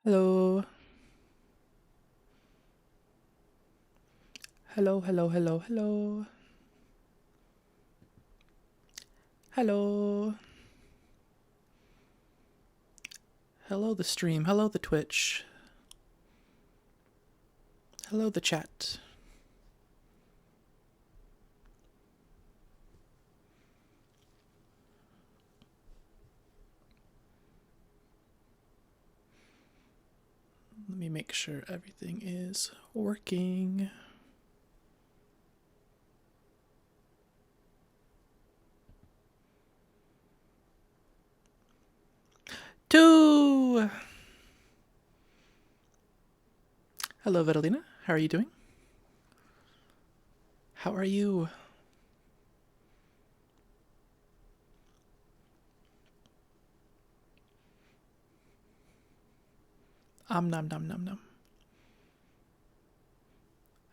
Hello. Hello, hello, hello, hello. Hello. Hello, the stream. Hello, the Twitch. Hello, the chat. Let me make sure everything is working. Two. Hello, Vitalina. How are you doing? How are you? Nom nom nom nom.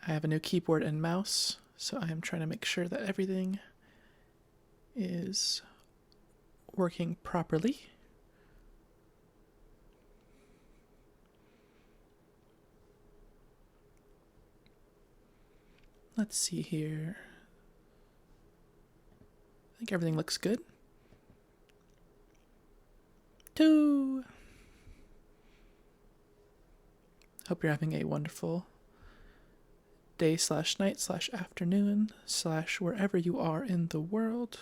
I have a new keyboard and mouse, so I am trying to make sure that everything is working properly. Let's see here. I think everything looks good. Two. Hope you're having a wonderful day slash night slash afternoon slash wherever you are in the world.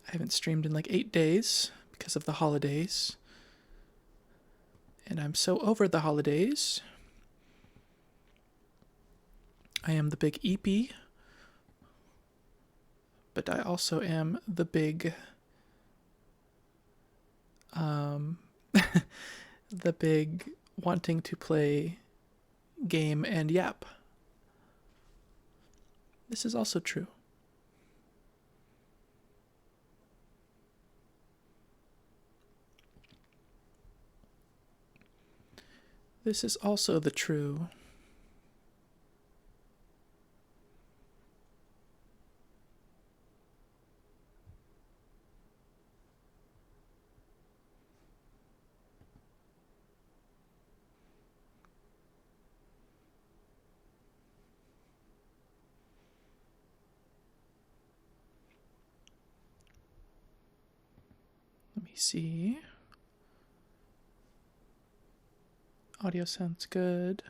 I haven't streamed in like 8 days because of the holidays. And I'm so over the holidays. I am the big eepy, but I also am the big the big wanting to play game and yap. This is also true. This is also the true. Let me see. Audio sounds good.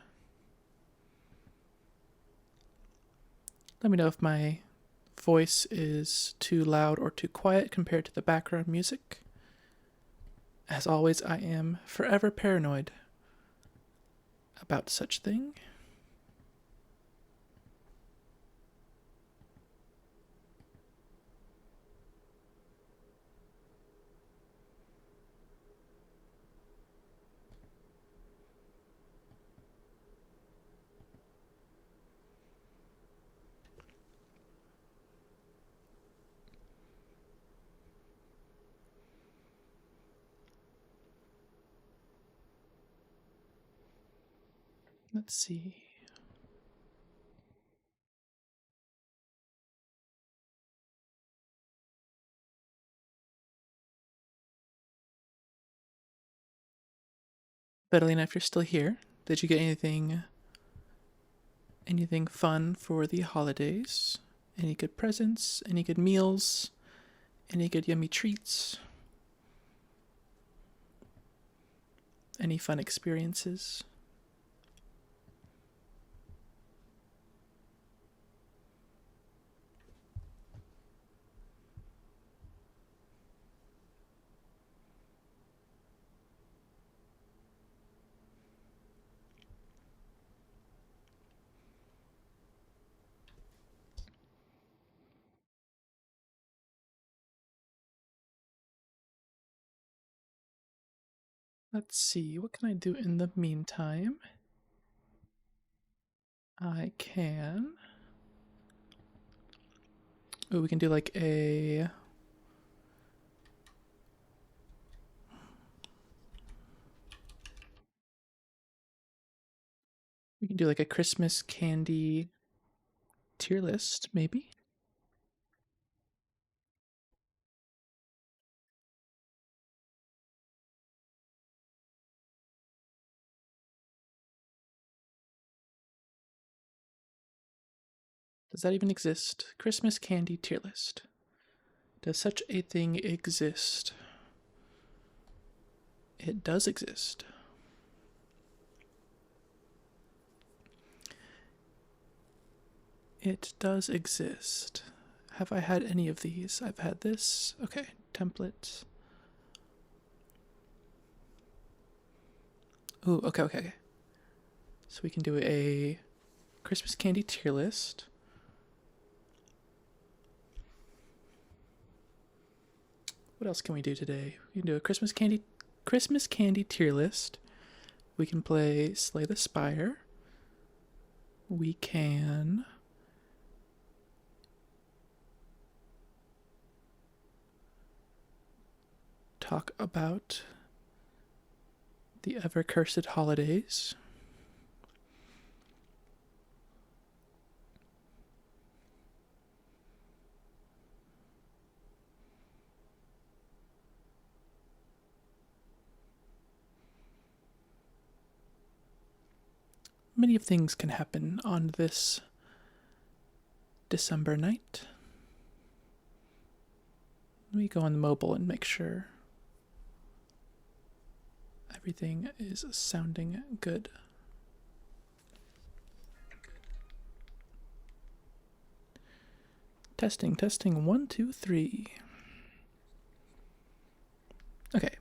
Let me know if my voice is too loud or too quiet compared to the background music. As always, I am forever paranoid about such thing. Let's see. Betalina, if you're still here, did you get anything fun for the holidays? Any good presents? Any good meals? Any good yummy treats? Any fun experiences? Let's see, what can I do in the meantime? I can. Oh, we can do like a. We can do like a Christmas candy tier list, maybe. Does that even exist? Christmas candy tier list. Does such a thing exist? It does exist. It does exist. Have I had any of these? I've had this. Okay, template. Ooh, okay. So we can do a Christmas candy tier list. What else can we do today? We can do a Christmas candy tier list. We can play Slay the Spire. We can talk about the ever cursed holidays. Many of things can happen on this December night. Let me go on the mobile and make sure everything is sounding good. Testing, 1, 2, 3. Okay,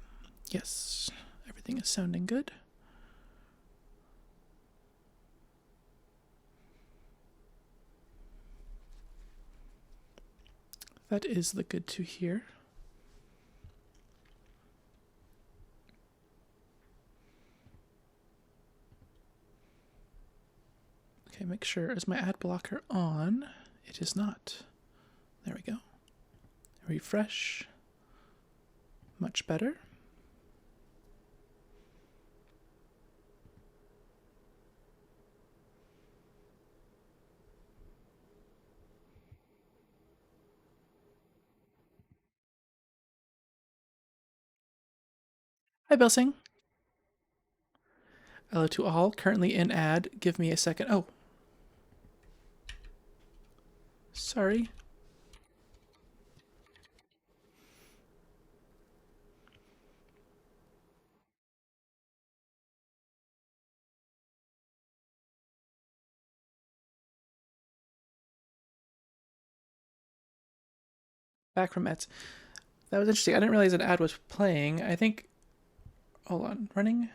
yes, everything is sounding good. That is the good to hear. Okay, make sure, is my ad blocker on? It is not. There we go. Refresh. Much better. Hi, Belsing. Hello to all. Currently in ad. Give me a second. Oh. Sorry. Back from ads. That was interesting. I didn't realize an ad was playing. I think. Hold on. Running.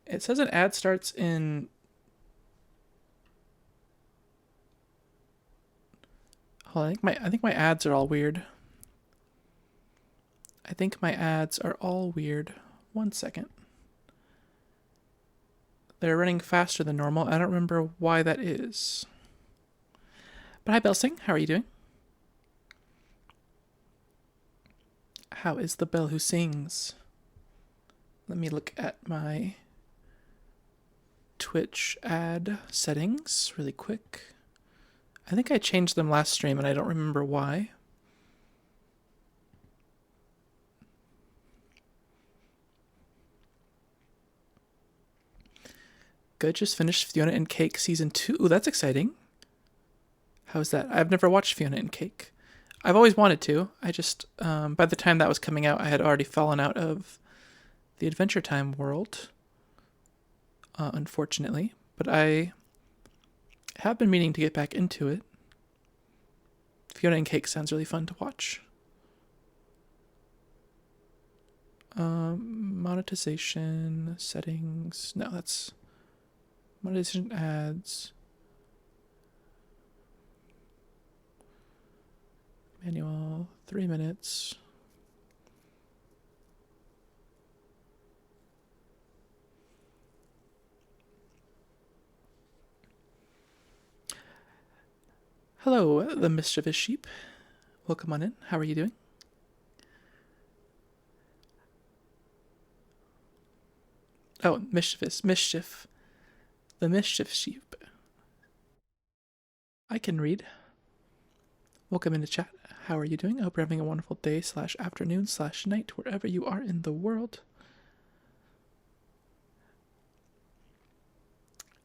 It says an ad starts in. Hold on, I think my ads are all weird. I think my ads are all weird. 1 second. They're running faster than normal. I don't remember why that is. But hi, Belsing. How are you doing? How is the bell who sings? Let me look at my Twitch ad settings really quick. I think I changed them last stream and I don't remember why. Good, just finished Fiona and Cake Season 2. Ooh, that's exciting. How's that? I've never watched Fiona and Cake. I've always wanted to. I just, by the time that was coming out, I had already fallen out of the Adventure Time world, unfortunately. But I have been meaning to get back into it. Fiona and Cake sounds really fun to watch. Monetization, settings. No, that's monetization ads. Manual, 3 minutes. Hello, the mischievous sheep. Welcome on in. How are you doing? Oh, mischief. The mischief sheep. I can read. Welcome into chat. How are you doing? I hope you're having a wonderful day / afternoon / night, wherever you are in the world.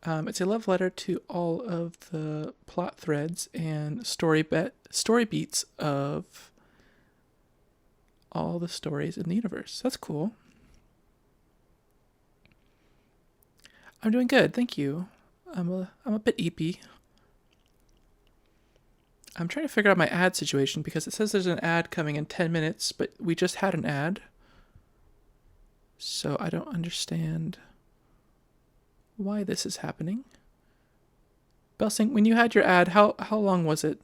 It's a love letter to all of the plot threads and story beats of all the stories in the universe. That's cool. I'm doing good, thank you. I'm a bit eepy. I'm trying to figure out my ad situation because it says there's an ad coming in 10 minutes, but we just had an ad. So I don't understand why this is happening. Belsing, when you had your ad, how long was it?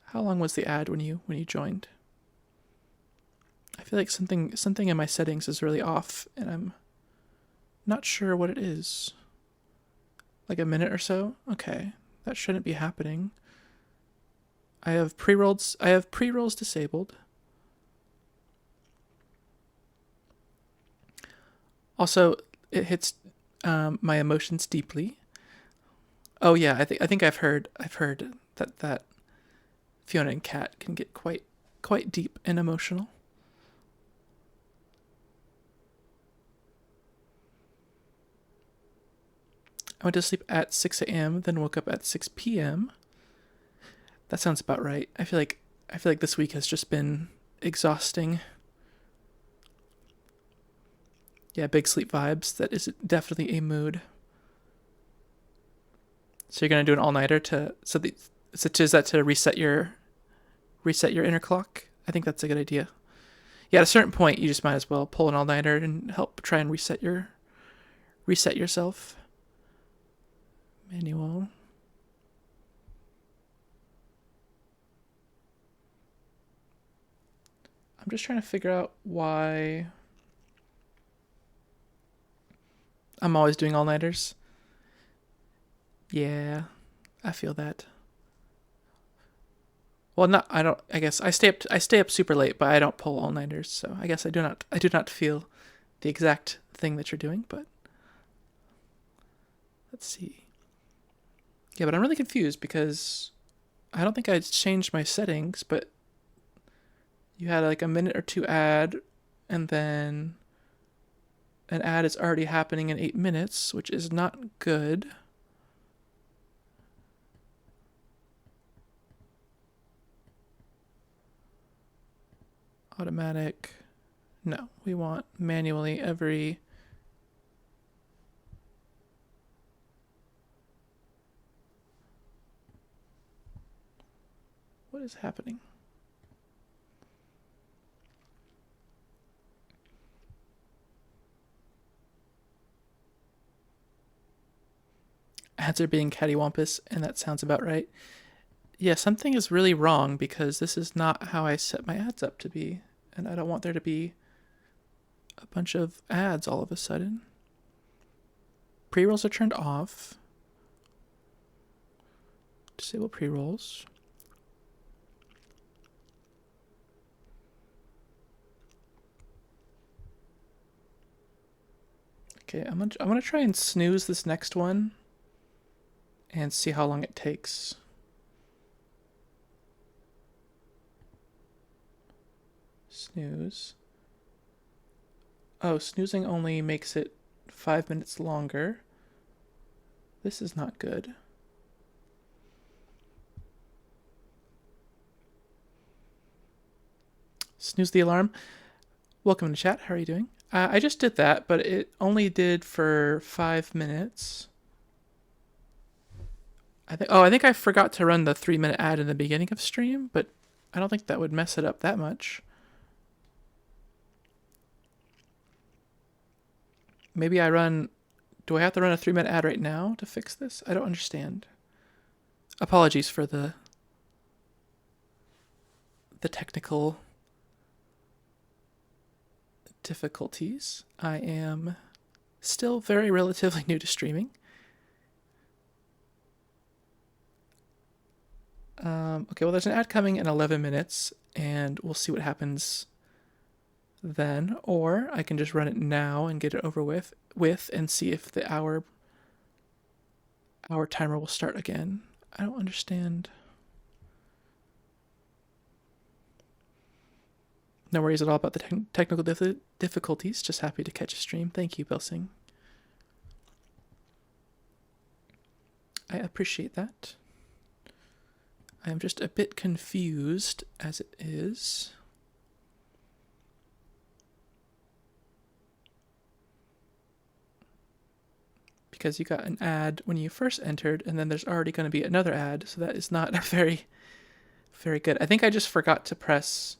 How long was the ad when you joined? I feel like something in my settings is really off, and I'm not sure what it is. Like a minute or so? Okay. That shouldn't be happening. I have pre-rolls disabled. Also, it hits my emotions deeply. Oh yeah, I think I've heard that Fiona and Kat can get quite deep and emotional. I went to sleep at 6 a.m., then woke up at 6 p.m. That sounds about right. I feel like this week has just been exhausting. Yeah, big sleep vibes. That is definitely a mood. So you're gonna do an all-nighter is that to reset your inner clock? I think that's a good idea. Yeah, at a certain point, you just might as well pull an all-nighter and help try and reset yourself. Manual. I'm just trying to figure out why I'm always doing all-nighters. Yeah, I feel that. Well, I guess I stay up super late, but I don't pull all-nighters, so I guess I do not feel the exact thing that you're doing, but let's see. Yeah, but I'm really confused because I don't think I changed my settings, but you had like a minute or two ad, and then an ad is already happening in 8 minutes, which is not good. Automatic. No, we want manually every... What is happening? Ads are being cattywampus, and that sounds about right. Yeah, something is really wrong because this is not how I set my ads up to be, and I don't want there to be a bunch of ads all of a sudden. Pre-rolls are turned off. Disable pre-rolls. Okay, I'm gonna try and snooze this next one and see how long it takes. Snooze. Oh, snoozing only makes it 5 minutes longer. This is not good. Snooze the alarm. Welcome to chat. How are you doing? I just did that, but it only did for 5 minutes. I think I forgot to run the 3-minute ad in the beginning of stream, but I don't think that would mess it up that much. Maybe do I have to run a 3-minute ad right now to fix this? I don't understand. Apologies for the technical difficulties. I am still very relatively new to streaming. Okay, well, there's an ad coming in 11 minutes, and we'll see what happens then. Or I can just run it now and get it over with and see if the hour timer will start again. I don't understand. No worries at all about the technical difficulties. Just happy to catch a stream. Thank you, Belsing. I appreciate that. I am just a bit confused as it is. Because you got an ad when you first entered, and then there's already going to be another ad, so that is not very, very good. I think I just forgot to press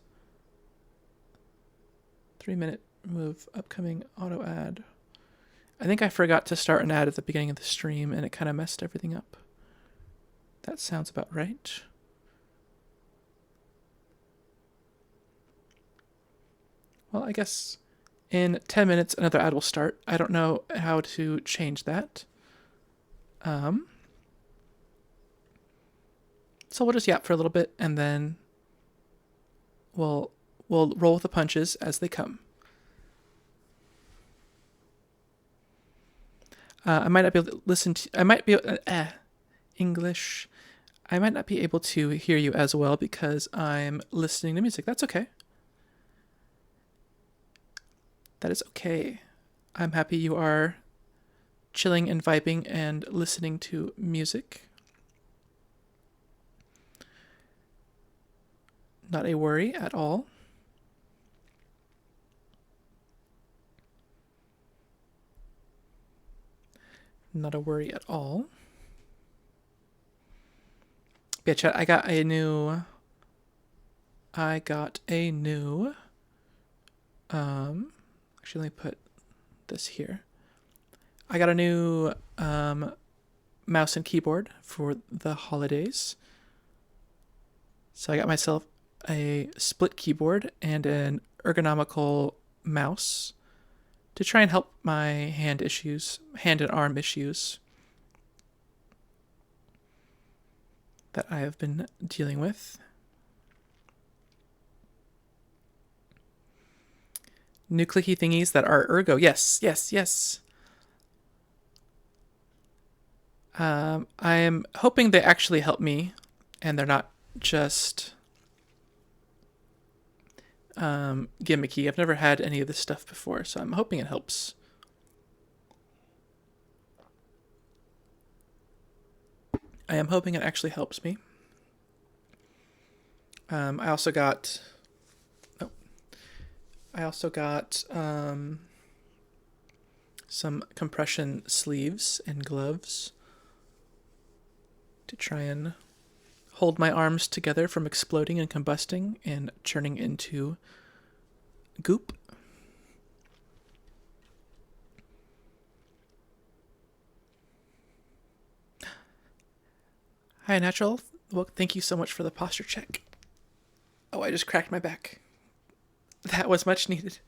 3-minute move upcoming auto ad. I think I forgot to start an ad at the beginning of the stream, and it kind of messed everything up. That sounds about right. Well, I guess in 10 minutes another ad will start. I don't know how to change that. So we'll just yap for a little bit, and then we'll roll with the punches as they come. I might not be able to listen to. I might be English. I might not be able to hear you as well because I'm listening to music. That's okay. That is okay. I'm happy you are chilling and vibing and listening to music. Not a worry at all. Not a worry at all. Yeah, chat, I got a new actually, let me put this here. I got a new mouse and keyboard for the holidays. So I got myself a split keyboard and an ergonomical mouse to try and help my hand and arm issues that I have been dealing with. New clicky thingies that are ergo. Yes. I am hoping they actually help me and they're not just gimmicky. I've never had any of this stuff before, so I'm hoping it helps. I am hoping it actually helps me. I also got some compression sleeves and gloves to try and hold my arms together from exploding and combusting and churning into goop. Hi, Natural. Well, thank you so much for the posture check. Oh, I just cracked my back. That was much needed.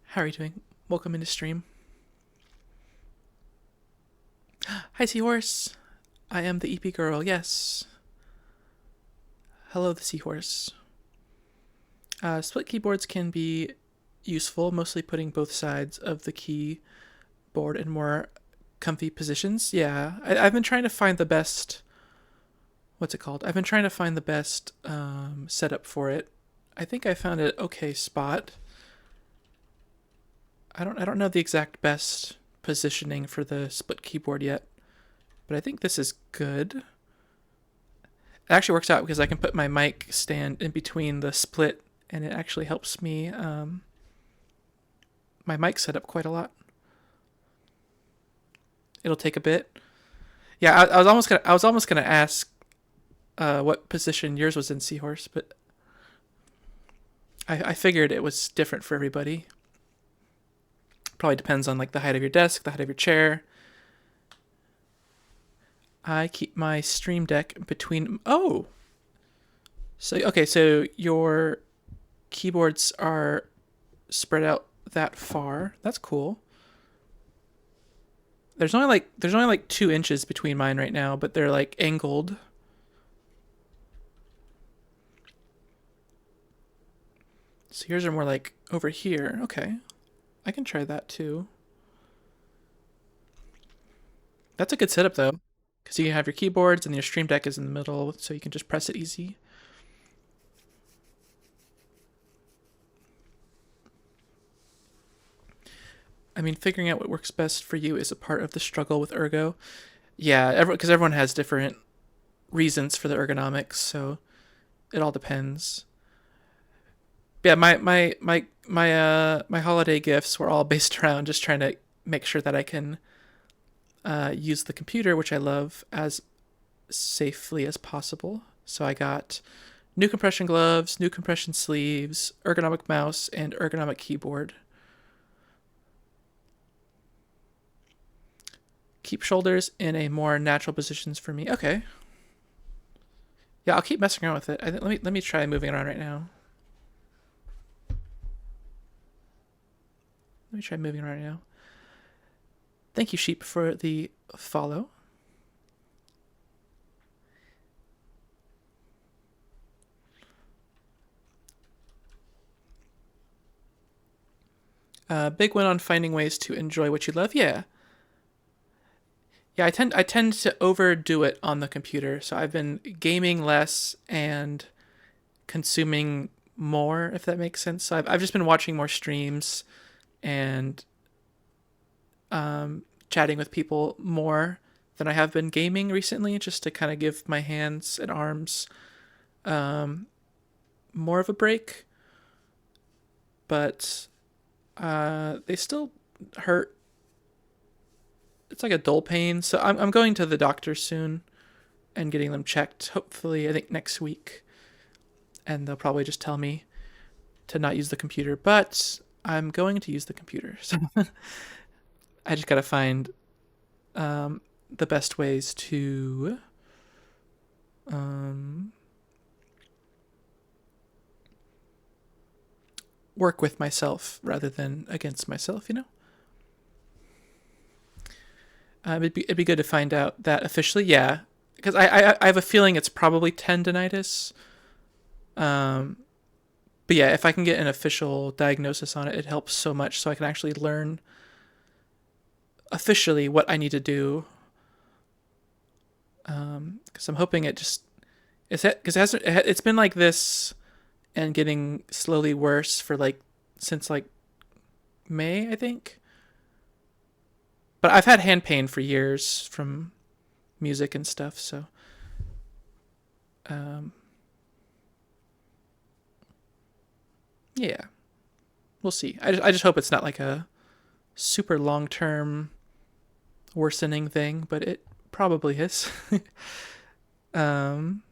How are you doing? Welcome into stream. Hi, Seahorse. I am the eepy girl, yes. Hello, the Seahorse. Split keyboards can be useful, mostly putting both sides of the keyboard in more comfy positions. Yeah, I've been trying to find the best... What's it called? I've been trying to find the best setup for it. I think I found an okay spot. I don't know the exact best positioning for the split keyboard yet, but I think this is good. It actually works out because I can put my mic stand in between the split, and it actually helps me my mic setup quite a lot. It'll take a bit. Yeah, I was almost gonna ask what position yours was in, Seahorse, but I figured it was different for everybody. Probably depends on like the height of your desk, the height of your chair. I keep my stream deck between... Oh! So, okay, so your keyboards are spread out that far. That's cool. There's only like 2 inches between mine right now, but they're like angled. So yours are more like over here. Okay. I can try that too. That's a good setup though, because you have your keyboards and your stream deck is in the middle, so you can just press it easy. I mean, figuring out what works best for you is a part of the struggle with ergo. Yeah, because everyone has different reasons for the ergonomics, so it all depends. Yeah, my holiday gifts were all based around just trying to make sure that I can use the computer, which I love, as safely as possible. So I got new compression gloves, new compression sleeves, ergonomic mouse, and ergonomic keyboard. Keep shoulders in a more natural positions for me. Okay. Yeah, I'll keep messing around with it. Let me try moving around right now. Let me try moving around right now. Thank you, Sheep, for the follow. Big win on finding ways to enjoy what you love. Yeah, yeah. I tend to overdo it on the computer, so I've been gaming less and consuming more, if that makes sense. So I've just been watching more streams and chatting with people more than I have been gaming recently, just to kind of give my hands and arms um, more of a break. But they still hurt. It's like a dull pain. So I'm going to the doctor soon and getting them checked. Hopefully, I think next week, and they'll probably just tell me to not use the computer. But I'm going to use the computer, so I just gotta find the best ways to um, work with myself rather than against myself. It'd be good to find out that officially. Yeah, because I have a feeling it's probably tendonitis. Um, but yeah, if I can get an official diagnosis on it, it helps so much. So I can actually learn officially what I need to do. Because I'm hoping it just because it's been like this and getting slowly worse for like since like May, I think. But I've had hand pain for years from music and stuff, so um, yeah, we'll see. I just hope it's not like a super long term worsening thing, but it probably is. um,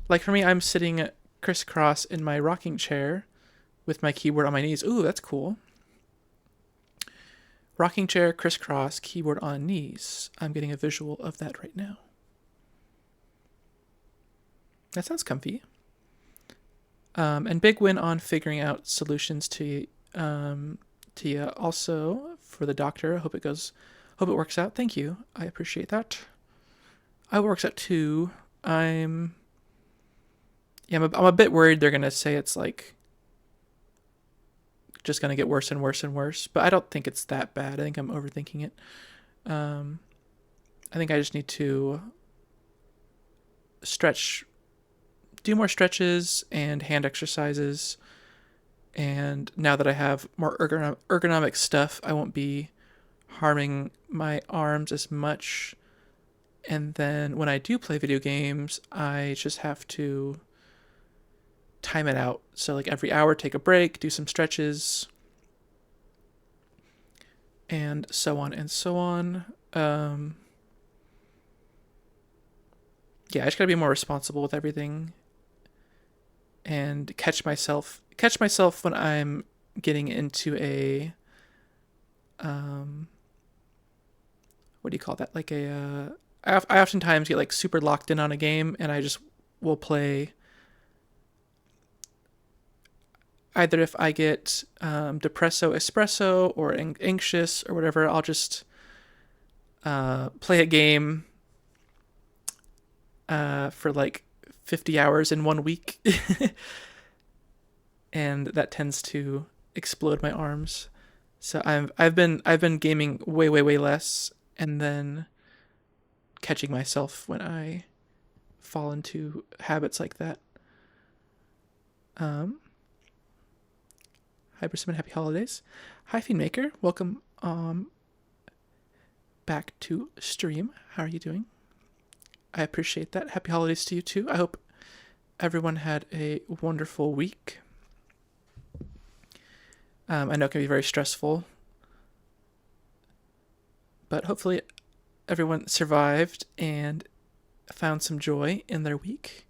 like for me, I'm sitting crisscross in my rocking chair with my keyboard on my knees. Ooh, that's cool. Rocking chair, crisscross, keyboard on knees. I'm getting a visual of that right now. That sounds comfy. And big win on figuring out solutions to you. Also for the doctor. Hope it works out. Thank you. I appreciate that. I hope it works out too. I'm a bit worried they're gonna say it's like just gonna get worse and worse and worse, but I don't think it's that bad. I think I'm overthinking it. Um, I think I just need to stretch, do more stretches and hand exercises. And now that I have more ergonomic stuff, I won't be harming my arms as much. And then when I do play video games, I just have to time it out. So, like every hour, take a break, do some stretches, and so on and so on. Yeah, I just gotta be more responsible with everything and catch myself when I'm getting into a what do you call that? Like I oftentimes get like super locked in on a game, and I just will play. Either if I get depresso espresso or anxious or whatever, I'll just play a game for like 50 hours in 1 week, and that tends to explode my arms. So I've been gaming way less, and then catching myself when I fall into habits like that. Um, Hi Persimmon, happy holidays. Hi Fiend Maker, welcome back to stream. How are you doing? I appreciate that. Happy holidays to you too. I hope everyone had a wonderful week. I know it can be very stressful, but hopefully everyone survived and found some joy in their week.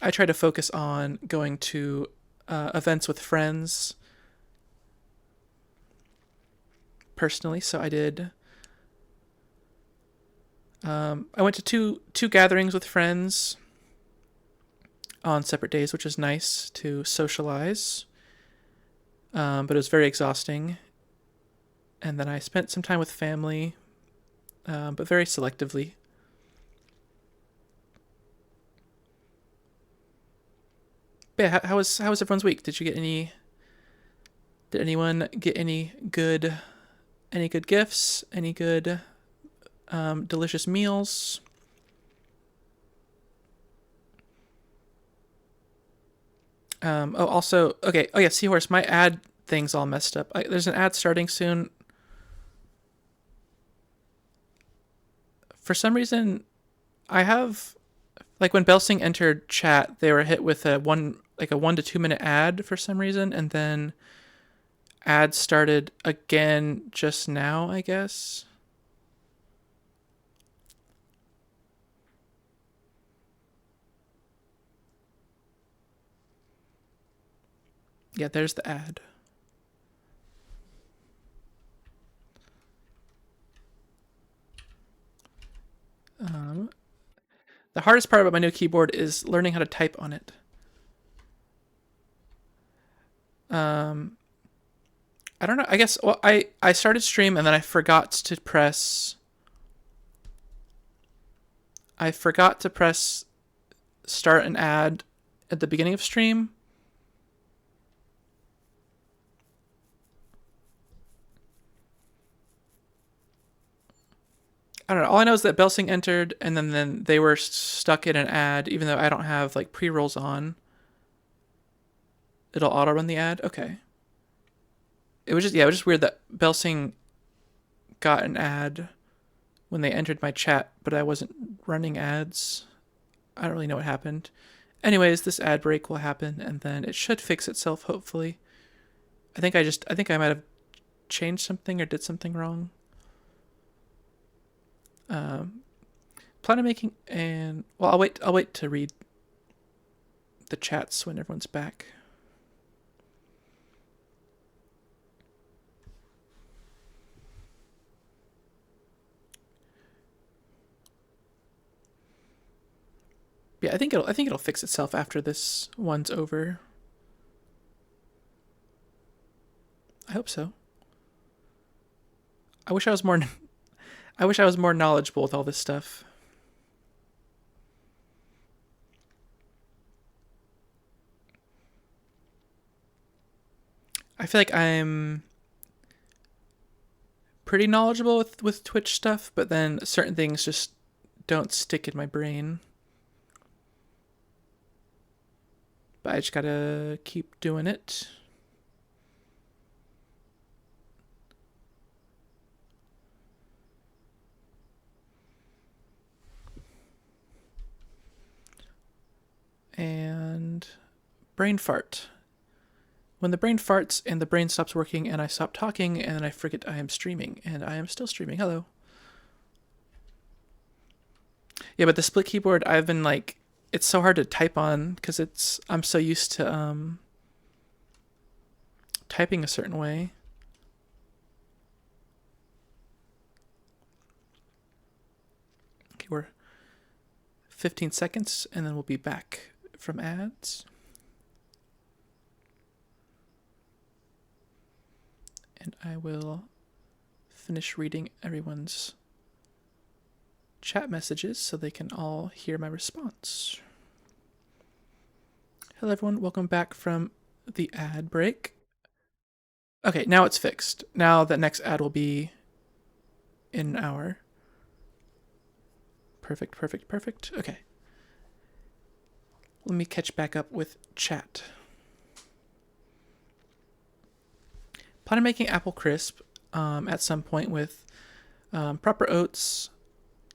I try to focus on going to events with friends personally, so I did. I went to two gatherings with friends on separate days, which is nice to socialize. But it was very exhausting. And then I spent some time with family, but very selectively. But yeah, how was everyone's week? Did anyone get any good gifts? Any good delicious meals? Also, okay. Oh yeah, Seahorse, my ad thing's all messed up. There's an ad starting soon. For some reason, I have, like, when Belsing entered chat, they were hit with a 1 to 2 minute ad for some reason, and then ads started again just now, I guess. Yeah, there's the ad. The hardest part about my new keyboard is learning how to type on it. I don't know. I guess, well, I started stream and then I forgot to press start an ad at the beginning of stream. I don't know. All I know is that Belsing entered and then they were stuck in an ad, even though I don't have like pre-rolls on. It'll auto run the ad. Okay. It was just weird that Belsing got an ad when they entered my chat, but I wasn't running ads. I don't really know what happened. Anyways, this ad break will happen and then it should fix itself, hopefully. I think I might have changed something or did something wrong. Plan on making and, well, I'll wait to read the chats when everyone's back. Yeah, I think it'll fix itself after this one's over. I hope so. I wish I was more knowledgeable with all this stuff. I feel like I'm pretty knowledgeable with Twitch stuff, but then certain things just don't stick in my brain. But I just gotta keep doing it. And brain fart. When the brain farts and the brain stops working and I stop talking and I forget I am streaming, and I am still streaming. Hello. Yeah, but the split keyboard, I've been like, it's so hard to type on because I'm so used to typing a certain way. Okay, we're 15 seconds and then we'll be back from ads. And I will finish reading everyone's chat messages so they can all hear my response. Hello everyone, welcome back from the ad break. Okay, now it's fixed. Now the next ad will be in an hour. Perfect. Okay. Let me catch back up with chat. Plan on making apple crisp at some point with proper oats.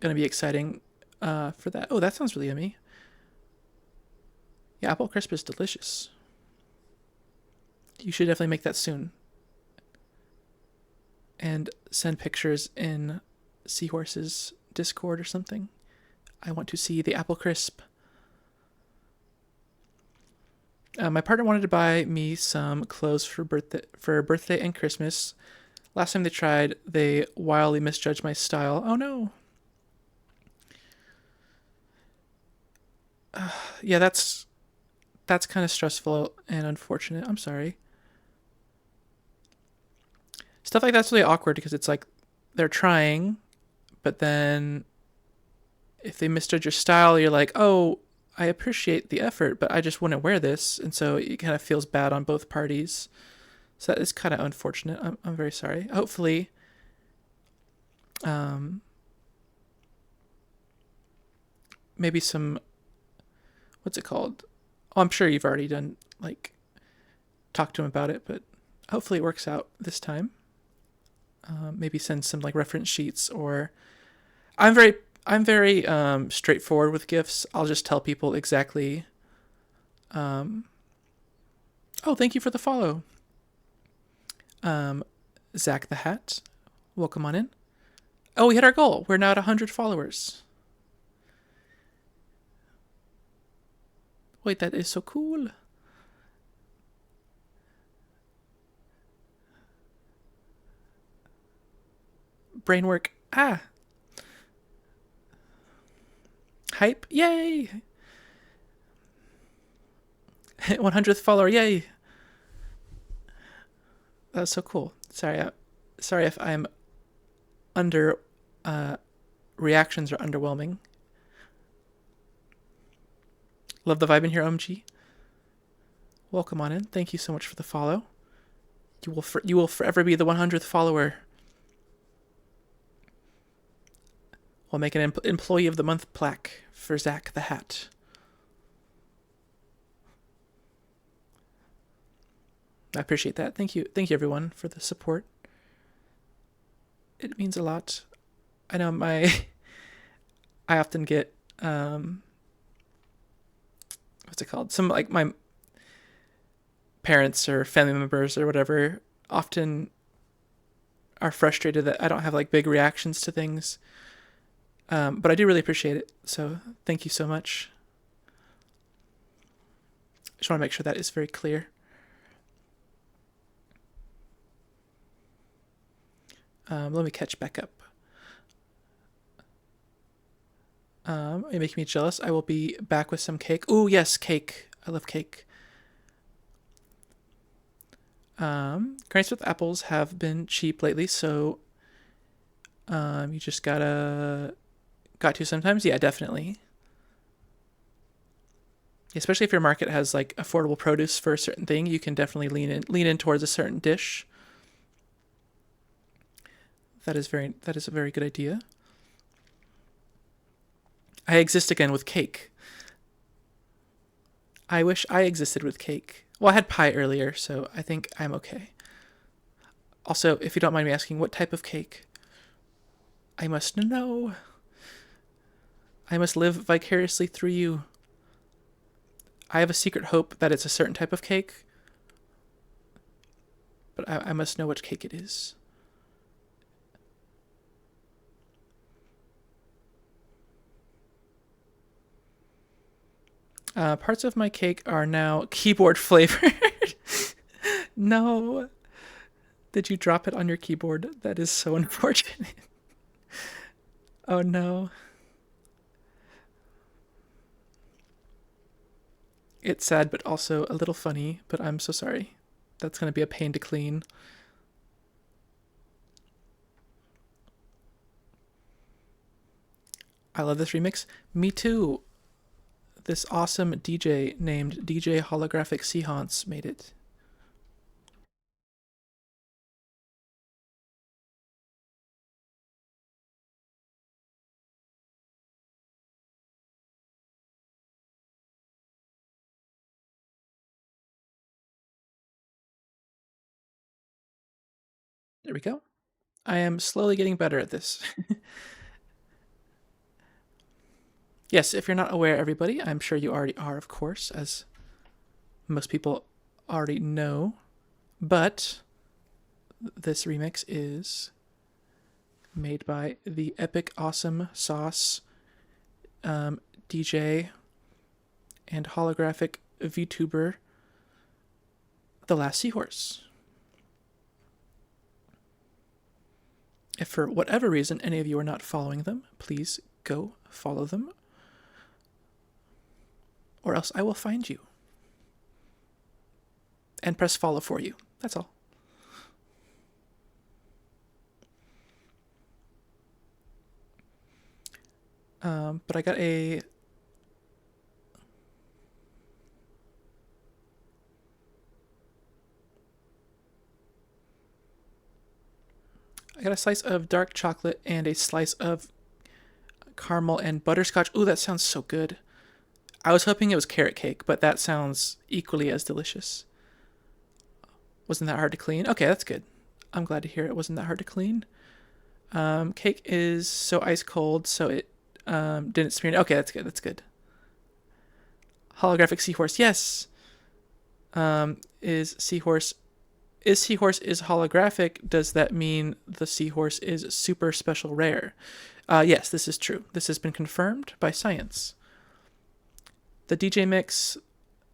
Gonna be exciting for that. Oh, that sounds really yummy. Yeah, apple crisp is delicious. You should definitely make that soon. And send pictures in Seahorse's Discord or something. I want to see the apple crisp. My partner wanted to buy me some clothes for birthday and Christmas. Last time they tried, they wildly misjudged my style. Oh no. Yeah, that's kind of stressful and unfortunate. I'm sorry. Stuff like that's really awkward because it's like they're trying, but then if they misjudge your style, you're like, oh, I appreciate the effort, but I just wouldn't wear this, and so it kind of feels bad on both parties. So that is kind of unfortunate. I'm very sorry. Hopefully, um, maybe some, what's it called? Oh, I'm sure you've already done like talk to him about it, but hopefully it works out this time. Maybe send some like reference sheets, or I'm very straightforward with gifts. I'll just tell people exactly. Um, oh, thank you for the follow, Zach the Hat. Welcome on in. Oh, we hit our goal. We're now at 100 followers. Wait, that is so cool. Brain work. Ah. Hype. Yay. 100th follower. Yay. That's so cool. Sorry if I'm under reactions are underwhelming. Love the vibe in here, OMG. Welcome on in. Thank you so much for the follow. You will forever be the 100th follower. We'll make an employee of the month plaque for Zach the Hat. I appreciate that. Thank you everyone for the support. It means a lot. I know I often get what's it called? Some like my parents or family members or whatever often are frustrated that I don't have like big reactions to things. But I do really appreciate it. So thank you so much. I just want to make sure that is very clear. Let me catch back up. You're making me jealous. I will be back with some cake. Oh yes, cake. I love cake. Currents with apples have been cheap lately, so you just got to sometimes. Yeah, definitely. Especially if your market has like affordable produce for a certain thing, you can definitely lean in towards a certain dish. That is a very good idea. I exist again with cake. I wish I existed with cake. Well, I had pie earlier, so I think I'm okay. Also, if you don't mind me asking, what type of cake? I must know. I must live vicariously through you. I have a secret hope that it's a certain type of cake, but I must know which cake it is. Parts of my cake are now keyboard flavored. No. Did you drop it on your keyboard? That is so unfortunate. Oh no. It's sad, but also a little funny, but I'm so sorry. That's going to be a pain to clean. I love this remix. Me too. This awesome DJ named DJ Holographic Seahance made it. There we go. I am slowly getting better at this. Yes, if you're not aware, everybody, I'm sure you already are, of course, as most people already know. But this remix is made by the epic, awesome sauce DJ and holographic VTuber, The Last Seahorse. If for whatever reason any of you are not following them, please go follow them, or else I will find you and press follow for you. That's all. But I got a slice of dark chocolate and a slice of caramel and butterscotch. Ooh, that sounds so good. I was hoping it was carrot cake, but that sounds equally as delicious. Wasn't that hard to clean? Okay, that's good. I'm glad to hear it wasn't that hard to clean. Cake is so ice cold, so it didn't smear. Okay, that's good. That's good. Holographic seahorse, yes. Is seahorse holographic? Does that mean the seahorse is super special rare? Yes, this is true. This has been confirmed by science. The DJ mix,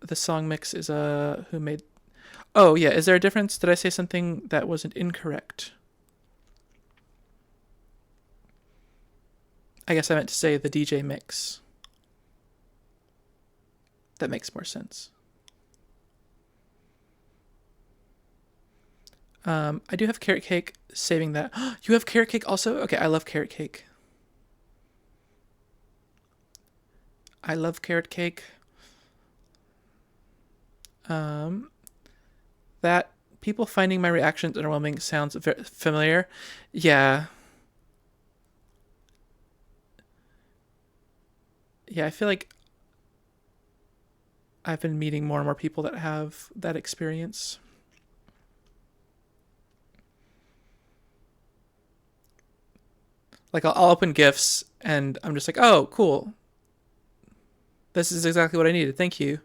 the song mix is who made. Oh yeah, is there a difference? Did I say something that wasn't incorrect? I guess I meant to say the DJ mix. That makes more sense. I do have carrot cake. Saving that. You have carrot cake also? Okay, I love carrot cake. I love carrot cake. That people finding my reactions underwhelming sounds very familiar. Yeah. Yeah, I feel like I've been meeting more and more people that have that experience. Like I'll open gifts and I'm just like, oh, cool. This is exactly what I needed. Thank you.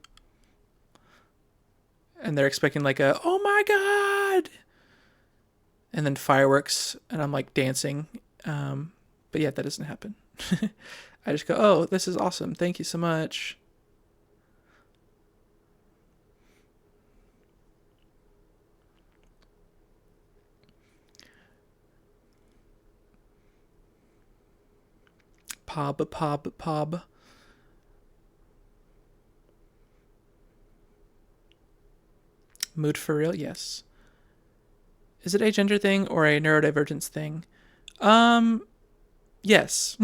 And they're expecting like a, oh my god, and then fireworks, and I'm like dancing. But yeah, that doesn't happen. I just go, oh, this is awesome. Thank you so much. Pob. Mood for real? Yes. Is it a gender thing or a neurodivergence thing? Yes.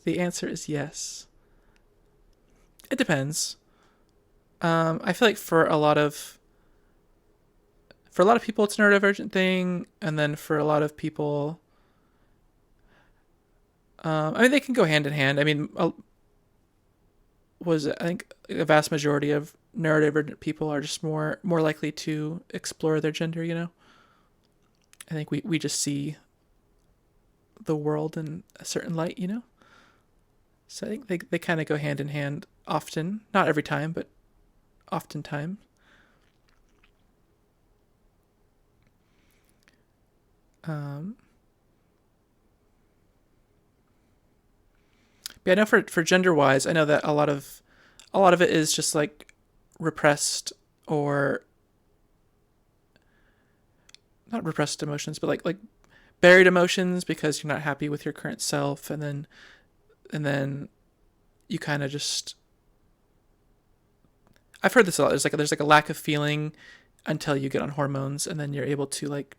The answer is yes. It depends. I feel like for a lot of people it's a neurodivergent thing, and then for a lot of people, I mean they can go hand in hand. I mean, I think a vast majority of neurodivergent people are just more likely to explore their gender. You know, I think we just see the world in a certain light. You know, so I think they kind of go hand in hand often. Not every time, but oftentimes. But I know for gender wise, I know that a lot of it is just like repressed, or not repressed emotions, but like buried emotions because you're not happy with your current self, and then you kind of just. I've heard this a lot. There's like a lack of feeling until you get on hormones, and then you're able to like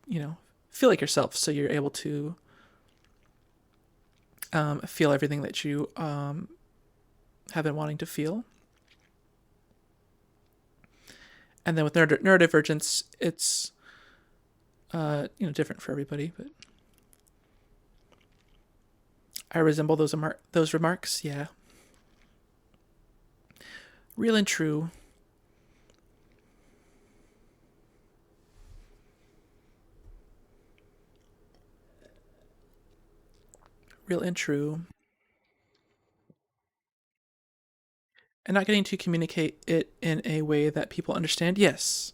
feel like yourself. So you're able to feel everything that you have been wanting to feel. And then with neurodivergence, it's different for everybody. But I resemble those remarks. Yeah, real and true. real and true. And not getting to communicate it in a way that people understand. Yes,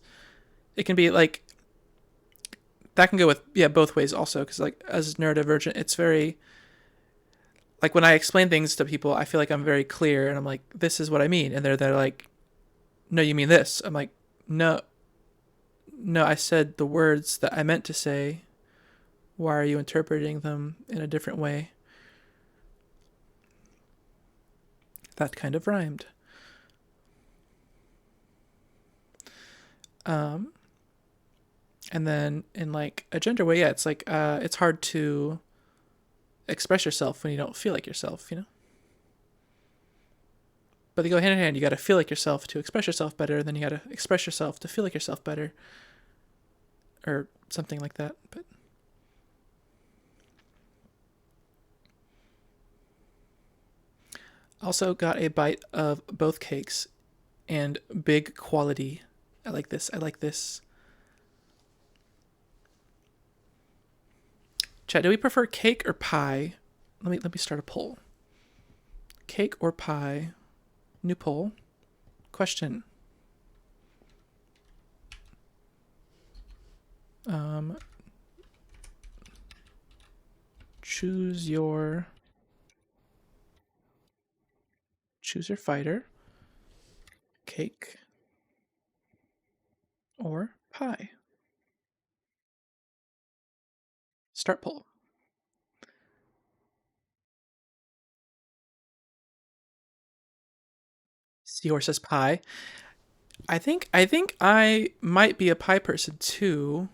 it can be like that can go with both ways also, because like as neurodivergent, it's very like when I explain things to people, I feel like I'm very clear and I'm like, this is what I mean, and they're like, no, you mean this. I'm like, no, no, I said the words that I meant to say. Why are you interpreting them in a different way? That kind of rhymed. Um, and then in like a gender way, yeah, it's like it's hard to express yourself when you don't feel like yourself, you know. But they go hand in hand. You got to feel like yourself to express yourself better. Then you got to express yourself to feel like yourself better, or something like that. But also got a bite of both cakes, and big quality. I like this. I like this. Chat, do we prefer cake or pie? Let me start a poll. Cake or pie? New poll. Question. Um, choose your fighter. Cake or pie? Start poll. Seahorse says pie. I think I might be a pie person too.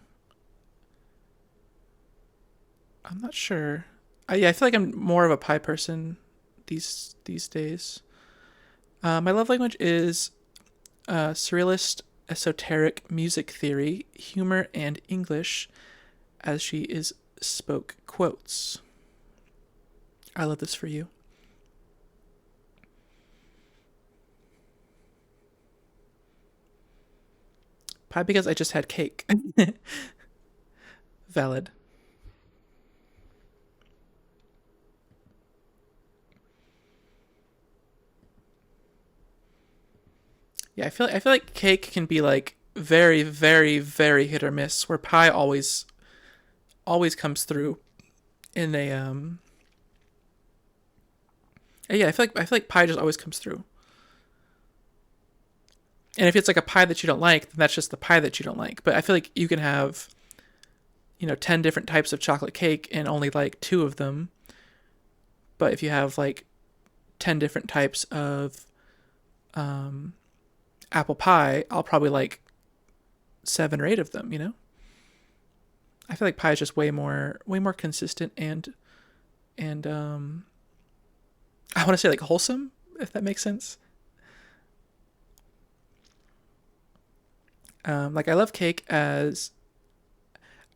I'm not sure. I feel like I'm more of a pie person these days. My love language is surrealist, esoteric music theory, humor, and English, as she is spoke quotes. I love this for you. Pie because I just had cake. Valid. Yeah, I feel like cake can be like very, very, very hit or miss, where pie always comes through in a yeah, I feel like pie just always comes through. And if it's like a pie that you don't like, then that's just the pie that you don't like. But I feel like you can have 10 different types of chocolate cake and only like two of them. But if you have like 10 different types of um apple pie, I'll probably like 7 or 8 of them, you know? I feel like pie is just way more consistent and I want to say like wholesome, if that makes sense. Like I love cake as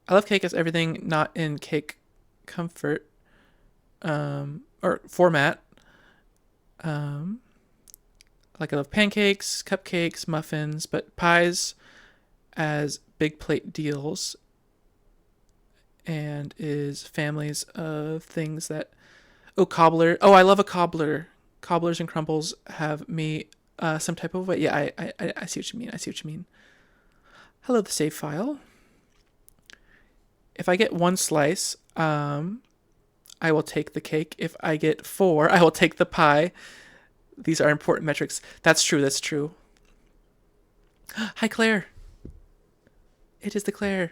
everything not in cake comfort or format. Um, like I love pancakes, cupcakes, muffins, but pies as big plate deals and is families of things that cobbler. Oh, I love a cobbler. Cobblers and crumbles have me some type of way. Yeah, I see what you mean. I see what you mean. Hello, the save file. If I get one slice, I will take the cake. If I get 4, I will take the pie. These are important metrics. That's true. That's true. Hi, Claire. It is the Claire.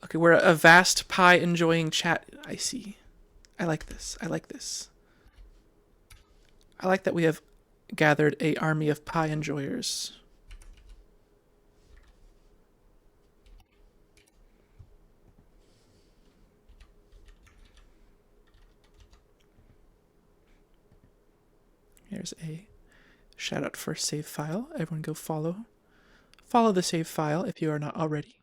Okay, we're a vast pie enjoying chat. I see. I like this. I like this. I like that we have gathered a army of pie enjoyers. Here's a shout out for save file. Everyone go follow the save file if you are not already.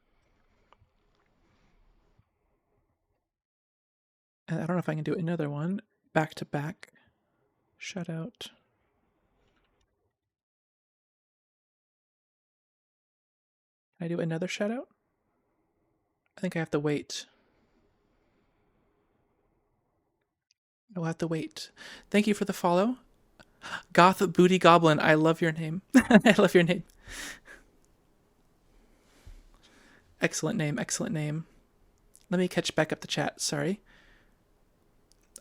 And I don't know if I can do another one back to back. Shout out. Can I do another shout out? I think I have to wait. We'll have to wait. Thank you for the follow. Goth Booty Goblin, I love your name. I love your name. Excellent name, excellent name. Let me catch back up the chat, sorry.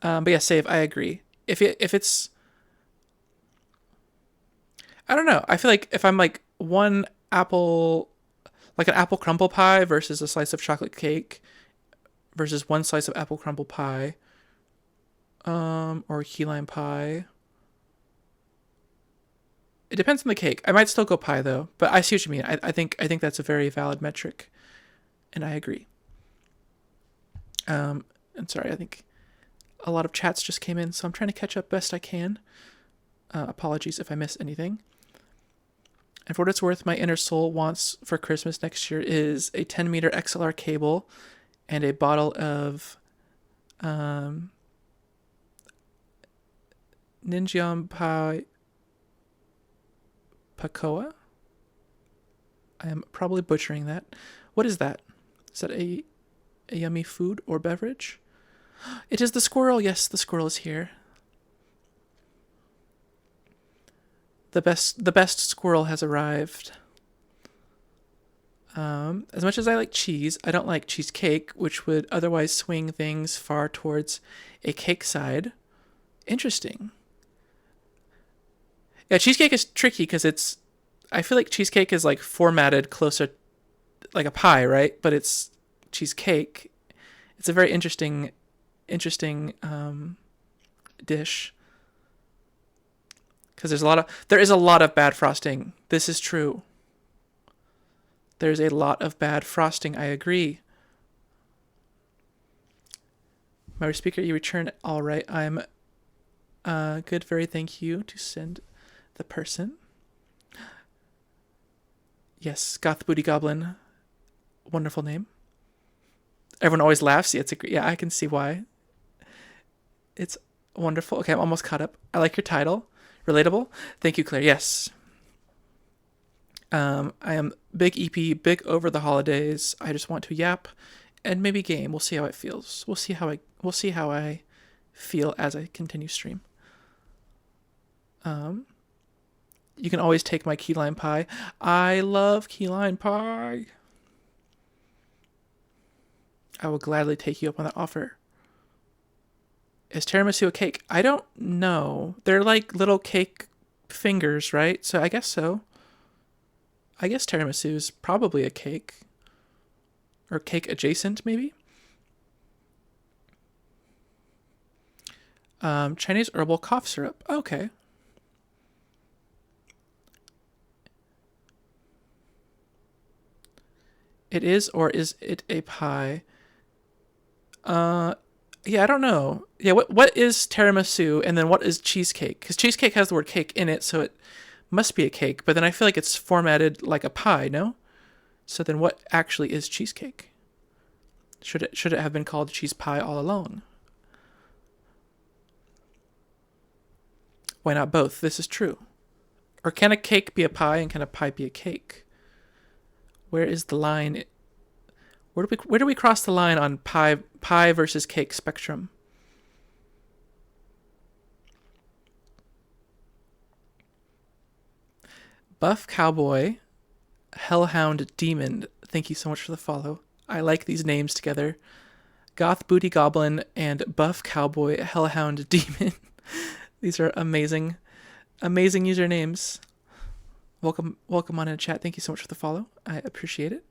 But yeah, Save, I agree. If it's I don't know. I feel like if I'm like one apple like an apple crumble pie versus a slice of chocolate cake versus one slice of apple crumble pie, or key lime pie. It depends on the cake. I might still go pie though, but I see what you mean. I think that's a very valid metric, and I agree. And sorry, I think a lot of chats just came in, so I'm trying to catch up best I can. Apologies if I miss anything. And for what it's worth, my inner soul wants for Christmas next year is a 10-meter XLR cable and a bottle of Ninjam Pai Pakoa. I am probably butchering that. What is that? Is that a yummy food or beverage? It is the squirrel. Yes, the squirrel is here. The best squirrel has arrived. As much as I like cheese, I don't like cheesecake, which would otherwise swing things far towards a cake side. Interesting. Yeah, cheesecake is tricky because I feel like cheesecake is like formatted closer like a pie, right? But it's cheesecake. It's a very interesting dish because there is a lot of bad frosting. This is true. There's a lot of bad frosting. I agree. My speaker, you return. All right. I'm good. Very thank you to send the person. Yes, Goth Booty Goblin. Wonderful name. Everyone always laughs. Yeah, I can see why. It's wonderful. Okay, I'm almost caught up. I like your title. Relatable. Thank you, Claire. Yes. I am big eepy, big over the holidays. I just want to yap and maybe game. We'll see how it feels. We'll see how I feel as I continue stream. You can always take my key lime pie. I love key lime pie. I will gladly take you up on that offer. Is tiramisu a cake? I don't know. They're like little cake fingers, right? So I guess so. I guess tiramisu is probably a cake. Or cake adjacent, maybe? Chinese herbal cough syrup. Okay. It is, or is it a pie? Yeah, I don't know. Yeah, what is tiramisu, and then what is cheesecake? Because cheesecake has the word cake in it, so it must be a cake. But then I feel like it's formatted like a pie, no? So then what actually is cheesecake? Should it have been called cheese pie all along? Why not both? This is true. Or can a cake be a pie and can a pie be a cake? Where is the line? Where do we cross the line on pie versus cake spectrum? Buff Cowboy, Hellhound Demon. Thank you so much for the follow. I like these names together. Goth Booty Goblin and Buff Cowboy, Hellhound Demon. These are amazing usernames. Welcome on in chat. Thank you so much for the follow. I appreciate it.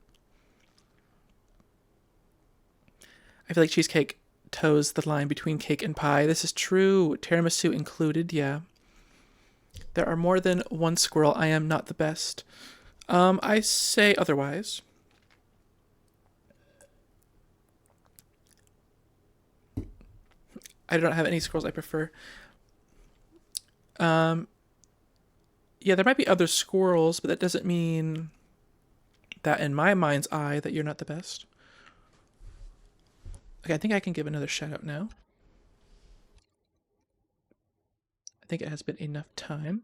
I feel like cheesecake toes the line between cake and pie. This is true. Tiramisu included, yeah. There are more than one squirrel. I am not the best. I say otherwise. I don't have any squirrels I prefer. Yeah, there might be other squirrels, but that doesn't mean that in my mind's eye that you're not the best. Okay, I think I can give another shout out now. I think it has been enough time.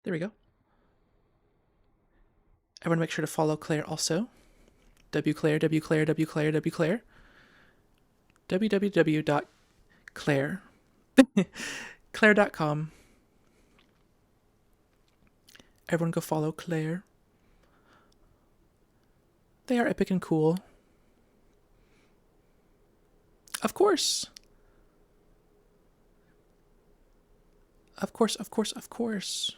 There we go. Everyone make sure to follow Claire also. W Claire, W Claire, W Claire, W Claire. www.claire. Claire.com. Everyone go follow Claire. They are epic and cool. Of course. Of course, of course, of course.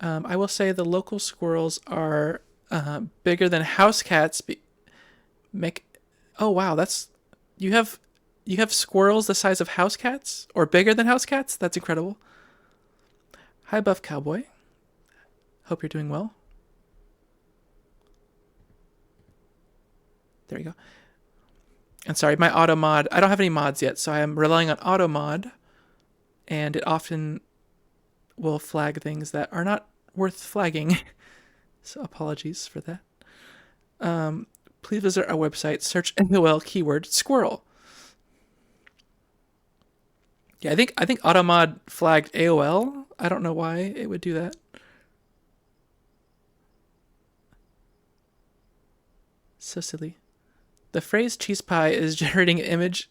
I will say the local squirrels are bigger than house cats. Oh wow, that's you have squirrels the size of house cats or bigger than house cats. That's incredible. Hi, Buff Cowboy. Hope you're doing well. There you go. And sorry, my auto mod. I don't have any mods yet, so I am relying on auto mod, and it often will flag things that are not worth flagging. So apologies for that. Please visit our website, search LOL keyword squirrel. Yeah, I think AutoMod flagged AOL. I don't know why it would do that. So silly. The phrase cheese pie is generating an image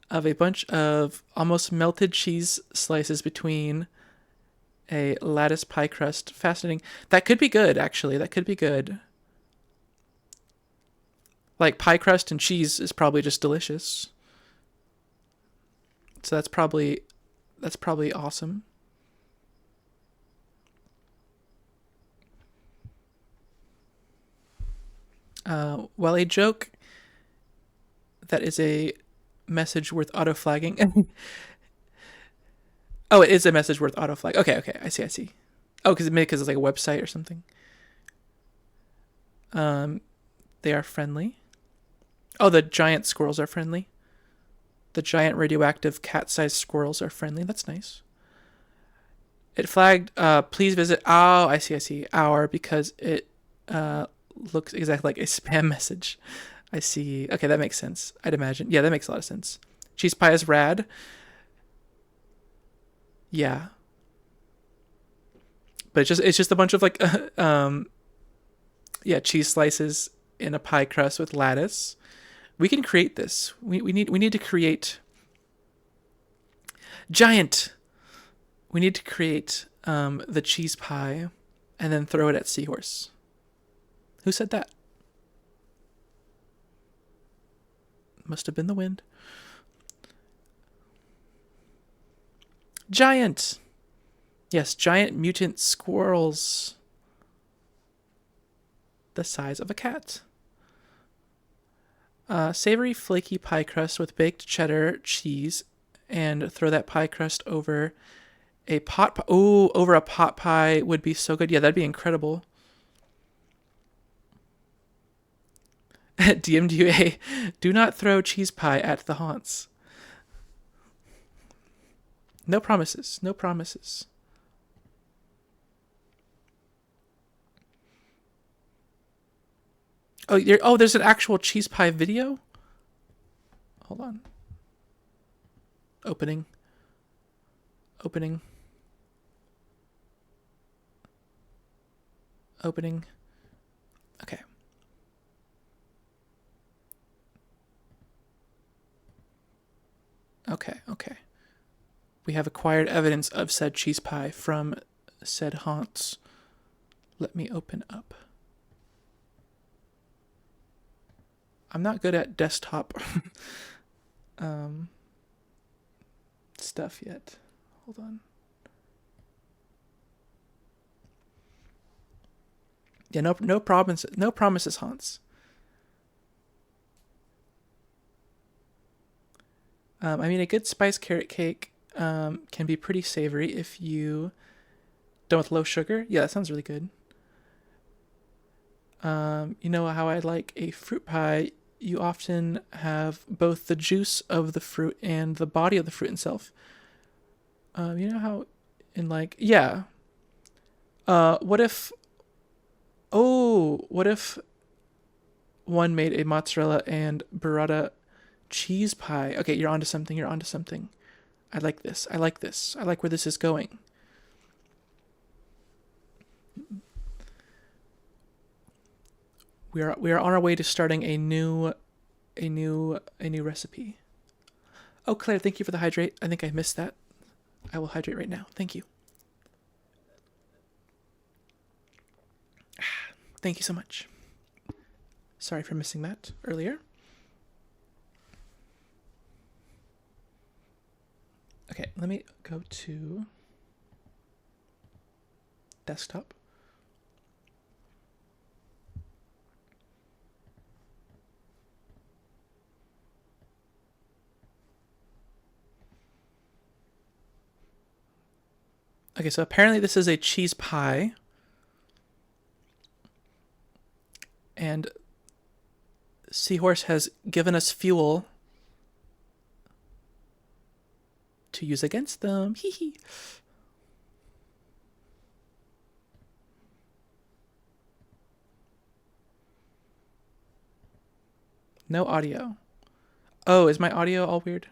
of a bunch of almost melted cheese slices between a lattice pie crust. Fascinating. That could be good, actually. That could be good. Like, pie crust and cheese is probably just delicious. So that's probably awesome. Well, a joke that is a message worth auto flagging. Oh, it is a message worth auto flag. Okay, I see. Oh, because it's like a website or something. They are friendly. Oh, the giant squirrels are friendly. The giant radioactive cat-sized squirrels are friendly. That's nice. It flagged, please visit, oh, I see, our, because it looks exactly like a spam message. I see. Okay, that makes sense. I'd imagine. Yeah, that makes a lot of sense. Cheese pie is rad. Yeah. But it's just a bunch of like, cheese slices in a pie crust with lattice. We can create this. We need to create giant. We need to create the cheese pie and then throw it at Seahorse. Who said that? Must have been the wind. Giant. Yes, giant mutant squirrels. The size of a cat. Savory flaky pie crust with baked cheddar cheese, and throw that pie crust over a pot pie. Oh, over a pot pie would be so good. Yeah, that'd be incredible. DMDUA, do not throw cheese pie at the haunts. No promises. No promises. Oh, there's an actual cheese pie video? Hold on. Opening. Okay. Okay. We have acquired evidence of said cheese pie from said haunts. Let me open up. I'm not good at desktop stuff yet. Hold on. Yeah, no promises, haunts. I mean, a good spice carrot cake can be pretty savory if you done with low sugar. Yeah, that sounds really good. You know how I like a fruit pie? You often have both the juice of the fruit and the body of the fruit itself. You know how in like, yeah. What if one made a mozzarella and burrata cheese pie? Okay, you're onto something. I like this. I like where this is going. we are on our way to starting a new recipe. Oh, Claire, thank you for the hydrate. I think I missed that. I will hydrate right now. Thank you. Thank you so much. Sorry for missing that earlier. Okay, let me go to desktop. Okay, so apparently this is a cheese pie. And Seahorse has given us fuel to use against them. Hee hee. No audio. Oh, is my audio all weird?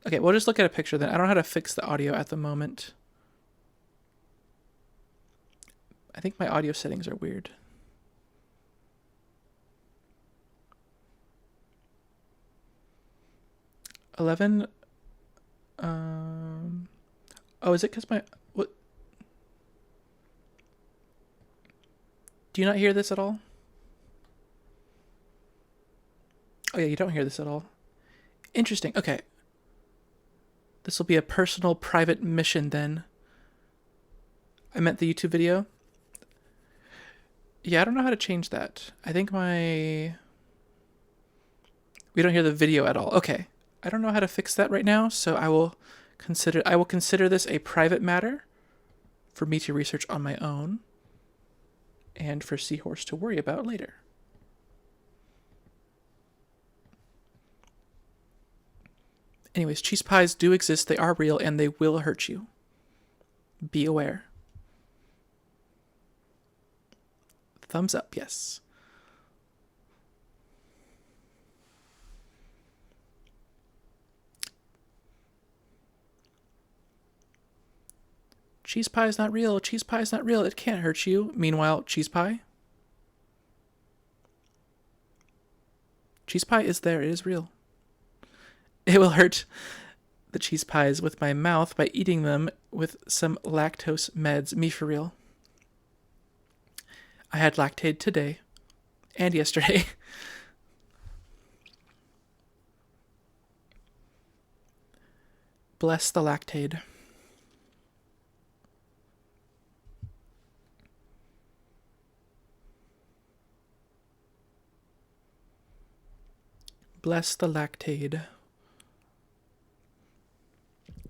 Okay, we'll just look at a picture then. I don't know how to fix the audio at the moment. I think my audio settings are weird. Oh, is it because my... What? Do you not hear this at all? Oh yeah, you don't hear this at all. Interesting. Okay. This will be a personal private mission then. I meant the YouTube video. Yeah, I don't know how to change that. I think we don't hear the video at all. Okay. I don't know how to fix that right now, so I will consider this a private matter for me to research on my own and for Seahorse to worry about later. Anyways, cheese pies do exist, they are real, and they will hurt you. Be aware. Thumbs up, yes. Cheese pie is not real, cheese pie is not real, it can't hurt you. Meanwhile, cheese pie? Cheese pie is there, it is real. It will hurt the cheese pies with my mouth by eating them with some lactose meds. Me for real. I had Lactaid today and yesterday. Bless the Lactaid. Bless the Lactaid.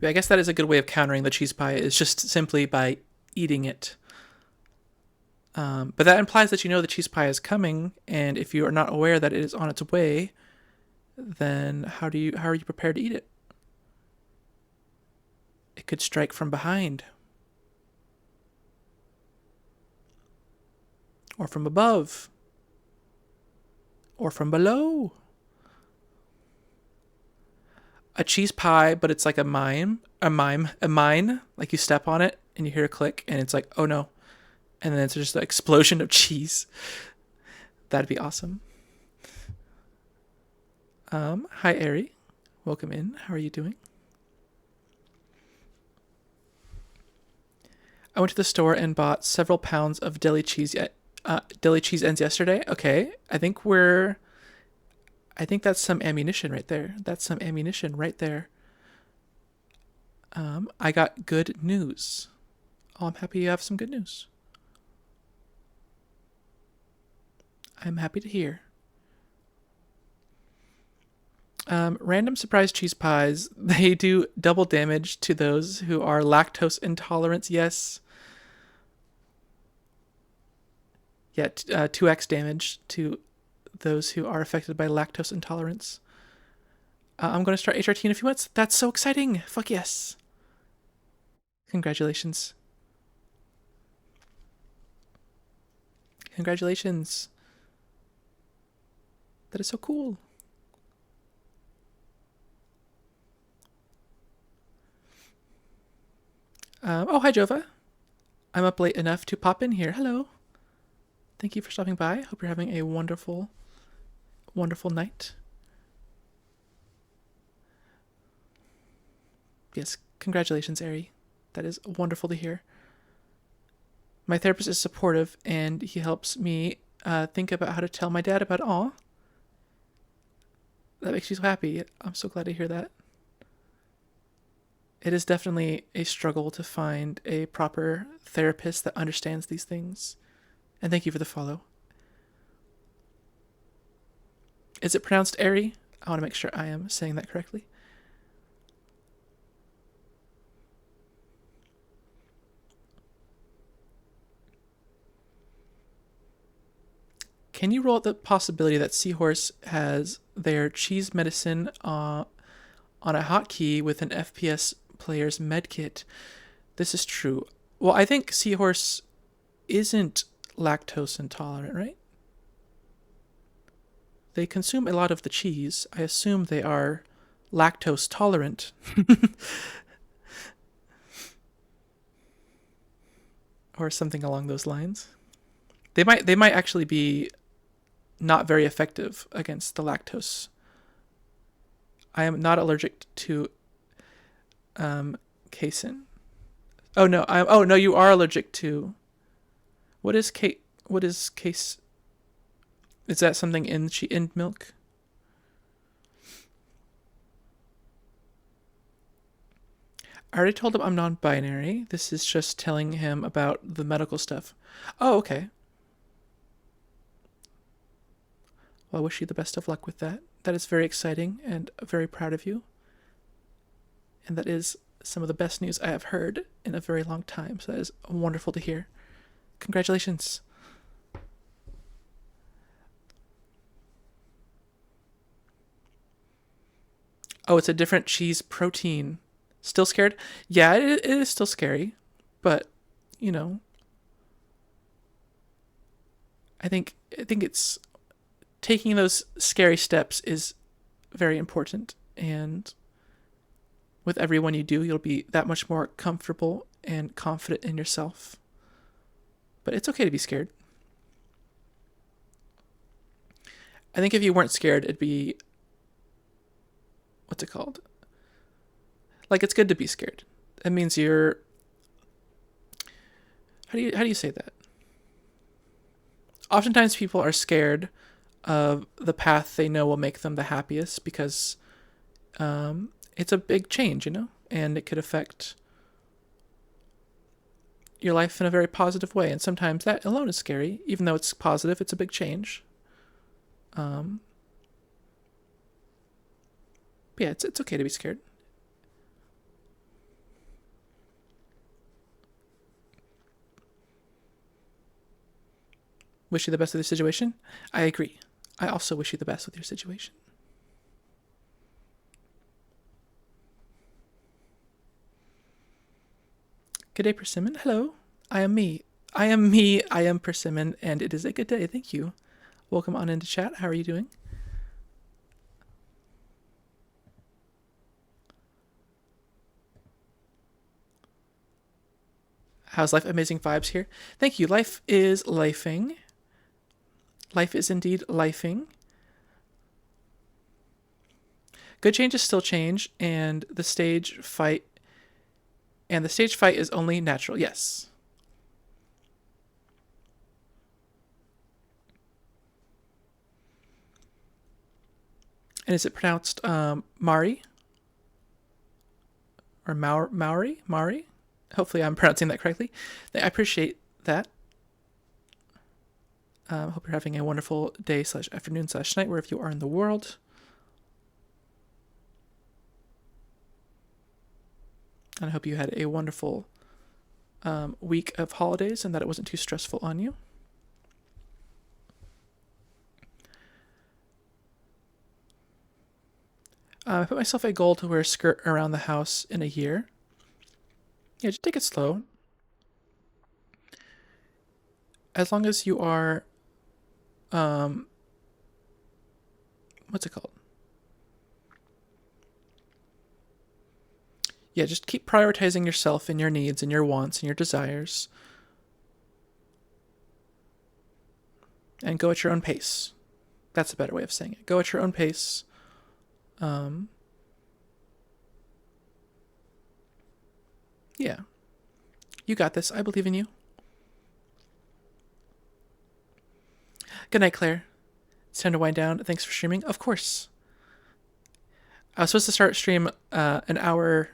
I guess that is a good way of countering the cheese pie, is just simply by eating it. But that implies that you know the cheese pie is coming, and if you are not aware that it is on its way, then how are you prepared to eat it? It could strike from behind. Or from above. Or from below. A cheese pie, but it's like a mine, like you step on it and you hear a click and it's like, oh no. And then it's just an explosion of cheese. That'd be awesome. Hi, Ari. Welcome in. How are you doing? I went to the store and bought several pounds of deli cheese ends yesterday. Okay. I think that's some ammunition right there. I got good news. Oh, I'm happy you have some good news. I'm happy to hear. Random surprise cheese pies, they do double damage to those who are lactose intolerant. Yes. Yeah, 2x damage to those who are affected by lactose intolerance. I'm going to start HRT in a few months. That's so exciting. Fuck yes. Congratulations. Congratulations. That is so cool. Oh, hi, Jova. I'm up late enough to pop in here. Hello. Thank you for stopping by. Hope you're having a wonderful, wonderful night. Yes, congratulations, Ari. That is wonderful to hear. My therapist is supportive, and he helps me think about how to tell my dad about aw. That makes you so happy. I'm so glad to hear that. It is definitely a struggle to find a proper therapist that understands these things. And thank you for the follow. Is it pronounced Ari? I want to make sure I am saying that correctly. Can you roll out the possibility that Seahorse has their cheese medicine on a hotkey with an FPS player's medkit? This is true. Well, I think Seahorse isn't lactose intolerant, right? They consume a lot of the cheese. I assume they are lactose tolerant. Or something along those lines. They might actually be not very effective against the lactose. I am not allergic to casein. Oh no, you are allergic to. What is case? Is that something in milk? I already told him I'm non-binary. This is just telling him about the medical stuff. Oh, okay. Well, I wish you the best of luck with that. That is very exciting and very proud of you. And that is some of the best news I have heard in a very long time. So that is wonderful to hear. Congratulations. Oh, it's a different cheese protein. Still scared? Yeah, it is still scary. But, you know, I think it's taking those scary steps is very important, and with every one you do, you'll be that much more comfortable and confident in yourself. But it's okay to be scared. I think if you weren't scared, it'd be, what's it called? Like, it's good to be scared. It means you're, how do you say that? Oftentimes people are scared of the path they know will make them the happiest because it's a big change, and it could affect your life in a very positive way. And sometimes that alone is scary, even though it's positive. It's a big change. But yeah, it's okay to be scared. Wish you the best with your situation. I agree. I also wish you the best with your situation. Good day, Persimmon. Hello. I am me. I am Persimmon, and it is a good day. Thank you. Welcome on into chat. How are you doing? How's life? Amazing vibes here. Thank you. Life is lifing. Life is indeed lifing. Good change is still change, and the stage fight is only natural. Yes. And is it pronounced Mari? Or Maori? Mari? Hopefully I'm pronouncing that correctly. I appreciate that. Hope you're having a wonderful day / afternoon / night wherever you are in the world. And I hope you had a wonderful week of holidays and that it wasn't too stressful on you. I put myself a goal to wear a skirt around the house in a year. Yeah, just take it slow. As long as you are, what's it called? Yeah, just keep prioritizing yourself and your needs and your wants and your desires. and go at your own pace. That's a better way of saying it. Go at your own pace. Yeah. You got this. I believe in you. Good night, Claire. It's time to wind down. Thanks for streaming. Of course. I was supposed to start stream an hour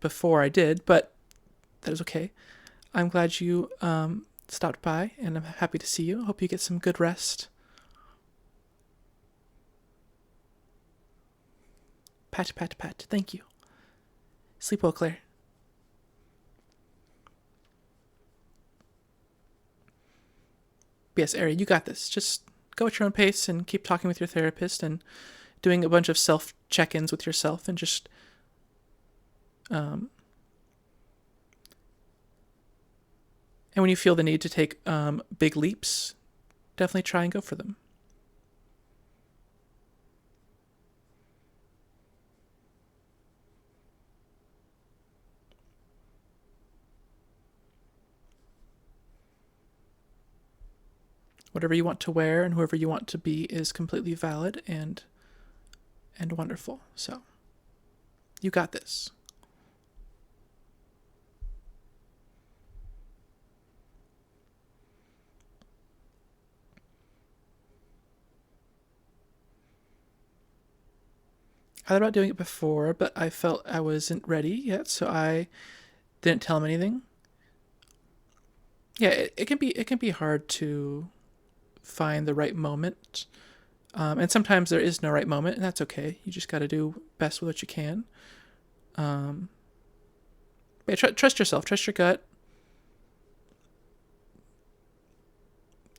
before I did, but that was okay. I'm glad you stopped by, and I'm happy to see you. Hope you get some good rest. Pat, pat, pat. Thank you. Sleep well, Claire. Yes, Ari, you got this. Just go at your own pace and keep talking with your therapist and doing a bunch of self check-ins with yourself, and just and when you feel the need to take big leaps, definitely try and go for them. Whatever you want to wear and whoever you want to be is completely valid and wonderful. So, you got this. I thought about doing it before, but I felt I wasn't ready yet, so I didn't tell him anything. Yeah, it can be hard to find the right moment, and sometimes there is no right moment, and that's okay. You just got to do best with what you can. But yeah, trust yourself, trust your gut.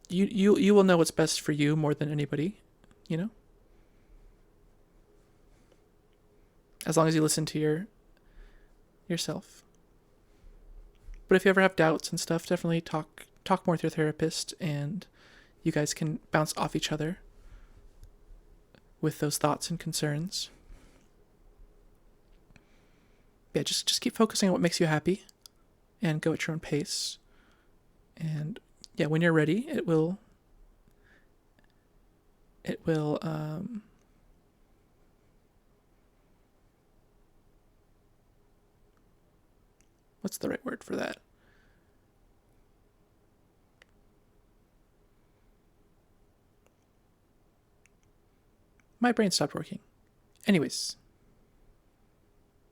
You will know what's best for you more than anybody, you know. As long as you listen to yourself. But if you ever have doubts and stuff, definitely talk more with your therapist, and you guys can bounce off each other with those thoughts and concerns. Yeah, just keep focusing on what makes you happy, and go at your own pace. And yeah, when you're ready, it will what's the right word for that? My brain stopped working. Anyways.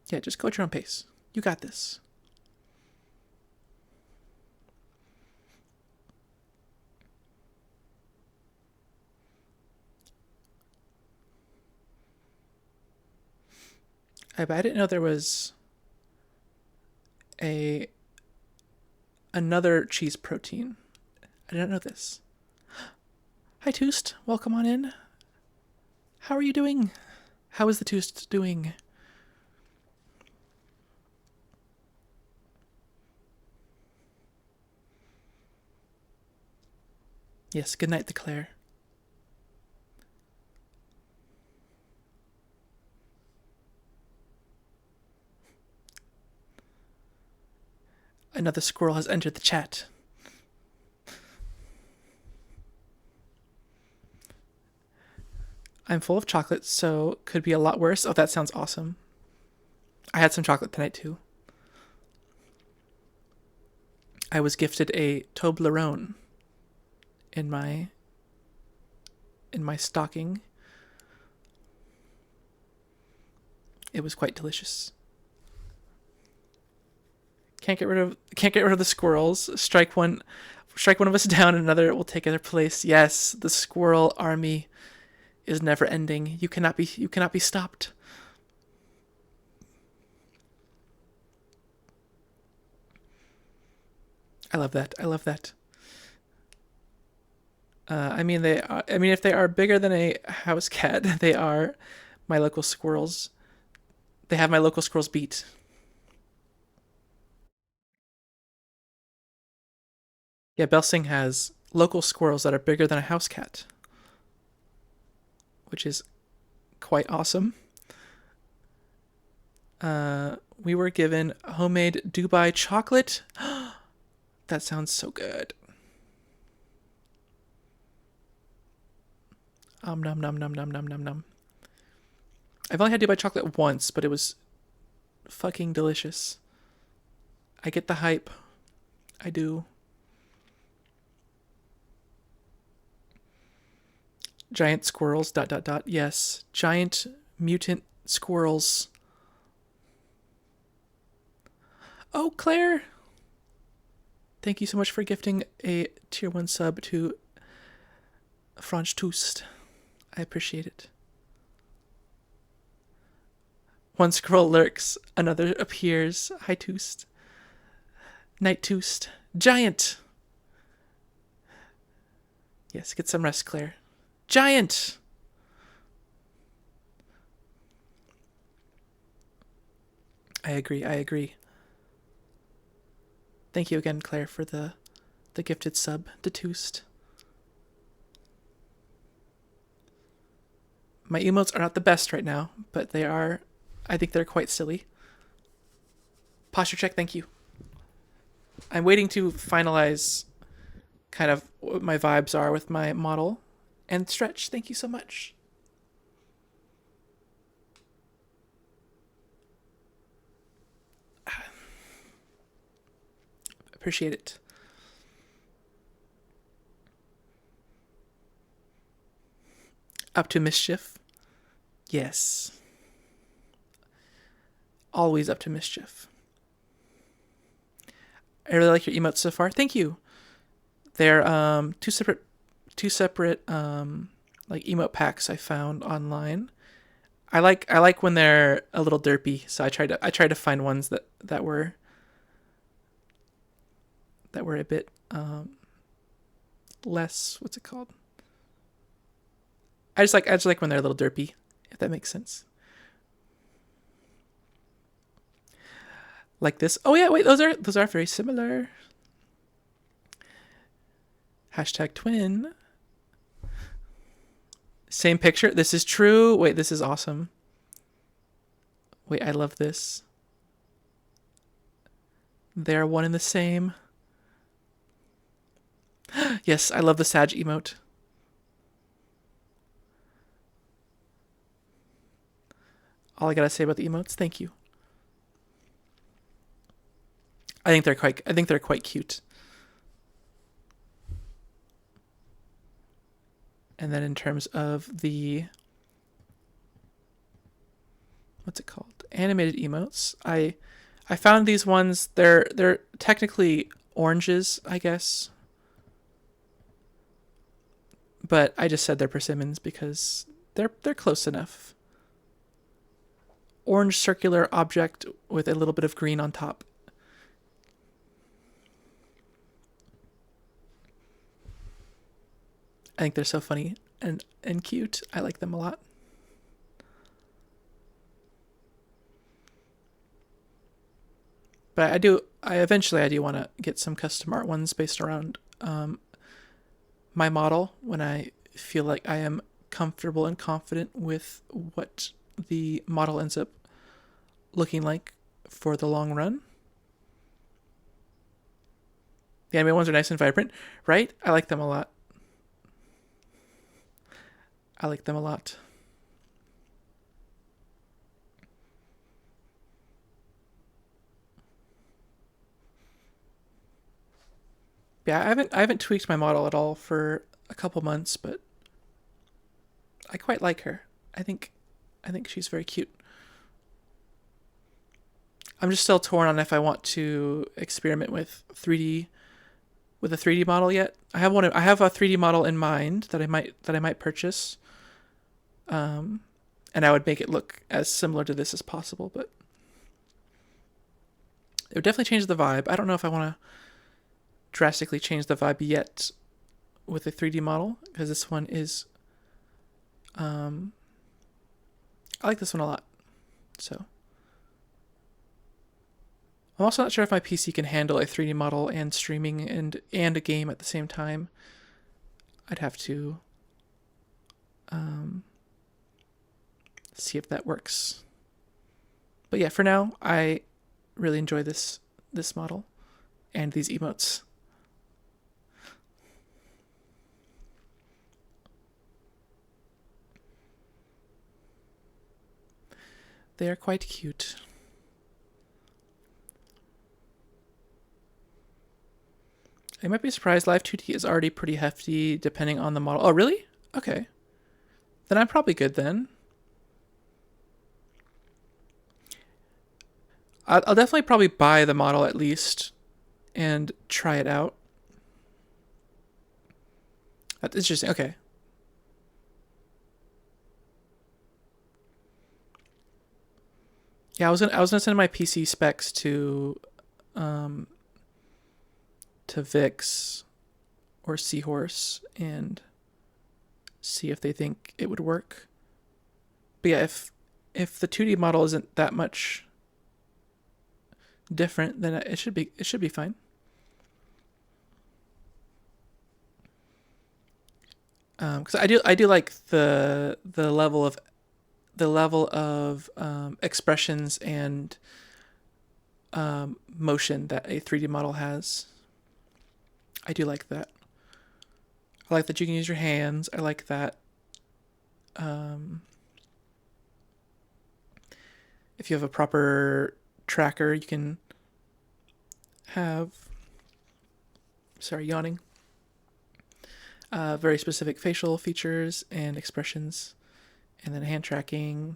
Yeah, just go at your own pace. You got this. I didn't know there was another cheese protein. I didn't know this. Hi, Toost. Welcome on in. How are you doing? How is the Toost doing? Yes, good night, the Claire. Another squirrel has entered the chat. I'm full of chocolate, so could be a lot worse. Oh, that sounds awesome. I had some chocolate tonight, too. I was gifted a Toblerone in my stocking. It was quite delicious. Can't get rid of the squirrels. Strike one of us down, and another will take their place. Yes, the squirrel army is never ending. You cannot be stopped. I love that. If they are bigger than a house cat, they are my local squirrels. They have my local squirrels beat. Yeah, Belsing has local squirrels that are bigger than a house cat, which is quite awesome. We were given homemade Dubai chocolate. That sounds so good. Nom nom nom nom nom nom nom. I've only had Dubai chocolate once, but it was fucking delicious. I get the hype. I do. Giant squirrels, dot, dot, dot. Yes. Giant mutant squirrels. Oh, Claire. Thank you so much for gifting a tier 1 sub to Franch Toast. I appreciate it. One squirrel lurks, another appears. Hi, Toast. Night Toast. Giant. Yes, get some rest, Claire. Giant. I agree. Thank you again, Claire, for the gifted sub to Toast. My emotes are not the best right now, but they are, I think they're quite silly. Posture check, thank you. I'm waiting to finalize kind of what my vibes are with my model. And Stretch, thank you so much. Appreciate it. Up to mischief? Yes. Always up to mischief. I really like your emotes so far. Thank you. They're two separate like emote packs I found online. I like when they're a little derpy, so I tried to find ones that were a bit less, what's it called? I just like when they're a little derpy, if that makes sense. Like this. Oh yeah, wait, those are very similar. Hashtag twin. Same picture. This is true. Wait, this is awesome. Wait, I love this. They're one and the same. Yes, I love the Sag emote. All I gotta say about the emotes, thank you. I think they're quite cute. And then in terms of the, what's it called? Animated emotes. I found these ones, they're technically oranges, I guess. But I just said they're persimmons because they're close enough. Orange circular object with a little bit of green on top. I think they're so funny and cute. I like them a lot. But I eventually want to get some custom art ones based around my model when I feel like I am comfortable and confident with what the model ends up looking like for the long run. The anime ones are nice and vibrant, right? I like them a lot. Yeah, I haven't tweaked my model at all for a couple months, but I quite like her. I think she's very cute. I'm just still torn on if I want to experiment with a 3D model yet. I have a 3D model in mind that I might purchase. And I would make it look as similar to this as possible, but it would definitely change the vibe. I don't know if I want to drastically change the vibe yet with a 3D model, because this one is I like this one a lot. So I'm also not sure if my PC can handle a 3D model and streaming and a game at the same time. I'd have to see if that works. But yeah, for now, I really enjoy this model and these emotes. They are quite cute. I might be surprised. Live 2D is already pretty hefty depending on the model. Oh, really? Okay. Then I'm probably good then. I'll definitely probably buy the model at least and try it out. That's interesting. Okay. Yeah, I was gonna send my PC specs um to Vix or Seahorse and see if they think it would work. But yeah, if the 2D model isn't that much different, then it should be fine. Because I do like the level of expressions and motion that a 3D model has. I do like that. I like that you can use your hands. I like that if you have a proper tracker, you can have, sorry, yawning, very specific facial features and expressions, and then hand tracking.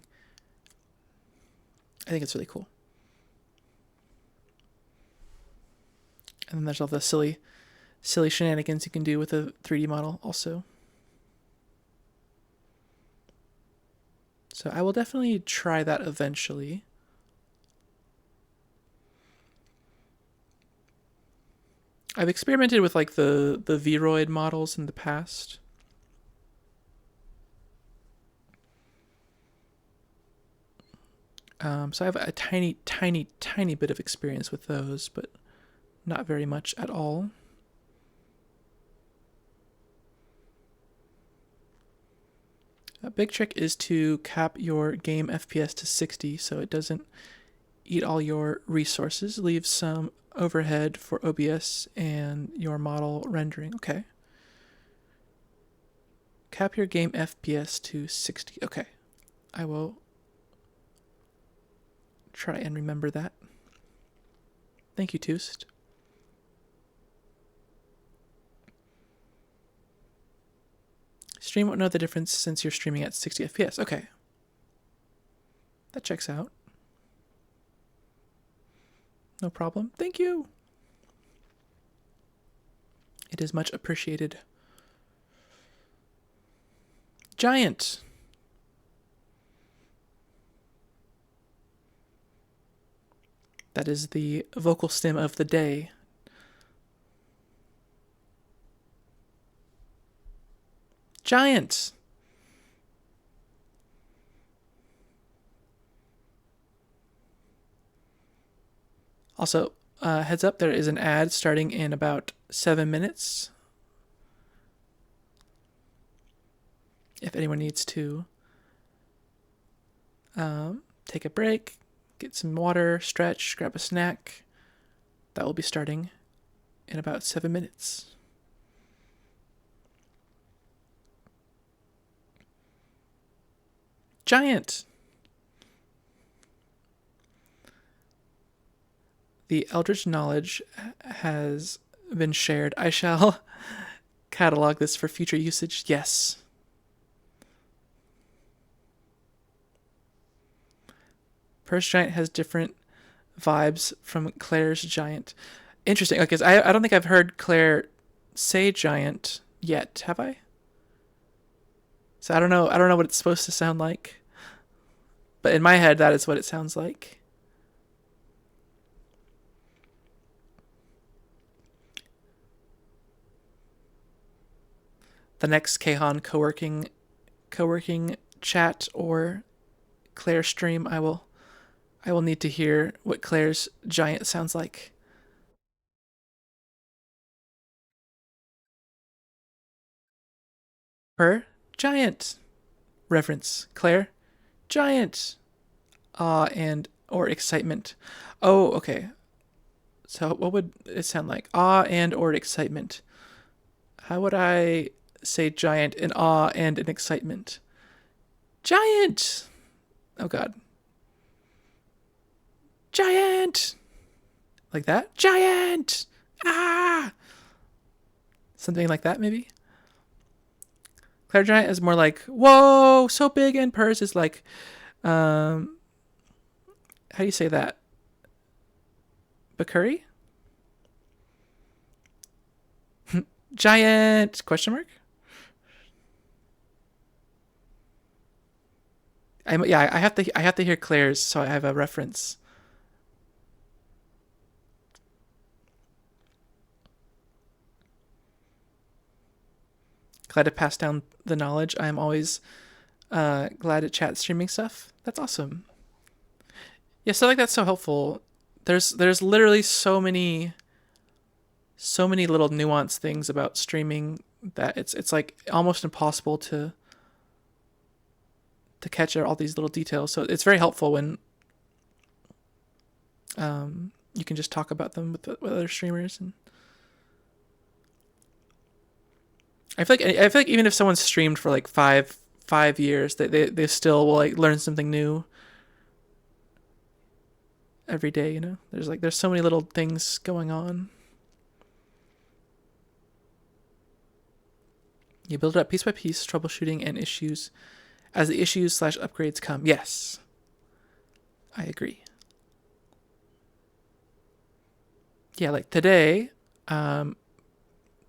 I think it's really cool. And then there's all the silly shenanigans you can do with a 3D model also. So I will definitely try that eventually. I've experimented with like the Vroid models in the past. So I have a tiny bit of experience with those, but not very much at all. A big trick is to cap your game FPS to 60 so it doesn't eat all your resources. Leave some overhead for OBS and your model rendering. Okay. Cap your game FPS to 60. Okay. I will try and remember that. Thank you, Toost. Stream won't know the difference since you're streaming at 60 FPS. Okay. That checks out. No problem. Thank you. It is much appreciated. Giant. That is the vocal stim of the day. Giant. Also, heads up, there is an ad starting in about 7 minutes. If anyone needs to take a break, get some water, stretch, grab a snack, that will be starting in about 7 minutes. Giant. The Eldritch knowledge has been shared. I shall catalog this for future usage. Yes. Purse Giant has different vibes from Claire's Giant. Interesting. Okay, I don't think I've heard Claire say Giant yet, have I? So I don't know what it's supposed to sound like. But in my head, that is what it sounds like. The next Kahan co-working chat or Claire stream, I will need to hear what Claire's Giant sounds like. Her Giant. Reference. Claire Giant. Awe and or excitement. Oh, okay. So what would it sound like? Awe and or excitement. How would I say giant in awe and in excitement? Giant! Oh god. Giant! Like that? Giant! Ah! Something like that, maybe? Claire Giant is more like, whoa, so big, and purrs is like, how do you say that? Bakuri? Giant? Question mark? I have to hear Claire's so I have a reference. Glad to pass down the knowledge. I'm always glad to chat streaming stuff. That's awesome. Yeah, so like that's so helpful. There's literally so many little nuanced things about streaming that it's like almost impossible to catch all these little details. So it's very helpful when you can just talk about them with other streamers. And I feel like even if someone's streamed for like five years, they still will like learn something new every day. There's so many little things going on. You build it up piece by piece, troubleshooting and issues as the issues/upgrades come. Yes, I agree. Yeah, like today, my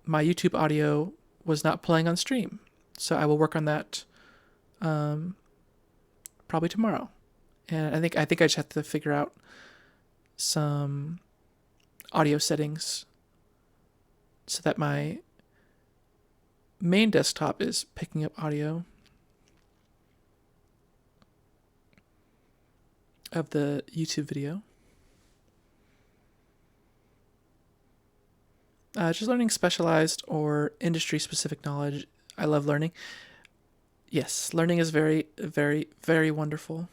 YouTube audio was not playing on stream, so I will work on that probably tomorrow. And I think I just have to figure out some audio settings so that my main desktop is picking up audio of the YouTube video. Just learning specialized or industry-specific knowledge. I love learning. Yes, learning is very, very, very wonderful,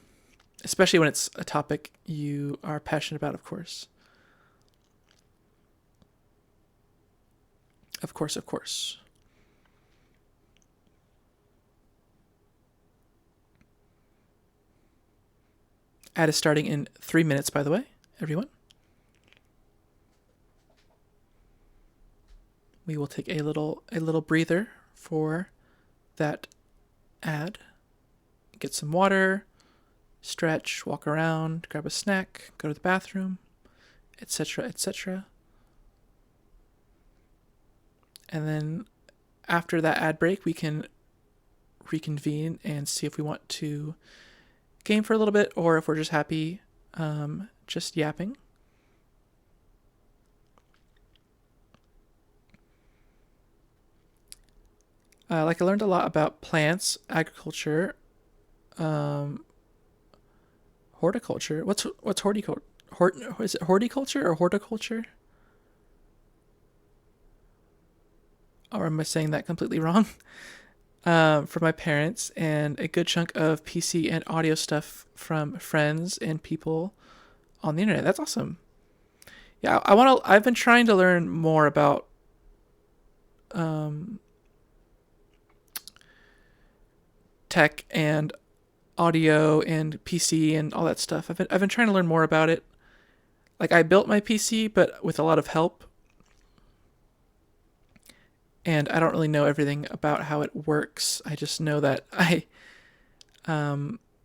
especially when it's a topic you are passionate about, of course. Of course, of course. Ad is starting in 3 minutes, by the way, everyone. We will take a little breather for that ad. Get some water, stretch, walk around, grab a snack, go to the bathroom, etc., etc. And then after that ad break, we can reconvene and see if we want to game for a little bit or if we're just happy just yapping. I learned a lot about plants, agriculture, horticulture. What's horticulture? Is it horticulture or horticulture? Or am I saying that completely wrong? From my parents, and a good chunk of PC and audio stuff from friends and people on the internet. That's awesome. Yeah, I've been trying to learn more about tech and audio and PC and all that stuff. I've been trying to learn more about it. Like I built my PC, but with a lot of help. And I don't really know everything about how it works. I just know that I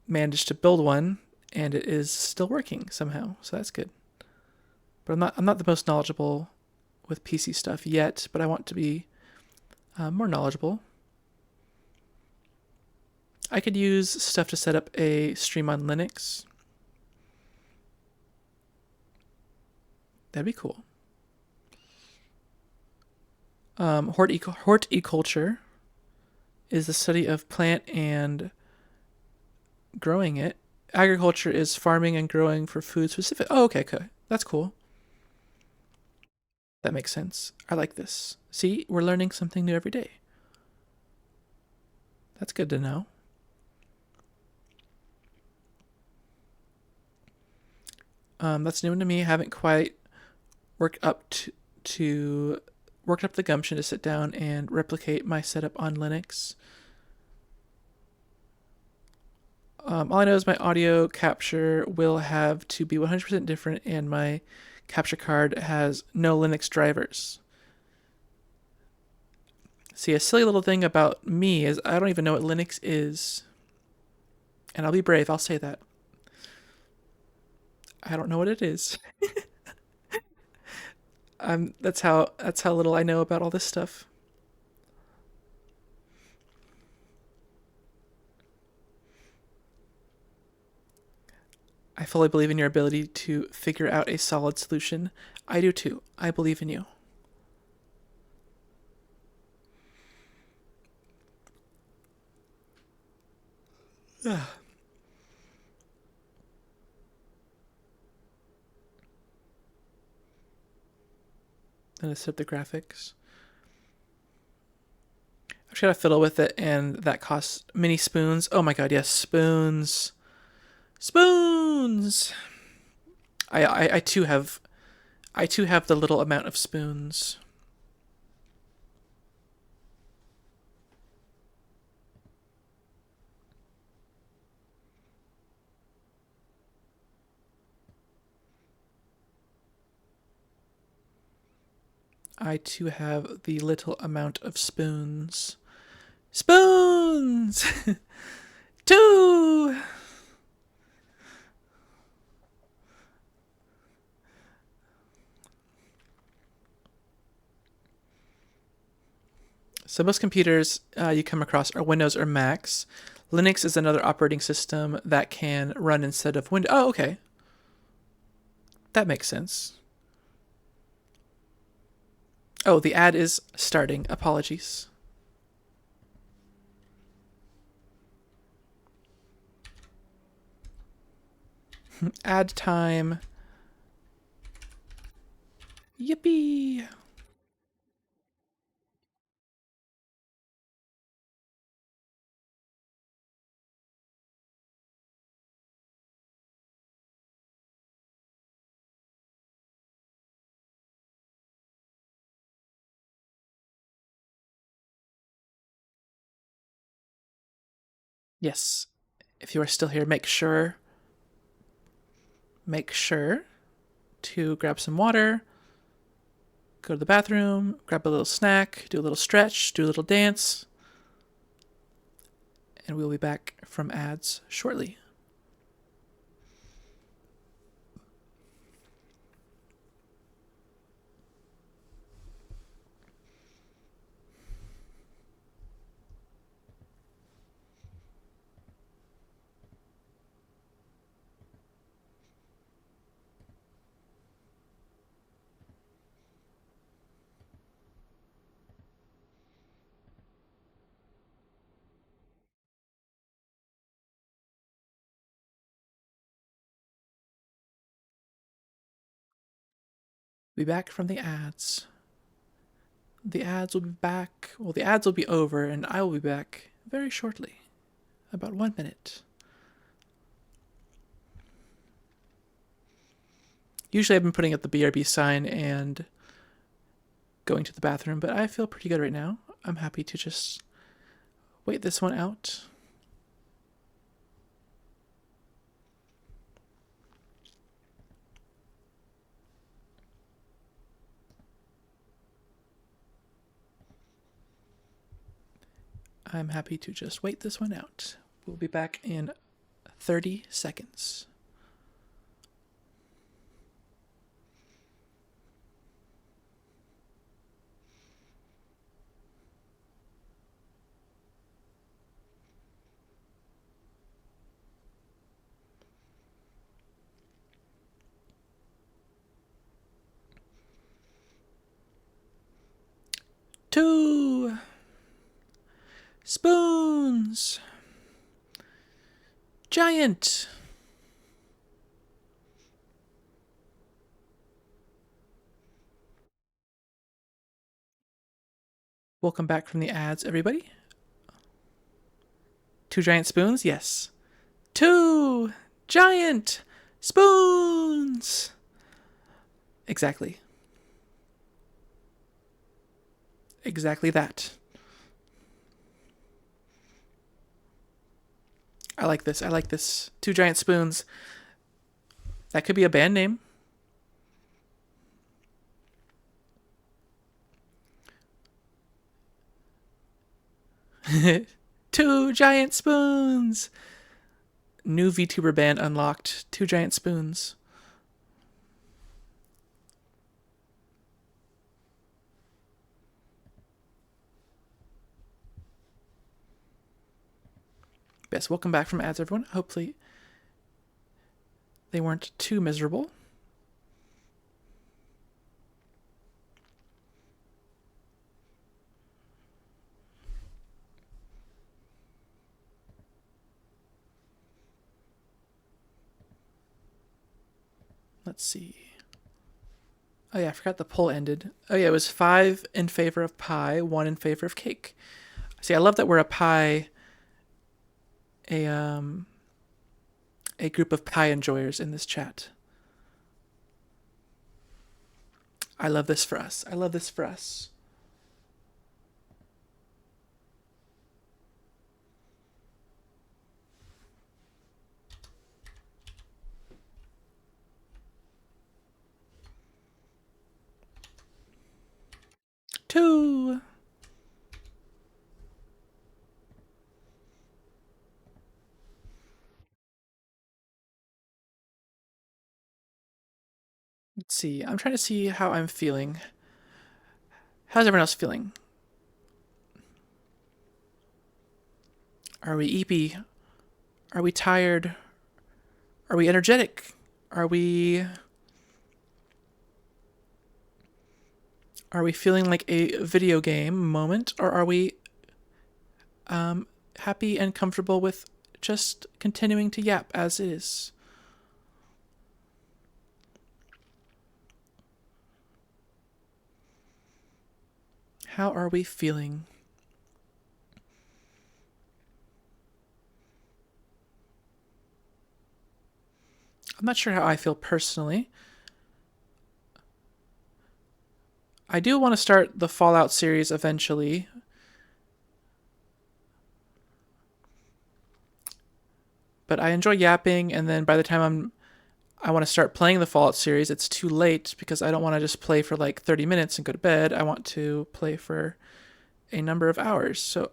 managed to build one, and it is still working somehow. So that's good. But I'm not the most knowledgeable with PC stuff yet. But I want to be more knowledgeable. I could use stuff to set up a stream on Linux. That'd be cool. Horticulture is the study of plant and growing it. Agriculture is farming and growing for food specific. Oh, okay. That's cool. That makes sense. I like this. See, we're learning something new every day. That's good to know. That's new to me. I haven't quite worked up the gumption to sit down and replicate my setup on Linux. All I know is my audio capture will have to be 100% different, and my capture card has no Linux drivers. See, a silly little thing about me is I don't even know what Linux is. And I'll be brave, I'll say that. I don't know what it is. That's how little I know about all this stuff. I fully believe in your ability to figure out a solid solution. I do too. I believe in you. I'm gonna set the graphics. I'm just gonna fiddle with it, and that costs mini spoons. Oh my god, yes, spoons. Spoons. I too have the little amount of spoons. I too have the little amount of spoons. Spoons! Two! So most computers you come across are Windows or Macs. Linux is another operating system that can run instead of Windows. Oh, okay. That makes sense. Oh, the ad is starting. Apologies. Ad time. Yippee! Yes. If you are still here, make sure to grab some water, go to the bathroom, grab a little snack, do a little stretch, do a little dance, and we'll be back from ads shortly. Be back from the ads. The ads will be back. Well, the ads will be over, and I will be back very shortly. About 1 minute. Usually I've been putting up the BRB sign and going to the bathroom, but I feel pretty good right now. I'm happy to just wait this one out. I'm happy to just wait this one out. We'll be back in 30 seconds. Two spoons. Giant. Welcome back from the ads, everybody. 2 giant spoons? Yes. 2 giant spoons. Exactly. Exactly that. I like this. I like this. Two giant spoons. That could be a band name. Two giant spoons. New VTuber band unlocked. Two giant spoons. Yes, welcome back from ads, everyone. Hopefully they weren't too miserable. Let's see. Oh yeah, I forgot the poll ended. Oh yeah, it was 5 in favor of pie, 1 in favor of cake. See, I love that we're a pie, a group of pie enjoyers in this chat. I love this for us. I love this for us. Two. Let's see. I'm trying to see how I'm feeling. How's everyone else feeling? Are we eepy? Are we tired? Are we energetic? Are we feeling like a video game moment, or are we happy and comfortable with just continuing to yap as is? How are we feeling? I'm not sure how I feel personally. I do want to start the Fallout series eventually. But I enjoy yapping, and then by the time I want to start playing the Fallout series, it's too late because I don't want to just play for like 30 minutes and go to bed. I want to play for a number of hours. So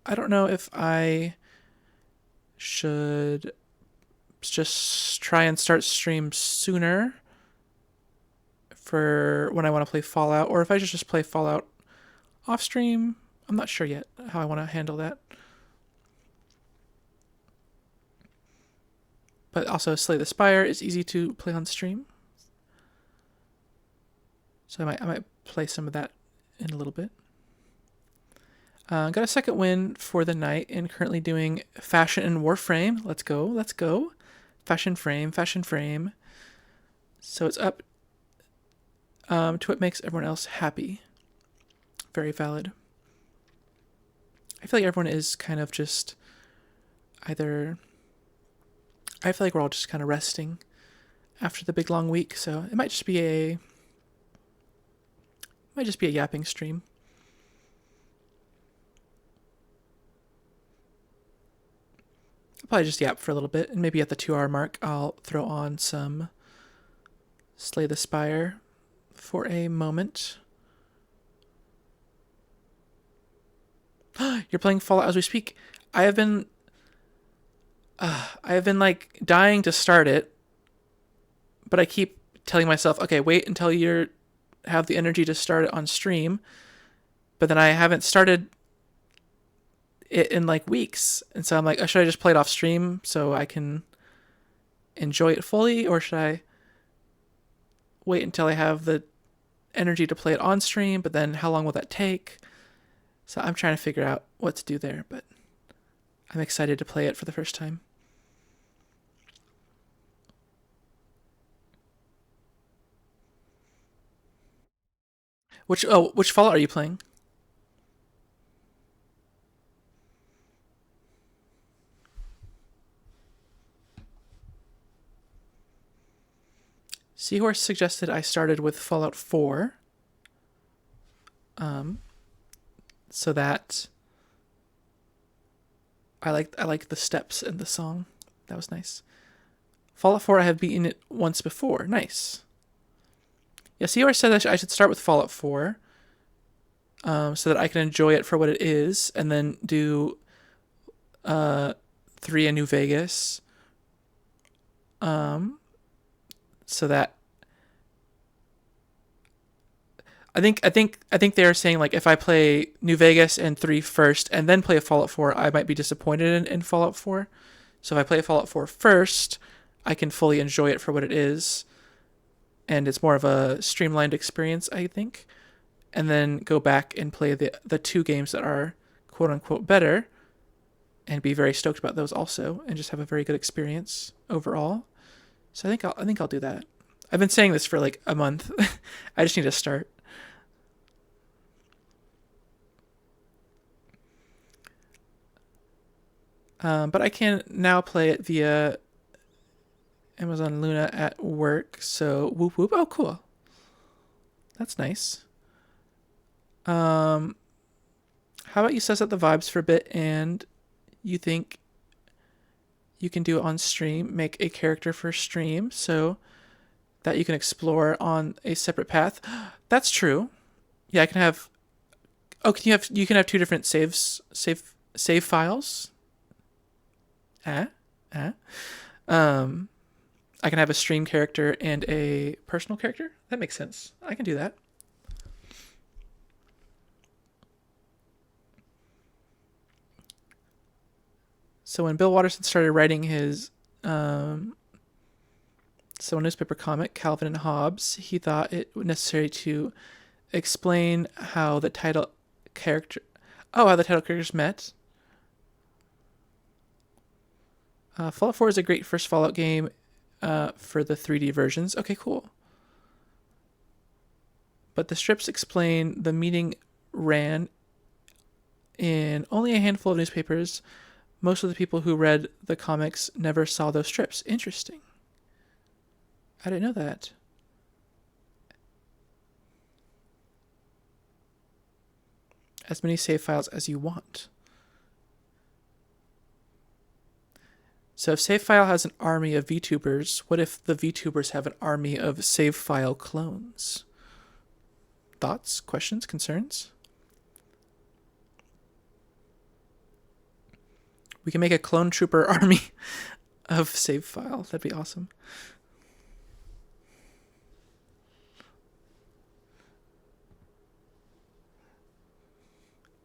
I don't know if I should just try and start stream sooner for when I want to play Fallout, or if I should just play Fallout off stream. I'm not sure yet how I want to handle that. But also, Slay the Spire is easy to play on stream, so I might play some of that in a little bit. Got a second win for the night and currently doing Fashion and Warframe. Let's go, let's go. Fashion Frame, Fashion Frame. So it's up to what makes everyone else happy. Very valid. I feel like everyone is kind of just either... I feel like we're all just kind of resting after the big long week, so it might just be a yapping stream. I'll probably just yap for a little bit, and maybe at the 2-hour mark I'll throw on some Slay the Spire for a moment. You're playing Fallout as we speak. I have been like dying to start it, but I keep telling myself, okay, wait until you have the energy to start it on stream. But then I haven't started it in like weeks, and so I'm like, oh, should I just play it off stream so I can enjoy it fully, or should I wait until I have the energy to play it on stream? But then how long will that take? So I'm trying to figure out what to do there, but I'm excited to play it for the first time. Which Fallout are you playing? Seahorse suggested I started with Fallout 4. So that I like the steps in the song. That was nice. Fallout 4, I have beaten it once before. Nice. Yeah, Seor said that I should start with Fallout 4, so that I can enjoy it for what it is, and then do 3 in New Vegas, so that I think they are saying, like, if I play New Vegas and 3 first and then play a Fallout 4, I might be disappointed in Fallout 4. So if I play Fallout 4 first, I can fully enjoy it for what it is, and it's more of a streamlined experience, I think. And then go back and play the 2 games that are quote unquote better, and be very stoked about those also, and just have a very good experience overall. So I think I'll do that. I've been saying this for like a month. I just need to start. But I can now play it via Amazon Luna at work. So whoop whoop. Oh, cool. That's nice. How about you suss out the vibes for a bit, and you think you can do it on stream? Make a character for stream so that you can explore on a separate path. That's true. Yeah, I can have. Oh, you can have 2 different save files. Ah, ah. Um, I can have a stream character and a personal character. That makes sense. I can do that. So when Bill Watterson started writing his newspaper comic, Calvin and Hobbes, he thought it necessary to explain how the title characters met. Fallout 4 is a great first Fallout game for the 3D versions. Okay, cool. But the strips explain the meeting ran in only a handful of newspapers. Most of the people who read the comics never saw those strips. Interesting. I didn't know that. As many save files as you want. So if save file has an army of VTubers, what if the VTubers have an army of save file clones? Thoughts, questions, concerns? We can make a clone trooper army of save file. That'd be awesome.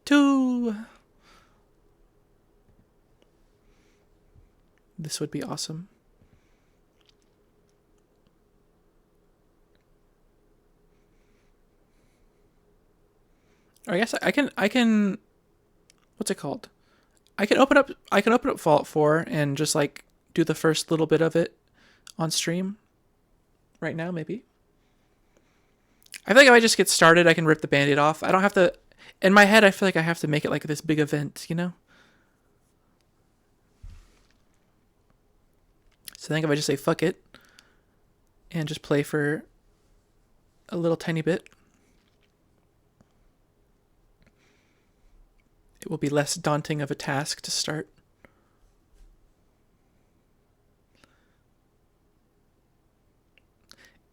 Two. This would be awesome. Or I guess I can what's it called? I can open up Fallout 4 and just like do the first little bit of it on stream right now, maybe. I feel like if I just get started, I can rip the band-aid off. I don't have to. In my head, I feel like I have to make it like this big event, you know? So I think if I just say fuck it and just play for a little tiny bit, it will be less daunting of a task to start.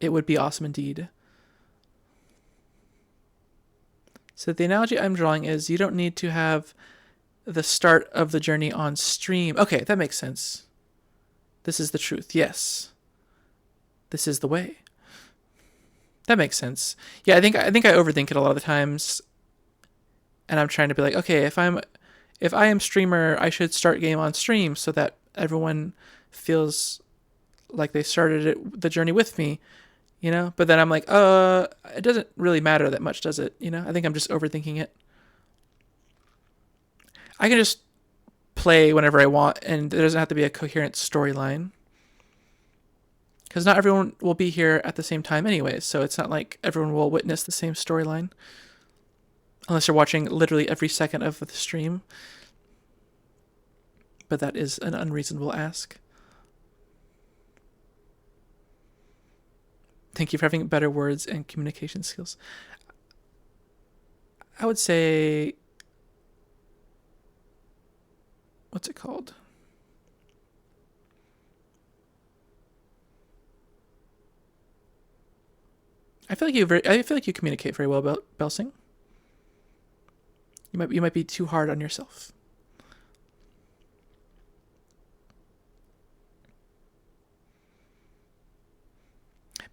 It would be awesome indeed. So the analogy I'm drawing is you don't need to have the start of the journey on stream. Okay, that makes sense. This is the truth. Yes. This is the way. That makes sense. Yeah, I think I overthink it a lot of the times. And I'm trying to be like, okay, if I am streamer, I should start game on stream so that everyone feels like they started the journey with me, you know? But then I'm like, it doesn't really matter that much, does it? You know, I think I'm just overthinking it. I can just play whenever I want, and there doesn't have to be a coherent storyline. Because not everyone will be here at the same time anyways, so it's not like everyone will witness the same storyline. Unless you're watching literally every second of the stream. But that is an unreasonable ask. Thank you for having better words and communication skills. I would say... what's it called? I feel like you communicate very well, Belsing. You might be too hard on yourself.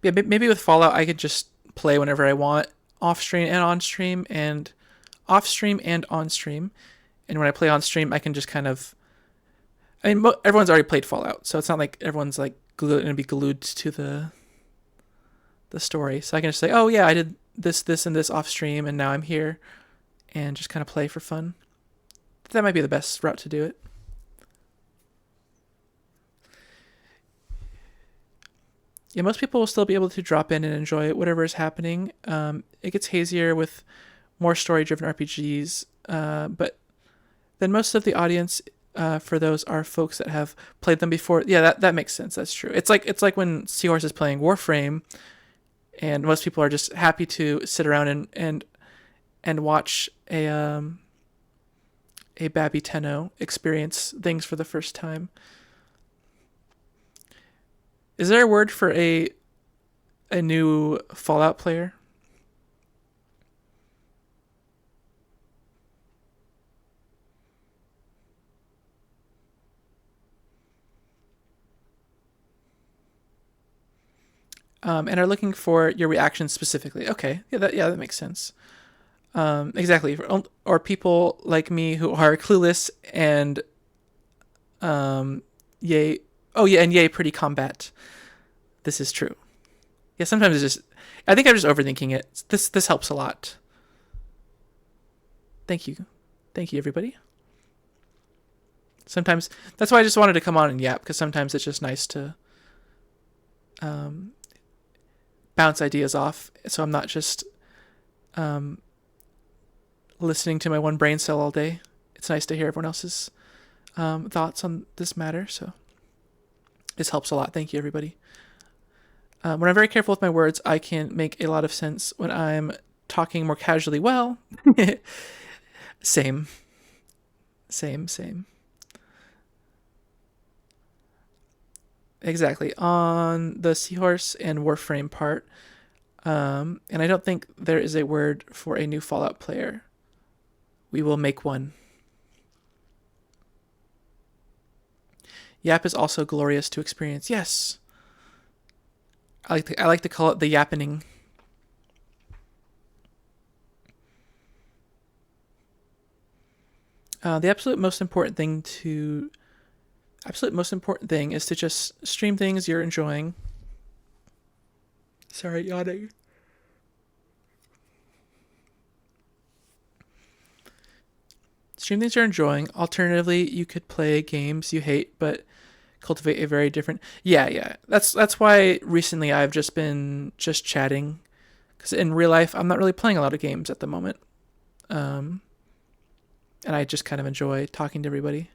Yeah, maybe with Fallout I could just play whenever I want, off stream and on stream, and off stream and on stream. And when I play on stream, I can just kind of. I mean, everyone's already played Fallout, so it's not like everyone's like going to be glued to the story. So I can just say, oh yeah, I did this, and this off stream, and now I'm here, and just kind of play for fun. That might be the best route to do it. Yeah, most people will still be able to drop in and enjoy whatever is happening. It gets hazier with more story-driven RPGs, but then most of the audience for those are folks that have played them before. Yeah, that makes sense. That's true. It's like when Seahorse is playing Warframe, and most people are just happy to sit around and watch a Babby Tenno experience things for the first time. Is there a word for a new Fallout player? And are looking for your reactions specifically. Okay, yeah, that makes sense. Exactly. Or people like me who are clueless and yay, oh yeah, and yay, pretty combat. This is true. Yeah, sometimes it's just. I think I'm just overthinking it. This helps a lot. Thank you, everybody. Sometimes that's why I just wanted to come on and yap, because sometimes it's just nice to um, bounce ideas off, so I'm not just um, listening to my one brain cell all day. It's nice to hear everyone else's thoughts on this matter. So this helps a lot. Thank you, everybody. When I'm very careful with my words, I can make a lot of sense. When I'm talking more casually, well, same. Exactly. On the Seahorse and Warframe part, and I don't think there is a word for a new Fallout player. We will make one. Yap is also glorious to experience. Yes. I like to call it the yappening. The absolute most important thing is to just stream things you're enjoying. Sorry, yawning. Stream things you're enjoying. Alternatively, you could play games you hate, but cultivate a very different. Yeah. That's why recently I've just been just chatting, because in real life I'm not really playing a lot of games at the moment, and I just kind of enjoy talking to everybody.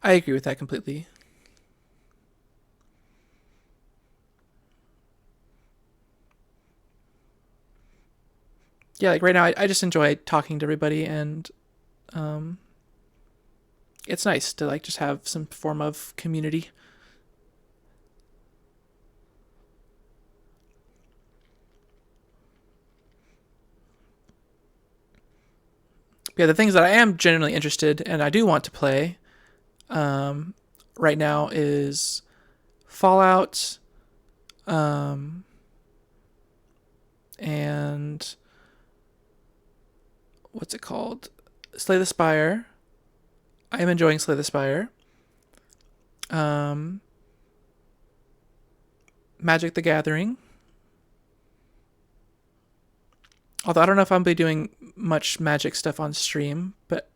I agree with that completely. Yeah, like right now, I just enjoy talking to everybody, and um, it's nice to like just have some form of community. Yeah, the things that I am genuinely interested and I do want to play um, right now is Fallout, um, and what's it called? Slay the Spire. I am enjoying Slay the Spire. Um, Magic the Gathering. Although I don't know if I'm be doing much Magic stuff on stream, but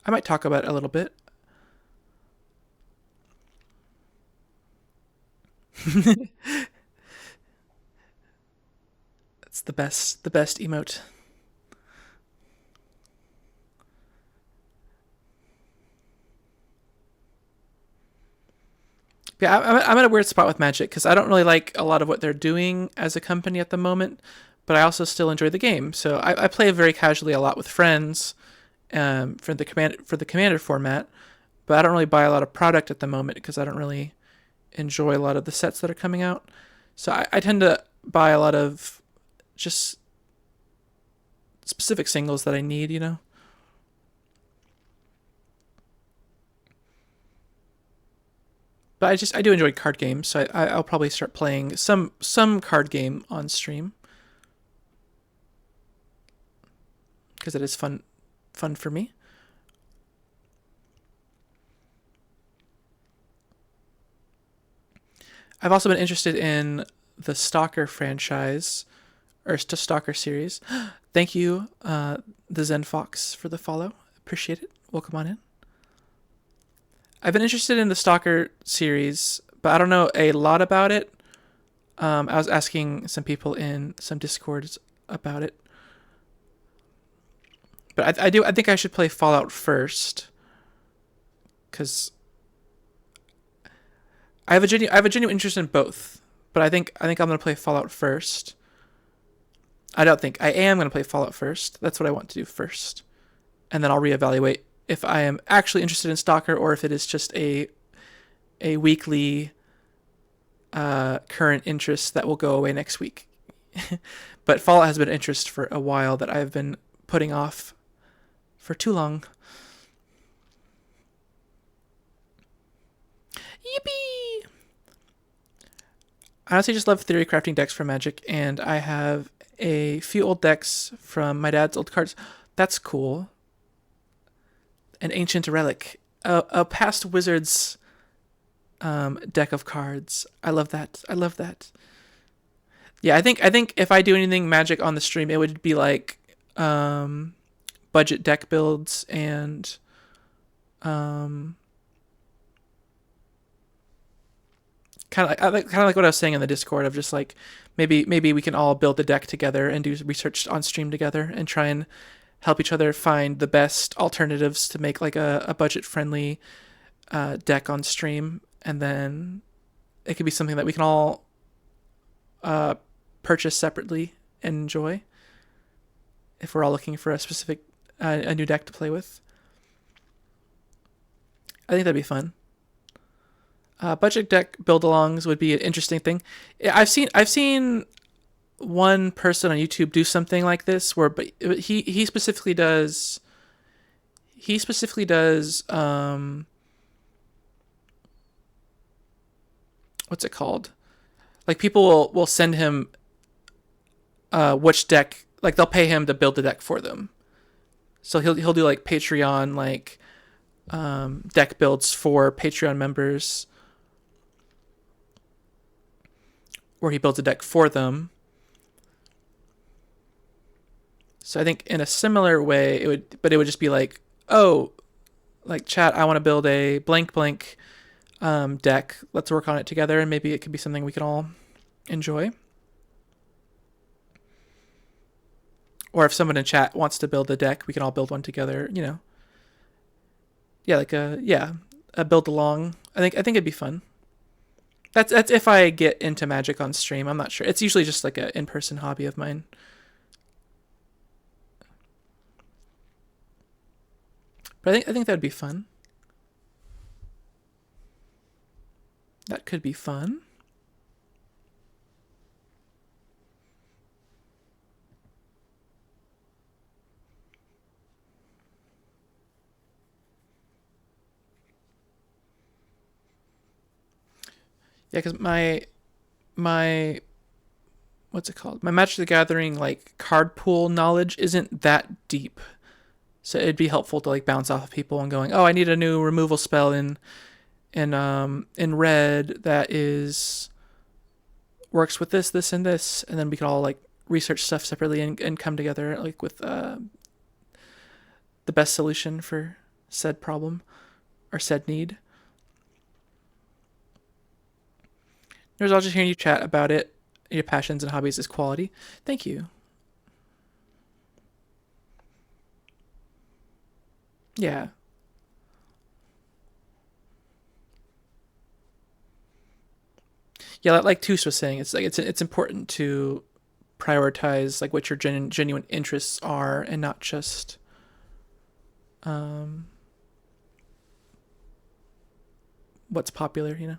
I might talk about it a little bit. It's the best emote. Yeah, I'm at a weird spot with Magic because I don't really like a lot of what they're doing as a company at the moment, but I also still enjoy the game. So I play very casually a lot with friends for the commander format, but I don't really buy a lot of product at the moment because I don't really enjoy a lot of the sets that are coming out. So I tend to buy a lot of just specific singles that I need, you know? But I do enjoy card games, so I'll probably start playing some card game on stream because it is fun for me. I've also been interested in the Stalker franchise or Stalker series. Thank you, the Zen Fox, for the follow. Appreciate it. Welcome on in. I've been interested in the Stalker series, but I don't know a lot about it. I was asking some people in some Discords about it, but I think I should play Fallout first, because I have a genuine interest in both. But I think I'm gonna play Fallout first. I don't think I am gonna play Fallout first. That's what I want to do first, and then I'll reevaluate if I am actually interested in Stalker or if it is just a weekly current interest that will go away next week. But Fallout has been an interest for a while that I've been putting off for too long. Yippee! I honestly just love theory crafting decks for Magic, and I have a few old decks from my dad's old cards. That's cool. An ancient relic, a past wizard's deck of cards. I love that. I love that. Yeah, I think if I do anything Magic on the stream, it would be like budget deck builds and kind of like what I was saying in the Discord of just like maybe we can all build a deck together and do research on stream together and try and help each other find the best alternatives to make like a budget friendly deck on stream, and then it could be something that we can all purchase separately and enjoy if we're all looking for a specific a new deck to play with. I think that'd be fun. Budget deck build-alongs would be an interesting thing. I've seen one person on YouTube do something like this but he specifically does what's it called? Like people will send him which deck, like they'll pay him to build the deck for them. So he'll do like Patreon like deck builds for Patreon members, where he builds a deck for them. So I think in a similar way, it would just be like, oh, like chat, I want to build a blank deck. Let's work on it together, and maybe it could be something we can all enjoy. Or if someone in chat wants to build a deck, we can all build one together. You know, yeah, like a build along. I think it'd be fun. That's if I get into Magic on stream. I'm not sure. It's usually just like an in-person hobby of mine. But I think that'd be fun. That could be fun. Yeah, because my what's it called? My Magic the Gathering like card pool knowledge isn't that deep. So it'd be helpful to like bounce off of people and going, oh, I need a new removal spell in red that is works with this, and this, and then we could all like research stuff separately and come together like with the best solution for said problem or said need. I was just hearing you chat about it. Your passions and hobbies is quality. Thank you. Yeah. Yeah, like Tus was saying, it's like it's important to prioritize like what your genuine interests are, and not just what's popular, you know.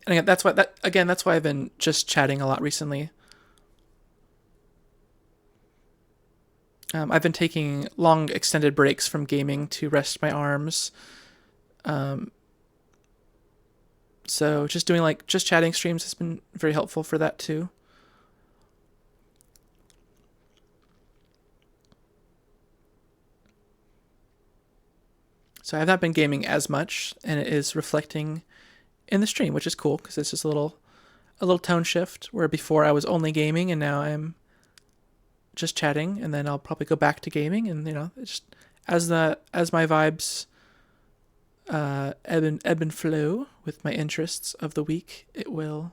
And again, that's why I've been just chatting a lot recently. I've been taking long extended breaks from gaming to rest my arms. So just doing like just chatting streams has been very helpful for that too. So I have not been gaming as much, and it is reflecting in the stream, which is cool because it's just a little tone shift where before I was only gaming and now I'm just chatting, and then I'll probably go back to gaming, and you know, it's just as my vibes ebb and flow with my interests of the week, it will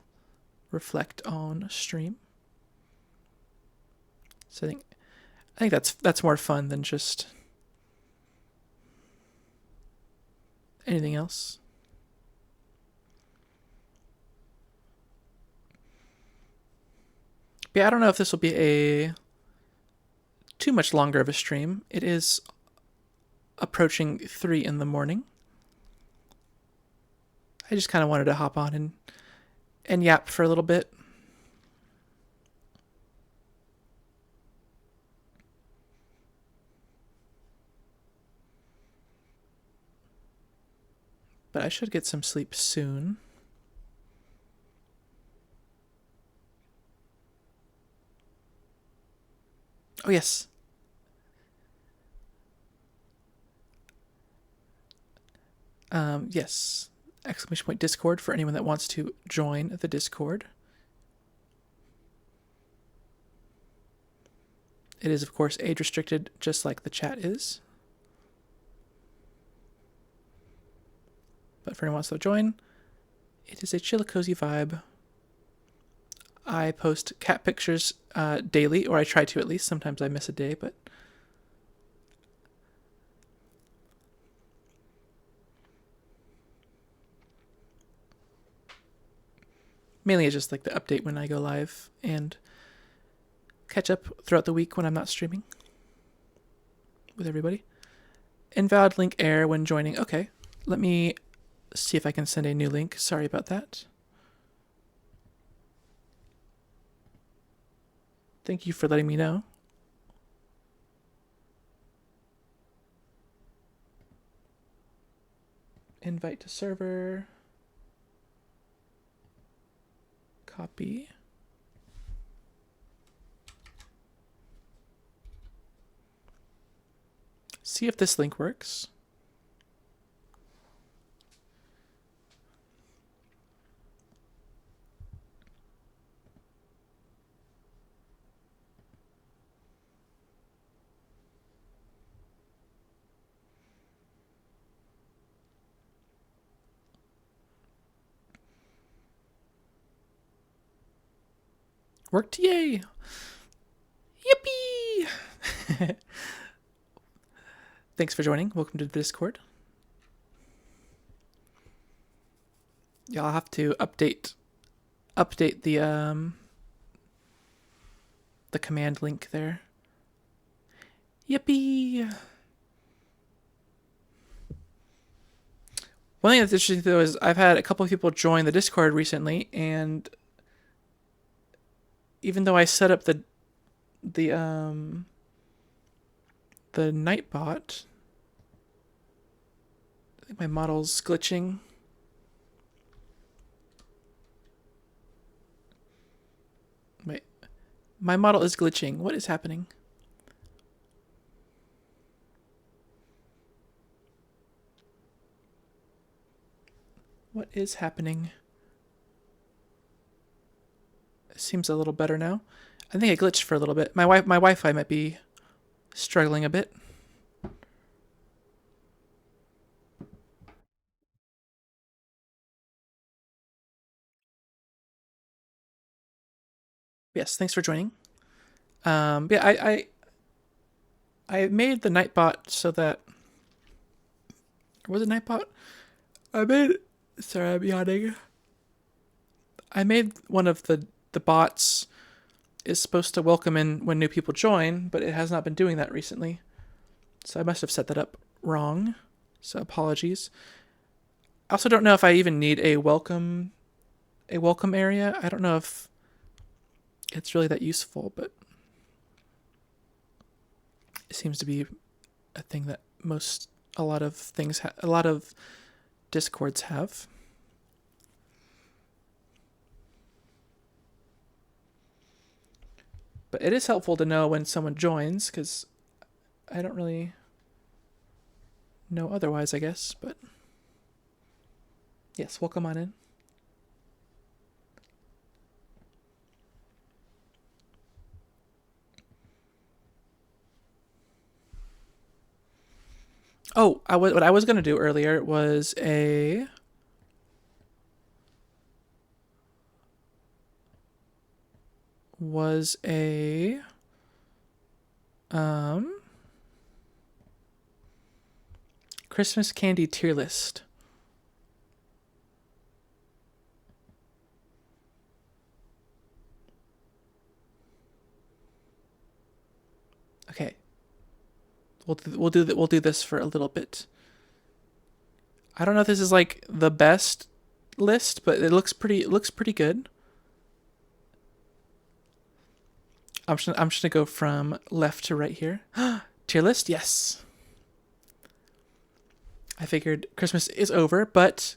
reflect on stream. So I think that's more fun than just anything else. But yeah, I don't know if this will be a too much longer of a stream. It is approaching 3 in the morning. I just kind of wanted to hop on and yap for a little bit. But I should get some sleep soon. Oh, yes. Yes. Exclamation point Discord for anyone that wants to join the Discord. It is, of course, age restricted, just like the chat is. But for anyone who wants to join, it is a chill, cozy vibe. I post cat pictures daily, or I try to at least. Sometimes I miss a day, but mainly it's just like the update when I go live and catch up throughout the week when I'm not streaming with everybody. Invalid link error when joining. Okay, let me see if I can send a new link. Sorry about that. Thank you for letting me know. Invite to server. Copy. See if this link works. Worked, yay! Yippee! Thanks for joining. Welcome to the Discord. Yeah, I'll have to update the command link there. Yippee! One thing that's interesting though is I've had a couple of people join the Discord recently, and even though I set up the Nightbot, I think my model's glitching. Wait, my model is glitching. What is happening? What is happening? It seems a little better now. I think it glitched for a little bit. My Wi-Fi might be struggling a bit. Yes, thanks for joining. Yeah, I made the Nightbot so that, was it Nightbot? I made Sorry, I'm yawning. I made one of the bots is supposed to welcome in when new people join, but it has not been doing that recently. So I must have set that up wrong. So apologies. I also don't know if I even need a welcome area. I don't know if it's really that useful, but it seems to be a thing that a lot of a lot of discords have. But it is helpful to know when someone joins, because I don't really know otherwise, I guess. But yes, welcome on in. Oh, what I was going to do earlier was a Christmas candy tier list. Okay. We'll do this for a little bit. I don't know if this is like the best list, but it looks pretty good. I'm just gonna go from left to right here. Tier list, yes. I figured Christmas is over, but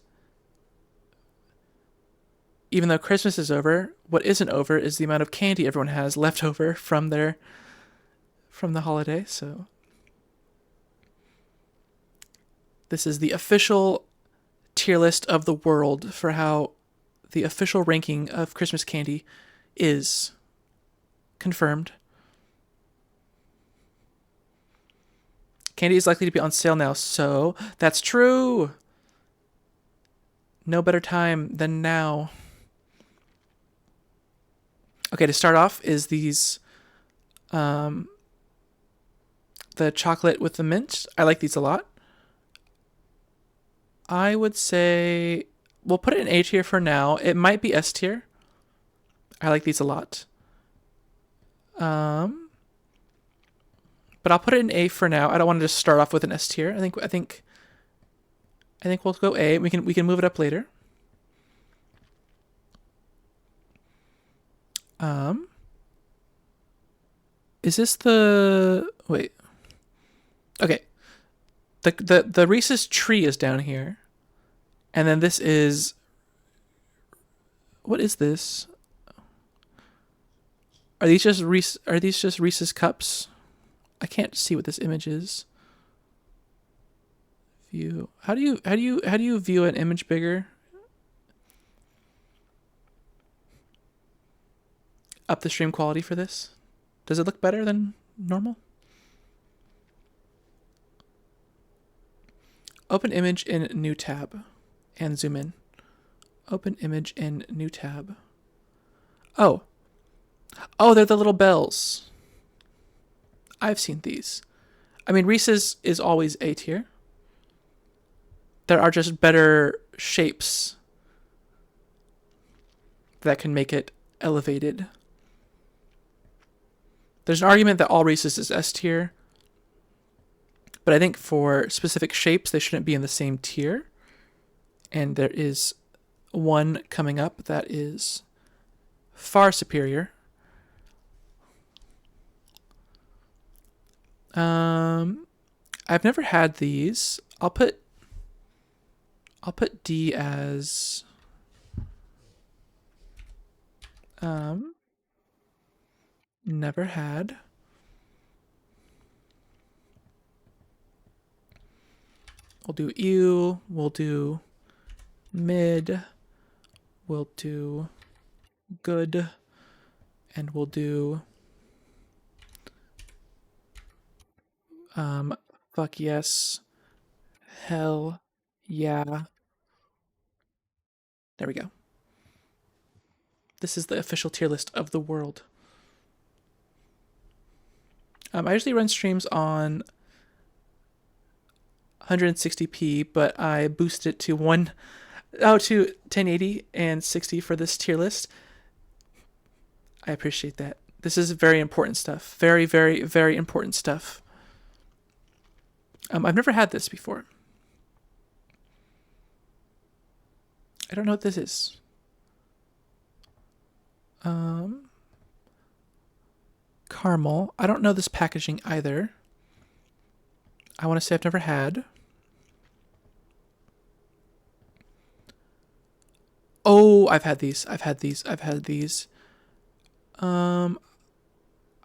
even though Christmas is over, what isn't over is the amount of candy everyone has left over from the holiday. So this is the official tier list of the world for how the official ranking of Christmas candy is confirmed. Candy is likely to be on sale now, so that's true. No better time than now. Okay, to start off is these the chocolate with the mint. I like these a lot. I would say we'll put it in A tier for now. It might be S tier. I like these a lot. But I'll put it in A for now. I don't want to just start off with an S tier. I think we'll go A. We can move it up later. Is this the wait? Okay. The Reese's tree is down here. And then this is what is this? Are these just Reese's cups? I can't see what this image is. View. How do you view an image bigger? Up the stream quality for this? Does it look better than normal? Open image in new tab and zoom in. Open image in new tab. Oh, they're the little bells. I've seen these. I mean, Reese's is always A tier. There are just better shapes that can make it elevated. There's an argument that all Reese's is S tier, but I think for specific shapes, they shouldn't be in the same tier. And there is one coming up that is far superior. I've never had these. I'll put D as never had. We'll do ew, we'll do mid, we'll do good, and we'll do fuck yes, hell yeah. There we go. This is the official tier list of the world. I usually run streams on 160p, but I boost it to Oh, to 1080 and 60 for this tier list. I appreciate that. This is very important stuff. Very, very, very important stuff. I've never had this before. I don't know what this is. Caramel. I don't know this packaging either. I want to say I've never had. Oh, I've had these. I've had these. I've had these. I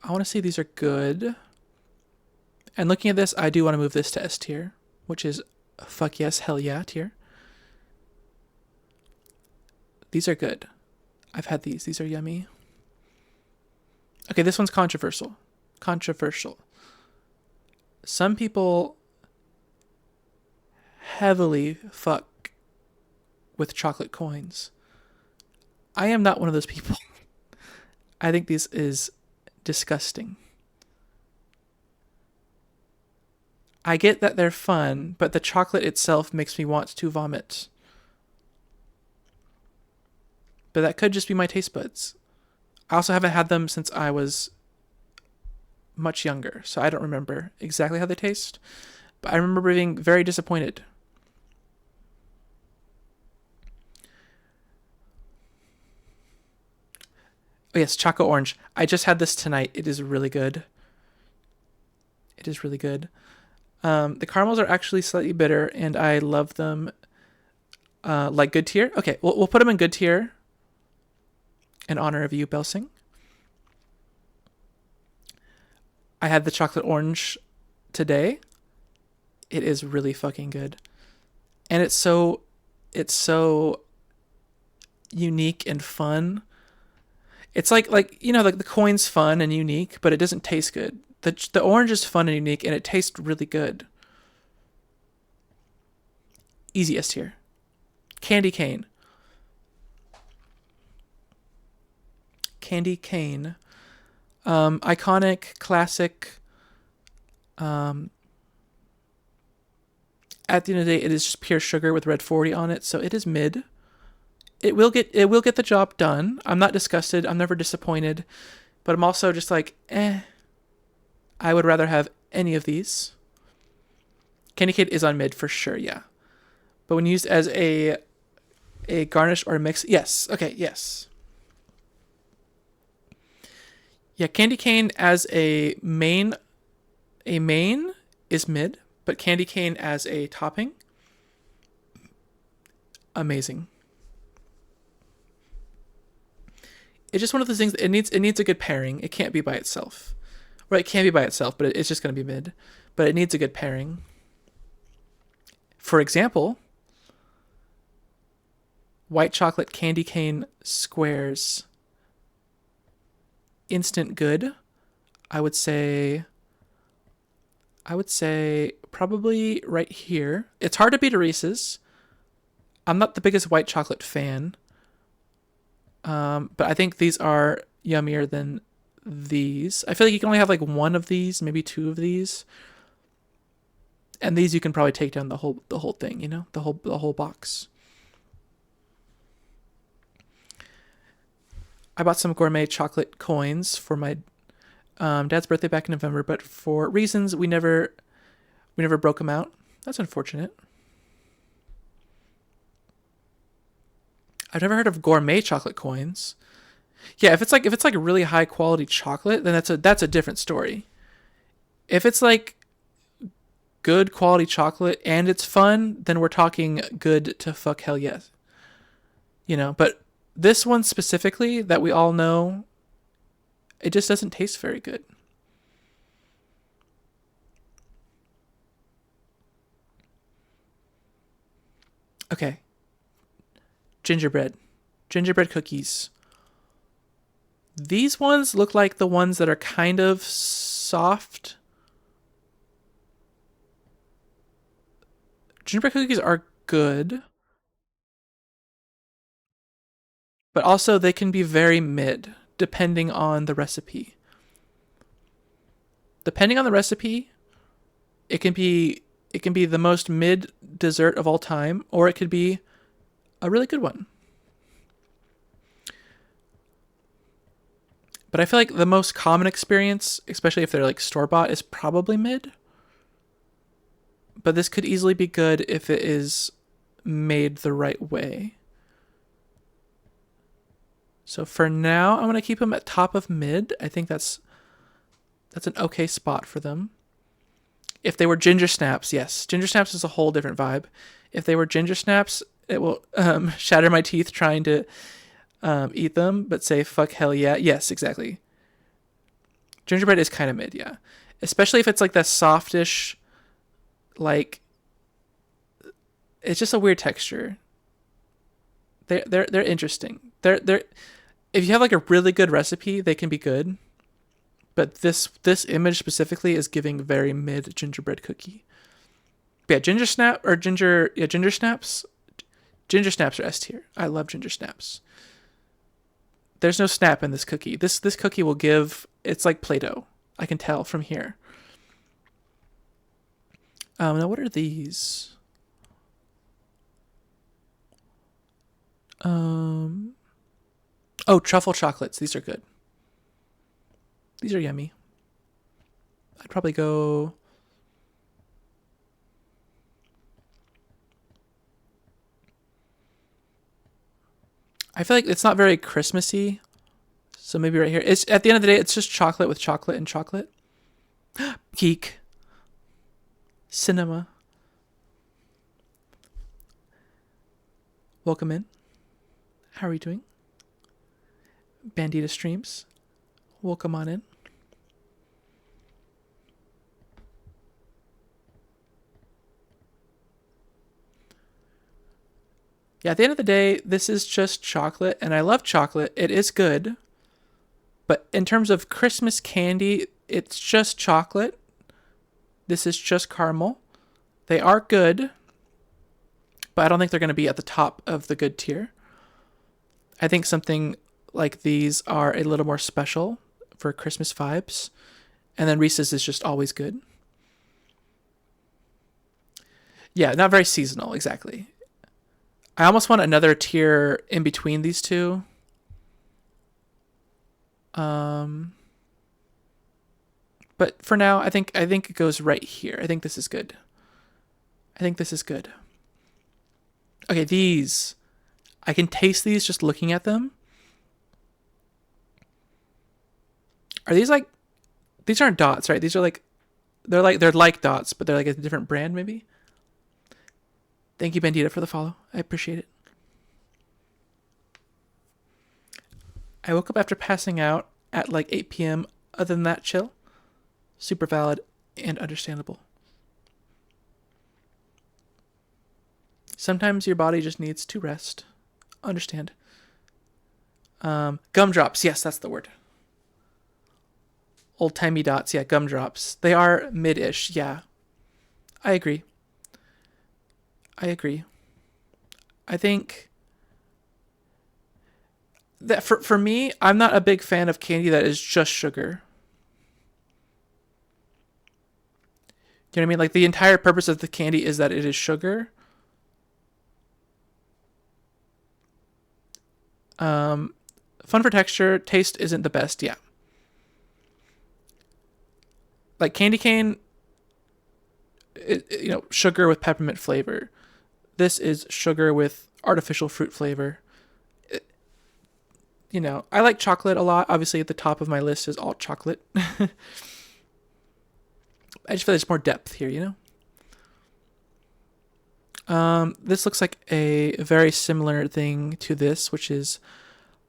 want to say these are good. And looking at this, I do want to move this to S tier, which is fuck yes, hell yeah tier. These are good. I've had these. These are yummy. Okay, this one's controversial. Controversial. Some people heavily fuck with chocolate coins. I am not one of those people. I think this is disgusting. I get that they're fun, but the chocolate itself makes me want to vomit. But that could just be my taste buds. I also haven't had them since I was much younger, so I don't remember exactly how they taste. But I remember being very disappointed. Oh yes, Choco Orange. I just had this tonight. It is really good. It is really good. The caramels are actually slightly bitter, and I love them like good tier. Okay, we'll put them in good tier in honor of you, Belsing. I had the chocolate orange today. It is really fucking good. And it's so unique and fun. It's like the coin's fun and unique, but it doesn't taste good. The orange is fun and unique, and it tastes really good. Easy S tier. Candy cane. Candy cane. Iconic, classic. At the end of the day, it is just pure sugar with red 40 on it, so it is mid. It will get the job done. I'm not disgusted. I'm never disappointed, but I'm also just like, I would rather have any of these. Candy cane is on mid for sure, yeah. But when used as a garnish or a mix, yes. Okay, yes. Yeah, candy cane as a main is mid, but candy cane as a topping, amazing. It's just one of those things that it needs a good pairing. It can't be by itself. Right, it can be by itself, but it's just going to be mid. But it needs a good pairing. For example, white chocolate candy cane squares. Instant good. I would say probably right here. It's hard to beat a Reese's. I'm not the biggest white chocolate fan. But I think these are yummier than these. I feel like you can only have like one of these, maybe two of these. And these you can probably take down the whole thing, you know? The whole box. I bought some gourmet chocolate coins for my dad's birthday back in November, but for reasons we never broke them out. That's unfortunate. I've never heard of gourmet chocolate coins. Yeah, if it's like really high quality chocolate, then that's a different story. If it's like good quality chocolate and it's fun, then we're talking good to fuck hell yes. You know, but this one specifically that we all know, it just doesn't taste very good. Okay. Gingerbread cookies. These ones look like the ones that are kind of soft. Gingerbread cookies are good, but also they can be very mid depending on the recipe. Depending on the recipe, it can be the most mid dessert of all time, or it could be a really good one. But I feel like the most common experience, especially if they're like store-bought, is probably mid. But this could easily be good if it is made the right way. So for now, I'm going to keep them at top of mid. I think that's an okay spot for them. If they were ginger snaps, yes. Ginger snaps is a whole different vibe. If they were ginger snaps, it will shatter my teeth trying to eat them, but say fuck hell yeah. Yes, exactly. Gingerbread is kind of mid, yeah. Especially if it's like that softish, like, it's just a weird texture. They're interesting. They're if you have like a really good recipe, they can be good. But this image specifically is giving very mid gingerbread cookie. But yeah, ginger snaps. Ginger snaps are S tier. I love ginger snaps. There's no snap in this cookie. This cookie will give. It's like Play-Doh. I can tell from here. Now what are these? Oh, truffle chocolates. These are good. These are yummy. I'd probably go. I feel like it's not very Christmassy. So maybe right here. It's at the end of the day, it's just chocolate with chocolate and chocolate. Geek. Cinema. Welcome in. How are you doing? Bandita Streams. Welcome on in. Yeah, at the end of the day, this is just chocolate, and I love chocolate. It is good. But in terms of Christmas candy, it's just chocolate. This is just caramel. They are good, but I don't think they're going to be at the top of the good tier. I think something like these are a little more special for Christmas vibes. And then Reese's is just always good. Yeah, not very seasonal, exactly. I almost want another tier in between these two. But for now, I think it goes right here. I think this is good. Okay, these. I can taste these just looking at them. Are these like... These aren't dots, right? These are like... They're like dots, but they're like a different brand, maybe? Thank you, Bandita, for the follow. I appreciate it. I woke up after passing out at like 8 p.m. Other than that, chill. Super valid and understandable. Sometimes your body just needs to rest. Understand. Gumdrops. Yes, that's the word. Old-timey dots. Yeah, gumdrops. They are mid-ish. Yeah. I agree. I think that for me, I'm not a big fan of candy that is just sugar. You know what I mean? Like, the entire purpose of the candy is that it is sugar. Fun for texture. Taste isn't the best. Yeah. Like, candy cane, sugar with peppermint flavor. This is sugar with artificial fruit flavor. I like chocolate a lot. Obviously, at the top of my list is all chocolate. I just feel there's more depth here, This looks like a very similar thing to this, which is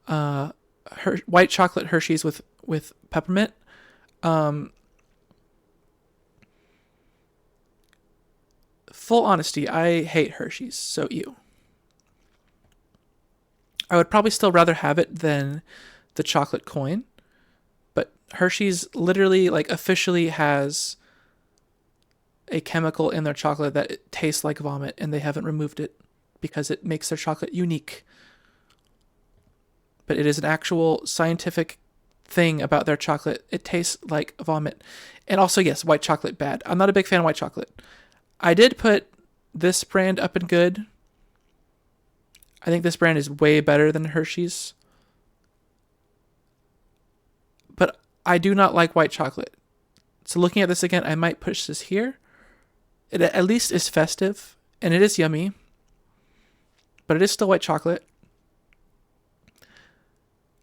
white chocolate Hershey's with peppermint. Full honesty, I hate Hershey's, so ew. I would probably still rather have it than the chocolate coin, but Hershey's literally, like, officially has a chemical in their chocolate that it tastes like vomit, and they haven't removed it because it makes their chocolate unique. But it is an actual scientific thing about their chocolate. It tastes like vomit. And also, yes, white chocolate bad. I'm not a big fan of white chocolate. I did put this brand up in good. I think this brand is way better than Hershey's. But I do not like white chocolate. So looking at this again, I might push this here. It at least is festive, and it is yummy. But it is still white chocolate.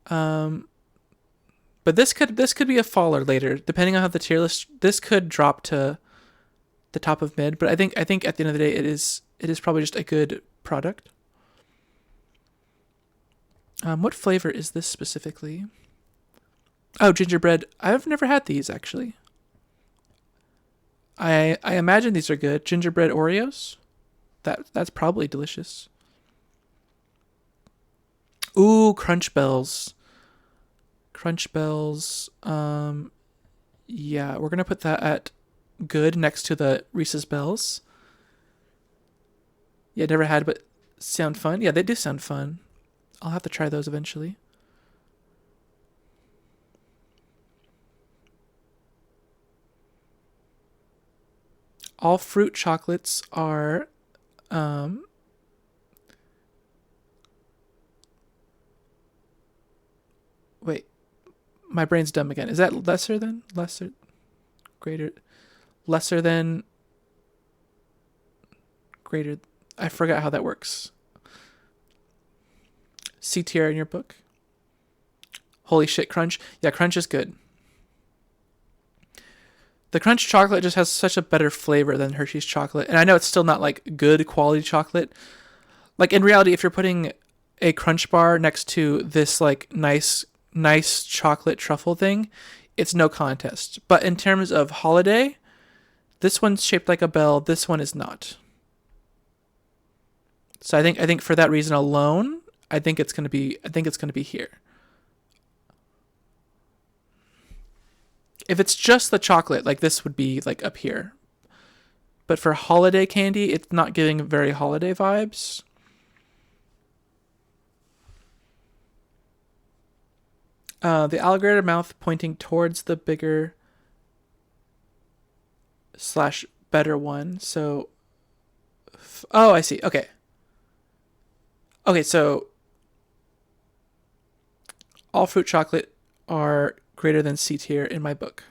But this could be a faller later, depending on how the tier list. This could drop to the top of mid, but I think at the end of the day, it is probably just a good product. What flavor is this specifically? Oh, gingerbread. I've never had these actually. I imagine these are good. Gingerbread Oreos. That's probably delicious. Ooh, Crunch Bells. Crunch Bells. Yeah, we're gonna put that at good next to the Reese's Bells. Yeah, never had, but sound fun. Yeah, they do sound fun. I'll have to try those eventually. All fruit chocolates are wait, my brain's dumb again. Is that lesser than greater lesser than greater? I forgot how that works. C tier in your book. Holy shit, Crunch. Yeah, Crunch is good. The Crunch chocolate just has such a better flavor than Hershey's chocolate. And I know it's still not like good quality chocolate. Like in reality, if you're putting a Crunch bar next to this like nice chocolate truffle thing, it's no contest. But in terms of holiday, this one's shaped like a bell, this one is not. So I think for that reason alone, I think it's gonna be here. If it's just the chocolate, like this would be like up here. But for holiday candy, it's not giving very holiday vibes. The alligator mouth pointing towards the bigger slash better one. So, oh, I see. Okay. Okay, so all fruit chocolate are greater than C tier in my book.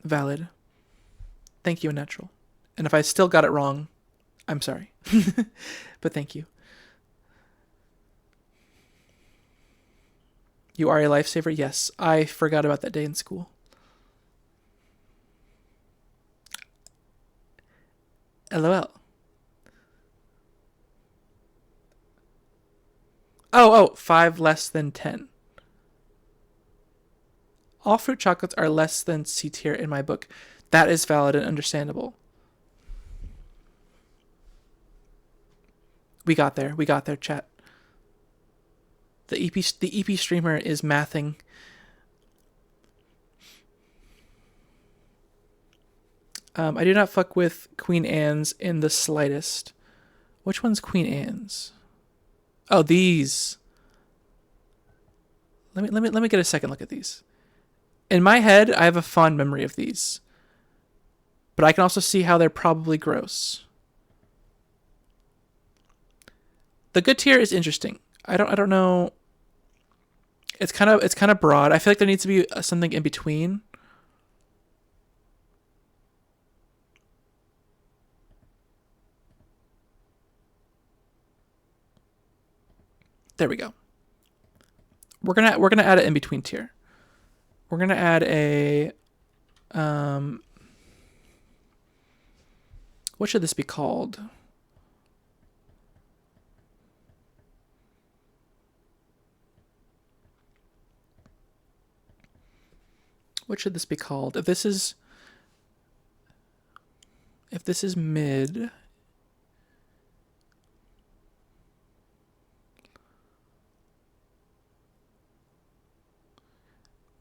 Valid. Thank you, Unnatural. And if I still got it wrong, I'm sorry. But thank you. You are a lifesaver? Yes. I forgot about that day in school. LOL. Oh, 5 less than 10. All fruit chocolates are less than C tier in my book. That is valid and understandable. We got there, chat. The EP streamer is mathing. I do not fuck with Queen Anne's in the slightest. Which one's Queen Anne's? Oh, these. Let me get a second look at these. In my head, I have a fond memory of these. But I can also see how they're probably gross. The good tier is interesting. I don't know. It's kind of broad. I feel like there needs to be something in between. There we go. We're gonna add an in between tier. We're gonna add a what should this be called? What should this be called? If this is mid,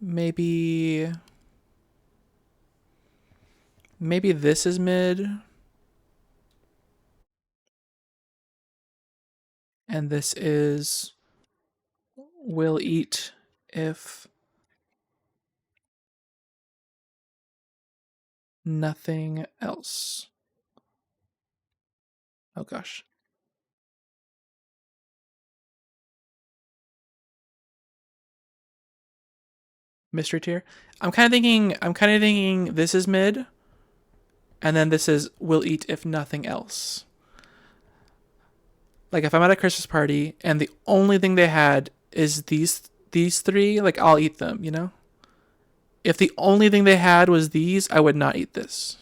maybe this is mid, and this is will eat if nothing else. Oh gosh. mystery tier. I'm kind of thinking this is mid, and then this is will eat if nothing else. Like if I'm at a Christmas party and the only thing they had is these three, like I'll eat them, you know? If the only thing they had was these, I would not eat this.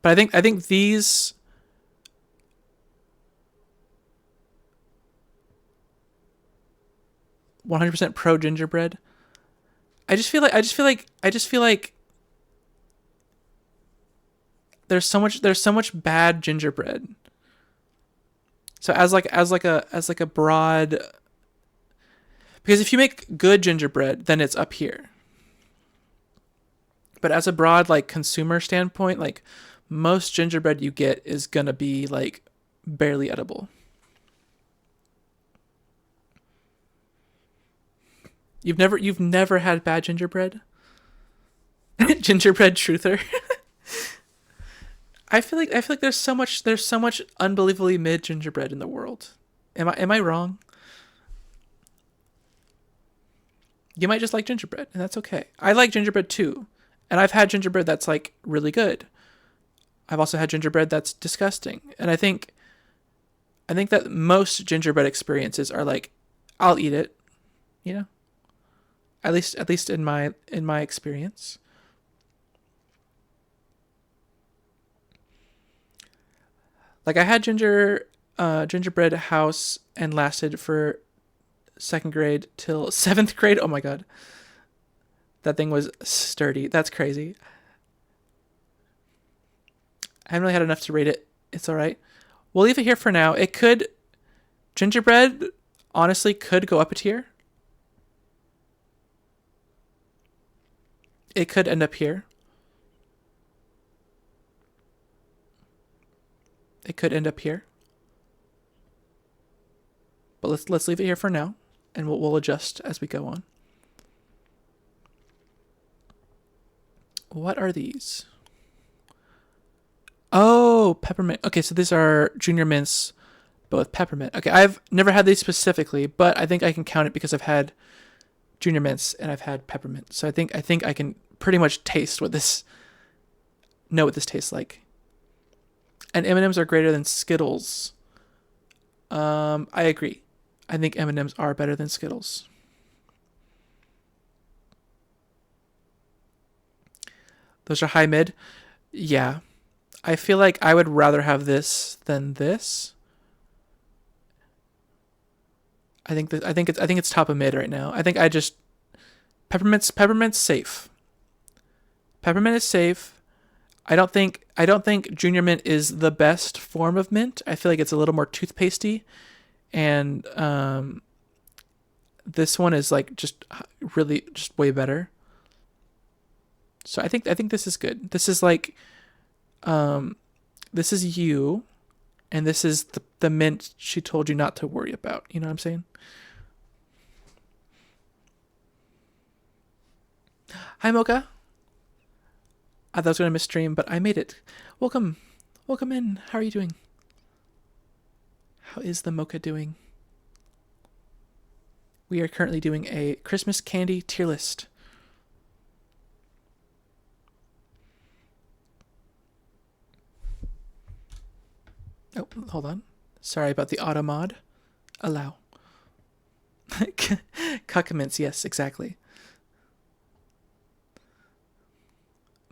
But I think these 100% pro gingerbread. I just feel like there's so much bad gingerbread. So as like a broad, because if you make good gingerbread, then it's up here. But as a broad like consumer standpoint, like most gingerbread you get is gonna be like barely edible. You've never had bad gingerbread? Gingerbread truther. I feel like there's so much unbelievably mid gingerbread in the world. Am I wrong? You might just like gingerbread, and that's okay. I like gingerbread too, and I've had gingerbread that's like really good. I've also had gingerbread that's disgusting, and I think that most gingerbread experiences are like, I'll eat it, you know. At least in my experience. Like I had gingerbread house and lasted for second grade till seventh grade. Oh my god, that thing was sturdy. That's crazy. I haven't really had enough to rate it. It's all right. We'll leave it here for now. It could gingerbread honestly could go up a tier. It could end up here. It could end up here. But let's leave it here for now, and we'll adjust as we go on. What are these? Oh, peppermint. Okay, so these are junior mints, but with peppermint. Okay, I've never had these specifically, but I think I can count it because I've had junior mints and I've had peppermint. So I think I can pretty much taste what this know what this tastes like. And M&Ms are greater than Skittles. I agree. I think M&Ms are better than Skittles. Those are high mid. Yeah. I feel like I would rather have this than this. I think it's top of mid right now. I think I just peppermint's safe. Peppermint is safe. I don't think junior mint is the best form of mint. I feel like it's a little more toothpastey, and this one is like just really just way better. So I think this is good. This is like this is you, and this is the mint she told you not to worry about. You know what I'm saying? Hi Mocha. I thought I was gonna miss stream, but I made it. Welcome, welcome in. How are you doing? How is the Mocha doing? We are currently doing a Christmas candy tier list. Oh, hold on. Sorry about the auto mod. Allow. Cuckaments, yes, exactly.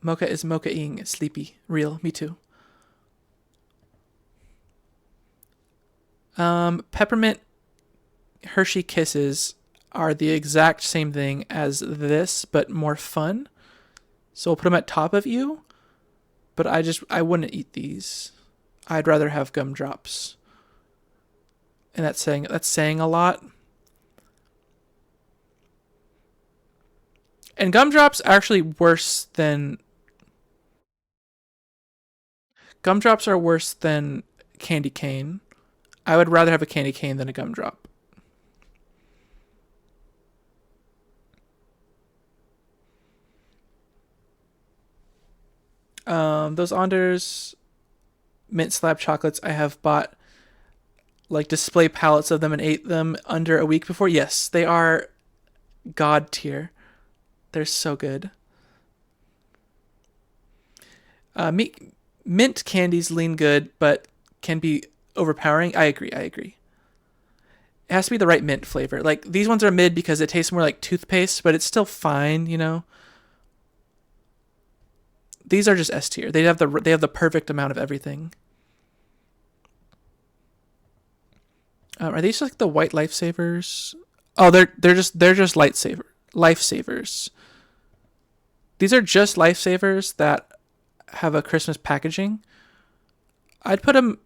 Mocha is mocha-ing sleepy. Real, me too. Peppermint Hershey Kisses are the exact same thing as this, but more fun. So we'll put them at top of you. But I wouldn't eat these. I'd rather have gumdrops. And that's saying a lot. And gumdrops are actually worse than gumdrops are worse than candy cane. I would rather have a candy cane than a gumdrop. Those Anders mint slab chocolates I have bought like display pallets of them and ate them under a week before. Yes, they are god tier. They're so good. Mint candies lean good, but can be overpowering. I agree. It has to be the right mint flavor. Like these ones are mid because it tastes more like toothpaste, but it's still fine, you know. These are just S tier. They have the perfect amount of everything. Are these like the white lifesavers? Oh, they're just lifesavers. These are just lifesavers that have a Christmas packaging. I'd put them.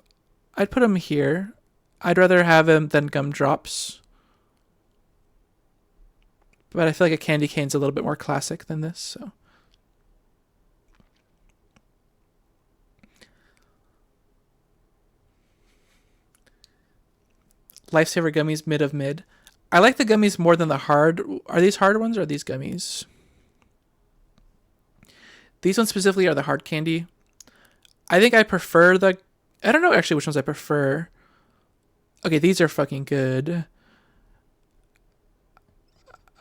I'd put them here. I'd rather have them than gumdrops. But I feel like a candy cane's a little bit more classic than this. So lifesaver gummies mid of mid. I like the gummies more than the hard. Are these hard ones or are these gummies? These ones specifically are the hard candy. I think I prefer the. I don't know actually which ones I prefer. Okay, these are fucking good.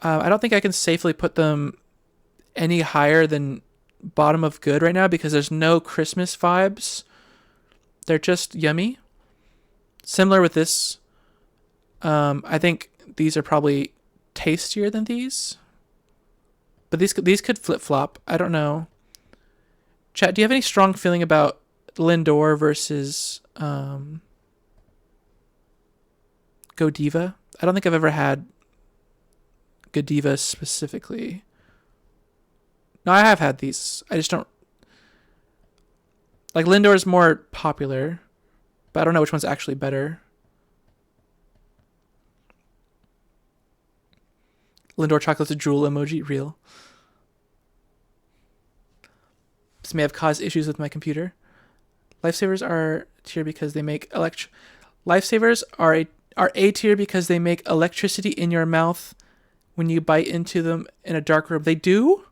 I don't think I can safely put them any higher than bottom of good right now because there's no Christmas vibes. They're just yummy. Similar with this. I think these are probably tastier than these. But these could flip flop. I don't know. Chat, do you have any strong feeling about Lindor versus Godiva? I don't think I've ever had Godiva specifically. No, I have had these. I just don't like Lindor is more popular, but I don't know which one's actually better. Lindor chocolate's a drool emoji, real. This may have caused issues with my computer. Lifesavers are tier because they make Lifesavers are A tier because they make electricity in your mouth when you bite into them in a dark room. They do?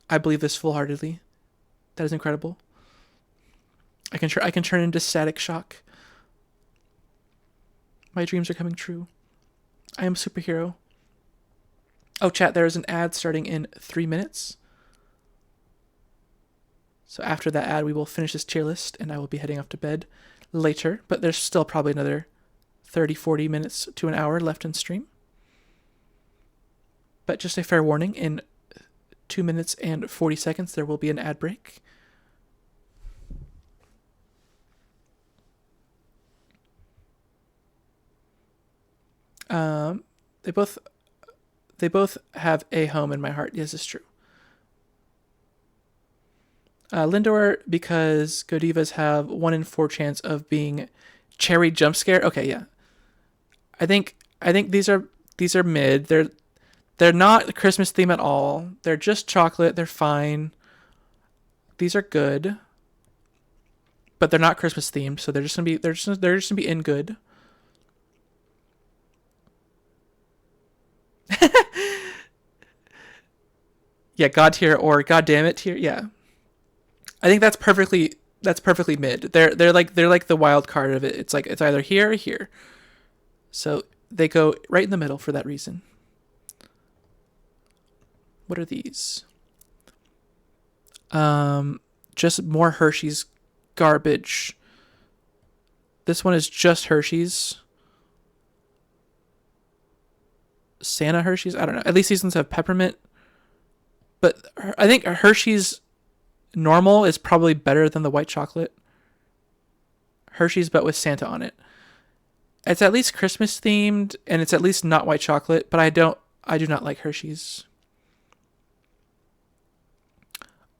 I believe this full-heartedly. That is incredible. I can turn into Static Shock. My dreams are coming true. I am a superhero. Oh, chat, there is an ad starting in 3 minutes. So after that ad, we will finish this tier list, and I will be heading off to bed later. But there's still probably another 30, 40 minutes to an hour left in stream. But just a fair warning, in 2 minutes and 40 seconds, there will be an ad break. They both have a home in my heart. Yes, it's true. Lindor, because Godivas have 1 in 4 chance of being cherry jump scare. Okay, yeah. I think these are mid. They're not Christmas theme at all. They're just chocolate. They're fine. These are good, but they're not Christmas themed. So they're just gonna be in good. Yeah, God tier or God damn it tier. Yeah, I think that's perfectly mid. They're like the wild card of it. It's like it's either here or here. So they go right in the middle for that reason. What are these? Just more Hershey's garbage. This one is just Hershey's. Santa Hershey's? I don't know. At least these ones have peppermint. But I think Hershey's normal is probably better than the white chocolate. Hershey's but with Santa on it. It's at least Christmas themed and it's at least not white chocolate, but I do not like Hershey's.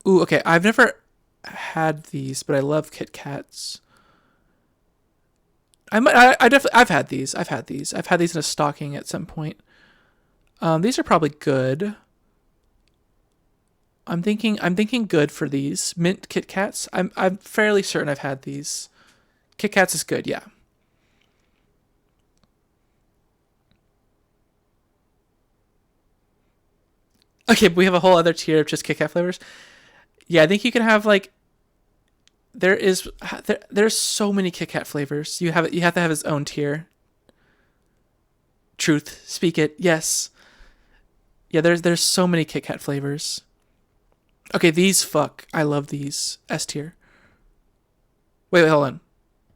Ooh, okay. I've never had these, but I love Kit Kats. I've had these. I've had these in a stocking at some point. These are probably good. I'm thinking good for these mint Kit Kats. I'm fairly certain I've had these. Kit Kats is good, yeah. Okay, but we have a whole other tier of just Kit Kat flavors. Yeah, I think you can have like there's so many Kit Kat flavors. You have to have its own tier. Truth, speak it. Yes. Yeah, there's so many Kit Kat flavors. Okay, these fuck. I love these. S tier. Wait, hold on.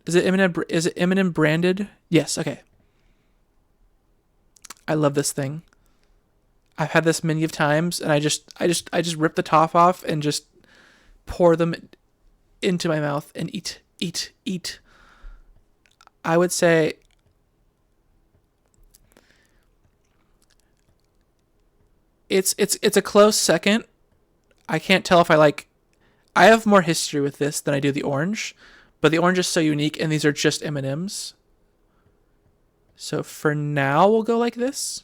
Is it M&M branded? Yes. Okay. I love this thing. I've had this many of times, and I just rip the top off and just pour them into my mouth and eat, eat, eat. I would say it's a close second. I can't tell if I like. I have more history with this than I do the orange, but the orange is so unique, and these are just M and M's. So for now, we'll go like this.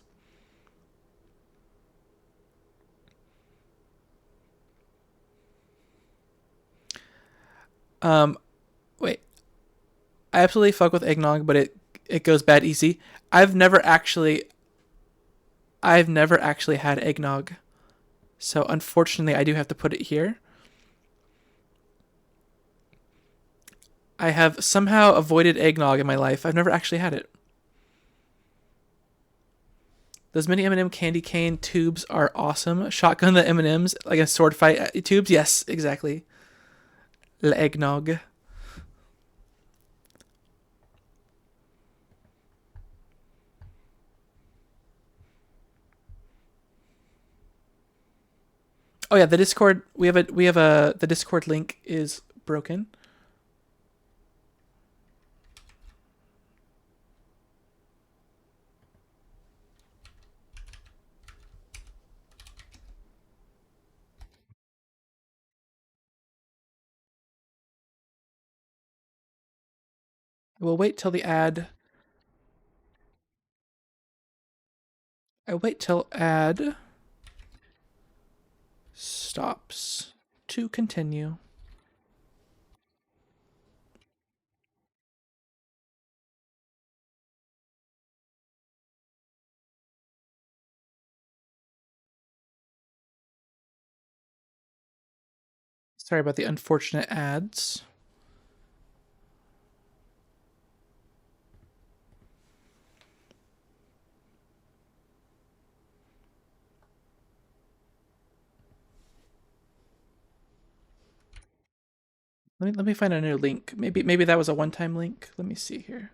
Um, Wait. I absolutely fuck with eggnog, but it goes bad easy. I've never actually I've never actually had eggnog. So unfortunately, I do have to put it here. I have somehow avoided eggnog in my life. I've never actually had it. Those mini M&M candy cane tubes are awesome. Shotgun the M&Ms like a sword fight tubes. Yes, exactly. Eggnog. Oh yeah, the Discord. We have a the Discord link is broken. We'll wait till the ad. I wait till ad stops to continue. Sorry about the unfortunate ads. Let me find a new link. Maybe that was a one-time link. Let me see here.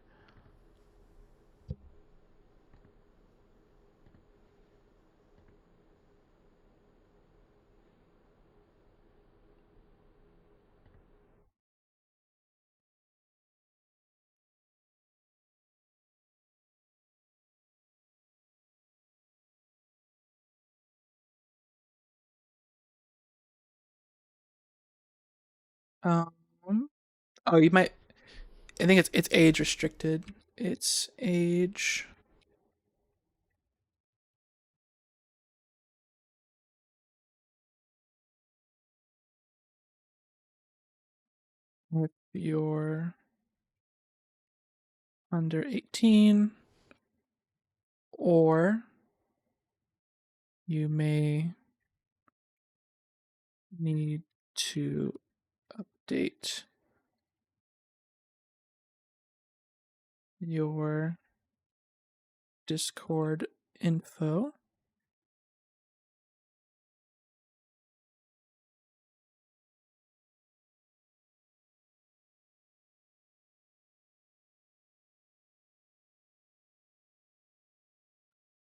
Um oh, you might I think it's age restricted. It's age. If you're under 18, or you may need to update your Discord info.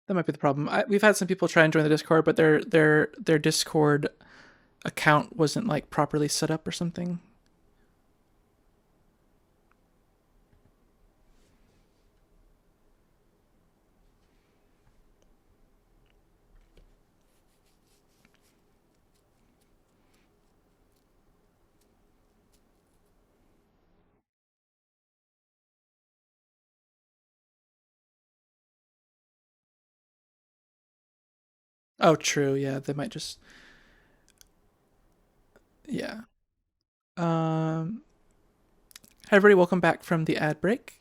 That might be the problem. We've had some people try and join the Discord, but their Discord account wasn't like properly set up or something. Oh, true. Yeah, they might just. Yeah. Um. Hi, everybody. Welcome back from the ad break.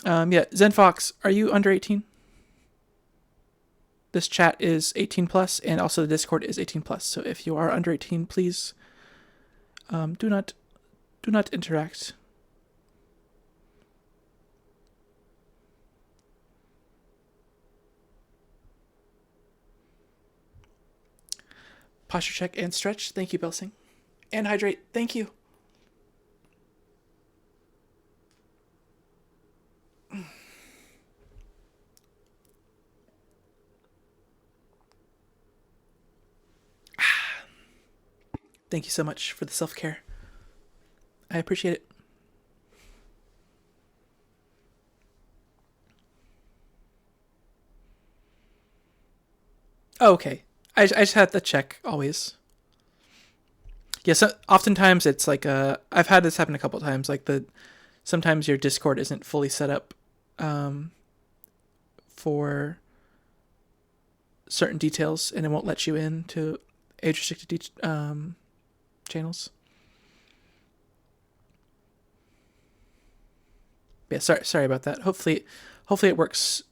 Yeah, ZenFox, are you under 18? This chat is 18 plus, and also the Discord is 18 plus. So if you are under 18, please Do not interact. Posture check and stretch. Thank you, Belsing. And hydrate. Thank you. Thank you so much for the self-care. I appreciate it. Oh, okay. I just had to check always. Yeah, so oftentimes it's like I've had this happen a couple of times. Like sometimes your Discord isn't fully set up for certain details, and it won't let you in to age-restricted channels. Yeah, sorry about that. Hopefully it works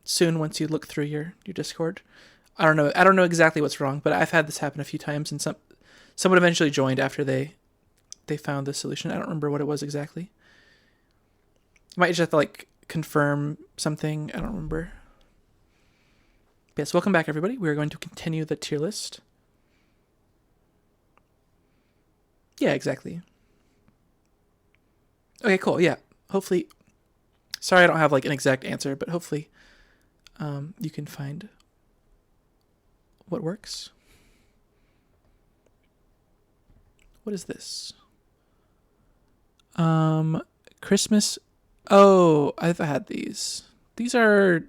soon once you look through your Discord. I don't know exactly what's wrong, but I've had this happen a few times, and someone eventually joined after they found the solution. I don't remember what it was exactly. You might just have to like confirm something. I don't remember. Yes, welcome back, everybody. We're going to continue the tier list. Yeah, exactly. Okay, cool. Yeah, hopefully. Sorry, I don't have like an exact answer, but hopefully, you can find what works. What is this? Christmas. Oh, I've had these. These are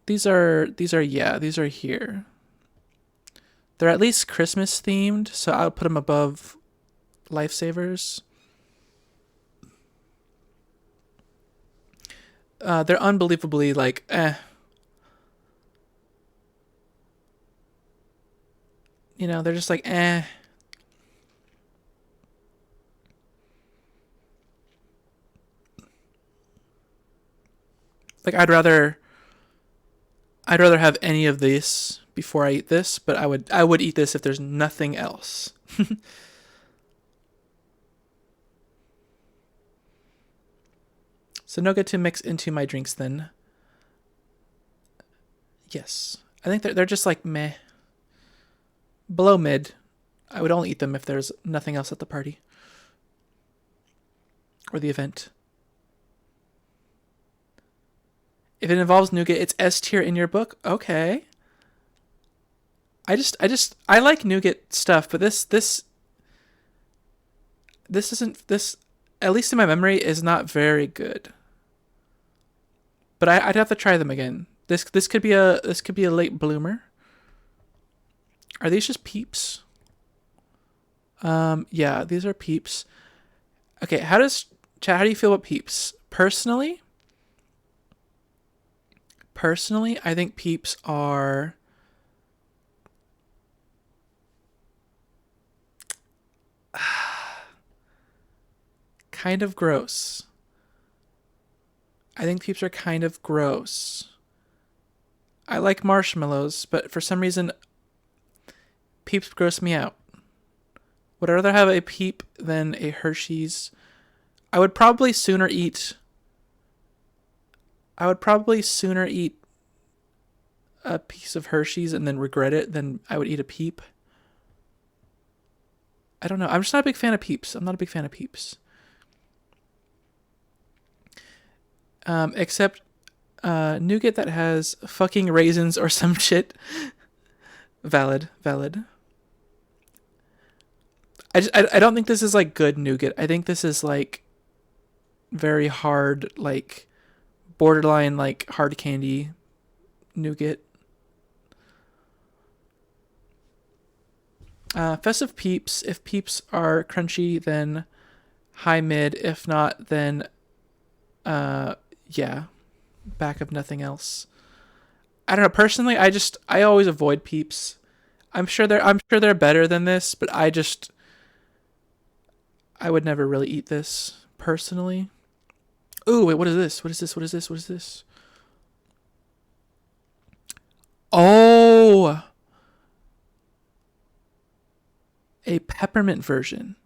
here. They're at least Christmas themed, so I'll put them above Lifesavers. They're unbelievably like You know, they're just like Like I'd rather have any of this before I eat this, but I would eat this if there's nothing else. So nougat to mix into my drinks then. Yes. I think they're just like meh. Below mid. I would only eat them if there's nothing else at the party. Or the event. If it involves nougat, it's S tier in your book? Okay. I like nougat stuff, but this isn't, at least in my memory, is not very good. But I'd have to try them again. This could be a late bloomer. Are these just peeps? Yeah, these are peeps. Okay, how do you feel about peeps? Personally, I think peeps are kind of gross. I think peeps are kind of gross. I like marshmallows, but for some reason, peeps gross me out. Would I rather have a peep than a Hershey's? I would probably sooner eat a piece of Hershey's and then regret it than I would eat a peep. I don't know. I'm just not a big fan of peeps. Except nougat that has fucking raisins or some shit. Valid. I don't think this is like good nougat. I think this is like very hard, like borderline like hard candy nougat. Festive peeps. If peeps are crunchy, then high mid. If not, then yeah, back of nothing else. I don't know. Personally, I always avoid peeps. I'm sure they're better than this, but I would never really eat this personally. Ooh, wait, what is this? Oh, A peppermint version.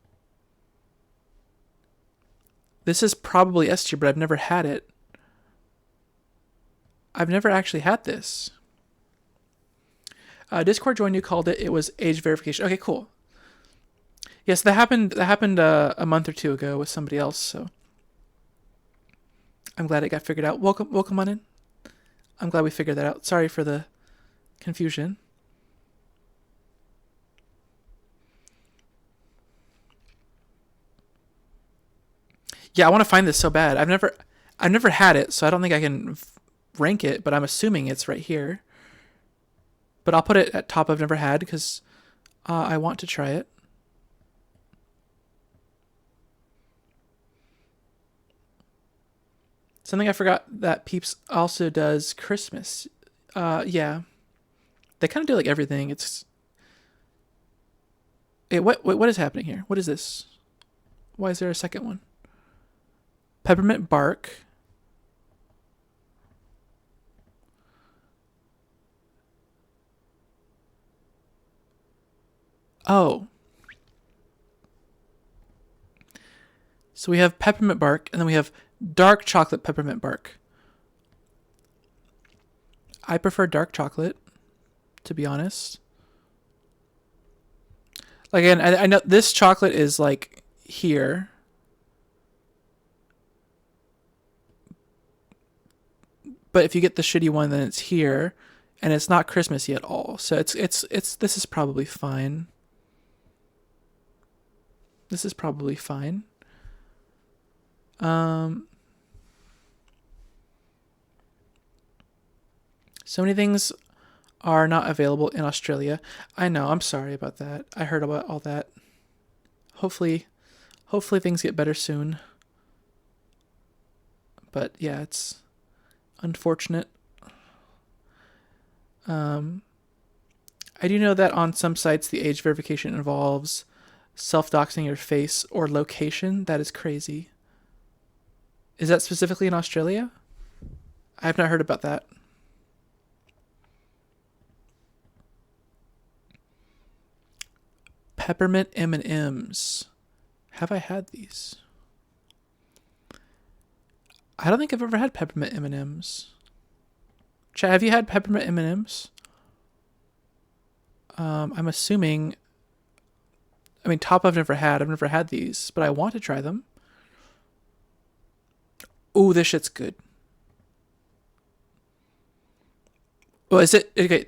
This is probably S tier, but I've never had it. I've never actually had this. Discord joined you, called it. It was age verification. Okay, cool. Yes, that happened. That happened a month or two ago with somebody else. So I'm glad it got figured out. Welcome on in. I'm glad we figured that out. Sorry for the confusion. Yeah, I want to find this so bad. I've never had it, so I don't think I can rank it. But I'm assuming it's right here. But I'll put it at top I've never had because I want to try it. Something I forgot that Peeps also does Christmas. Yeah, they kind of do like everything. It's what is happening here? What is this? Why is there a second one? Peppermint bark. Oh. So we have peppermint bark, and then we have dark chocolate peppermint bark. I prefer dark chocolate, to be honest. Like, again, I know this chocolate is like here. But if you get the shitty one, then it's here, and it's not Christmassy at all. So it's this is probably fine. This is probably fine. So many things are not available in Australia. I know, I'm sorry about that. I heard about all that. Hopefully things get better soon. But yeah, it's unfortunate. I do know that on some sites the age verification involves self-doxing your face or location. That is crazy. Is that specifically in Australia? I have not heard about that. Peppermint M&Ms. Have I had these? I don't think I've ever had peppermint M&Ms. Chad, have you had peppermint M&Ms? I'm assuming. I mean, top I've never had. I've never had these, but I want to try them. Ooh, this shit's good. Well, is it okay?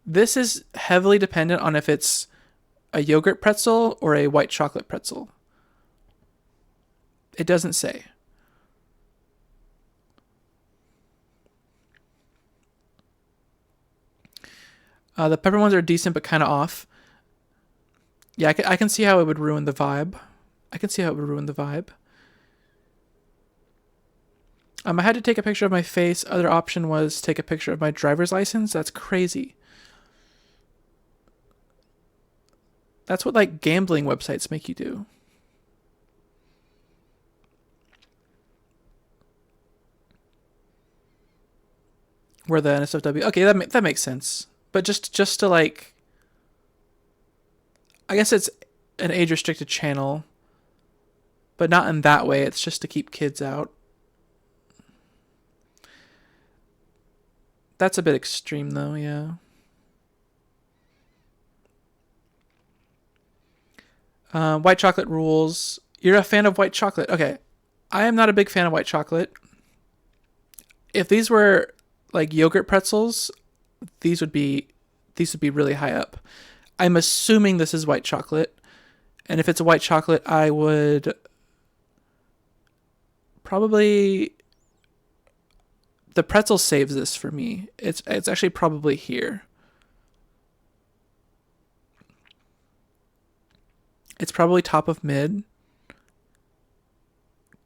This is heavily dependent on if it's a yogurt pretzel or a white chocolate pretzel. It doesn't say. The pepper ones are decent, but kind of off. Yeah, I can see how it would ruin the vibe. I I had to take a picture of my face. Other option was take a picture of my driver's license. That's crazy. That's what like gambling websites make you do. Where the NSFW. Okay, that makes sense. But just to like, I guess it's an age restricted channel, but not in that way. It's just to keep kids out. That's a bit extreme though, yeah. White chocolate rules. You're a fan of white chocolate. Okay. I am not a big fan of white chocolate. If these were like yogurt pretzels, these would be really high up. I'm assuming this is white chocolate. And if it's a white chocolate, I would probably, the pretzel saves this for me. It's actually probably here. It's probably top of mid.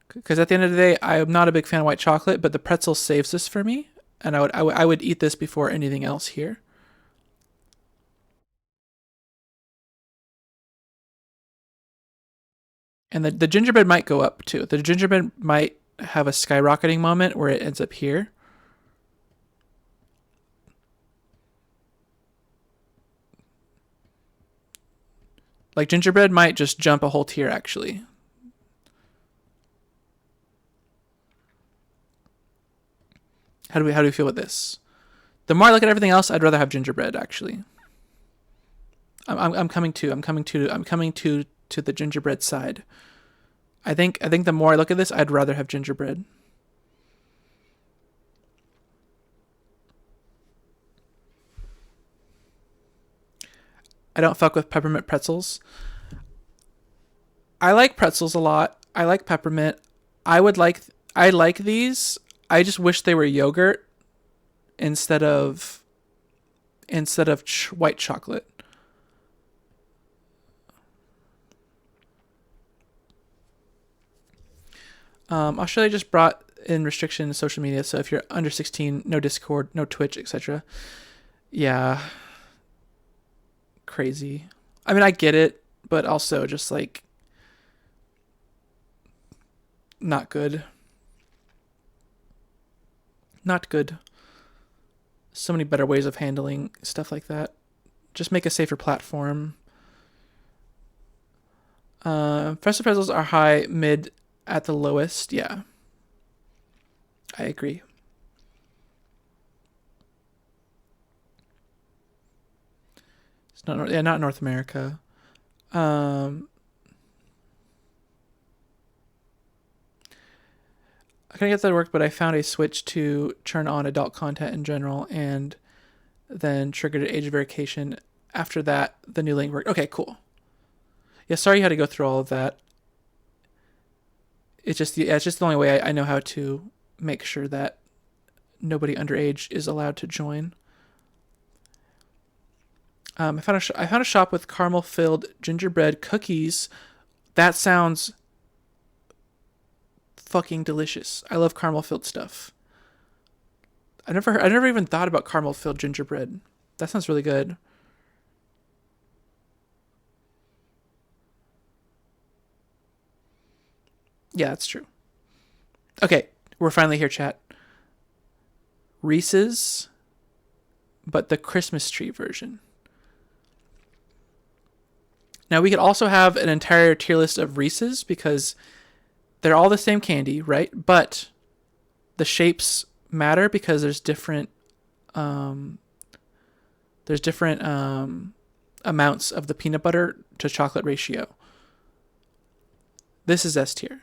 Because at the end of the day, I'm not a big fan of white chocolate, but the pretzel saves this for me, and I would eat this before anything else here. And the gingerbread might go up too. The gingerbread might have a skyrocketing moment where it ends up here. Like gingerbread might just jump a whole tier actually. How do we feel with this? The more I look at everything else, I'd rather have gingerbread actually. I'm coming to the gingerbread side. I think the more I look at this, I'd rather have gingerbread. I don't fuck with peppermint pretzels. I like pretzels a lot. I like peppermint. I like these. I just wish they were yogurt instead of white chocolate. Australia just brought in restriction in social media, so if you're under 16, no Discord, no Twitch, etc. Yeah. Crazy. I mean, I get it, but also just like not good. Not good. So many better ways of handling stuff like that. Just make a safer platform. Festive pretzels are high, mid, at the lowest. Yeah. I agree. It's not North America. I couldn't get that to work, but I found a switch to turn on adult content in general and then triggered age verification. After that, the new link worked. Okay, cool. Yeah, sorry you had to go through all of that. It's just the only way I know how to make sure that nobody underage is allowed to join. I found a shop with caramel-filled gingerbread cookies. That sounds fucking delicious. I love caramel-filled stuff. I never even thought about caramel-filled gingerbread. That sounds really good. Yeah, that's true. Okay, we're finally here, chat. Reese's, but the Christmas tree version. Now, we could also have an entire tier list of Reese's because they're all the same candy, right? But the shapes matter because there's different amounts of the peanut butter to chocolate ratio. This is S tier.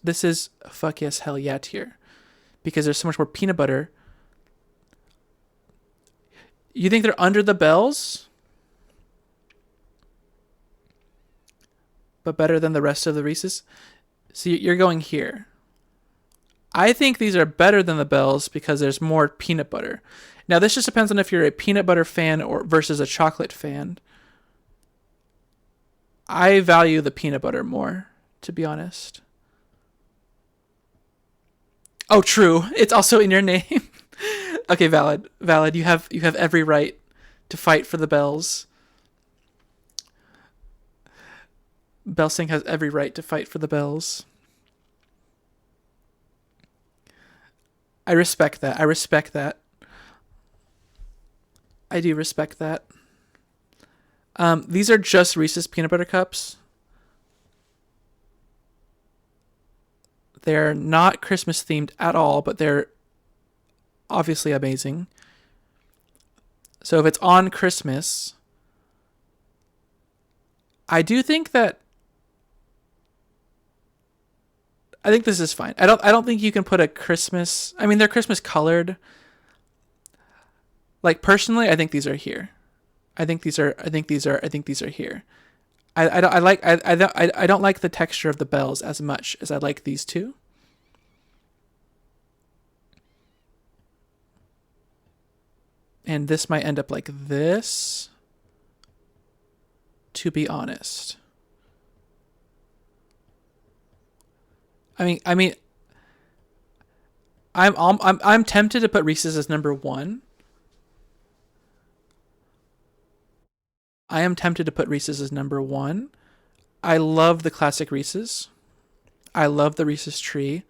This is fuck yes, hell yeah tier. Because there's so much more peanut butter. You think they're under the bells? But better than the rest of the Reese's? So you're going here. I think these are better than the bells because there's more peanut butter. Now, this just depends on if you're a peanut butter fan or versus a chocolate fan. I value the peanut butter more, to be honest. Oh, true. It's also in your name. Okay, valid. You have every right to fight for the bells. Belsing has every right to fight for the bells. I respect that. I do respect that. These are just Reese's peanut butter cups. They're not Christmas themed at all, but they're obviously amazing. So if it's on Christmas, I do think that I think this is fine. I don't think you can put a Christmas. I mean, they're Christmas colored. Like personally, I think these are here. I think these are here. I don't like the texture of the bells as much as I like these two. And this might end up like this. To be honest. I mean, I'm tempted to put Reese's as number 1. I am tempted to put Reese's as number 1. I love the classic Reese's. I love the Reese's tree.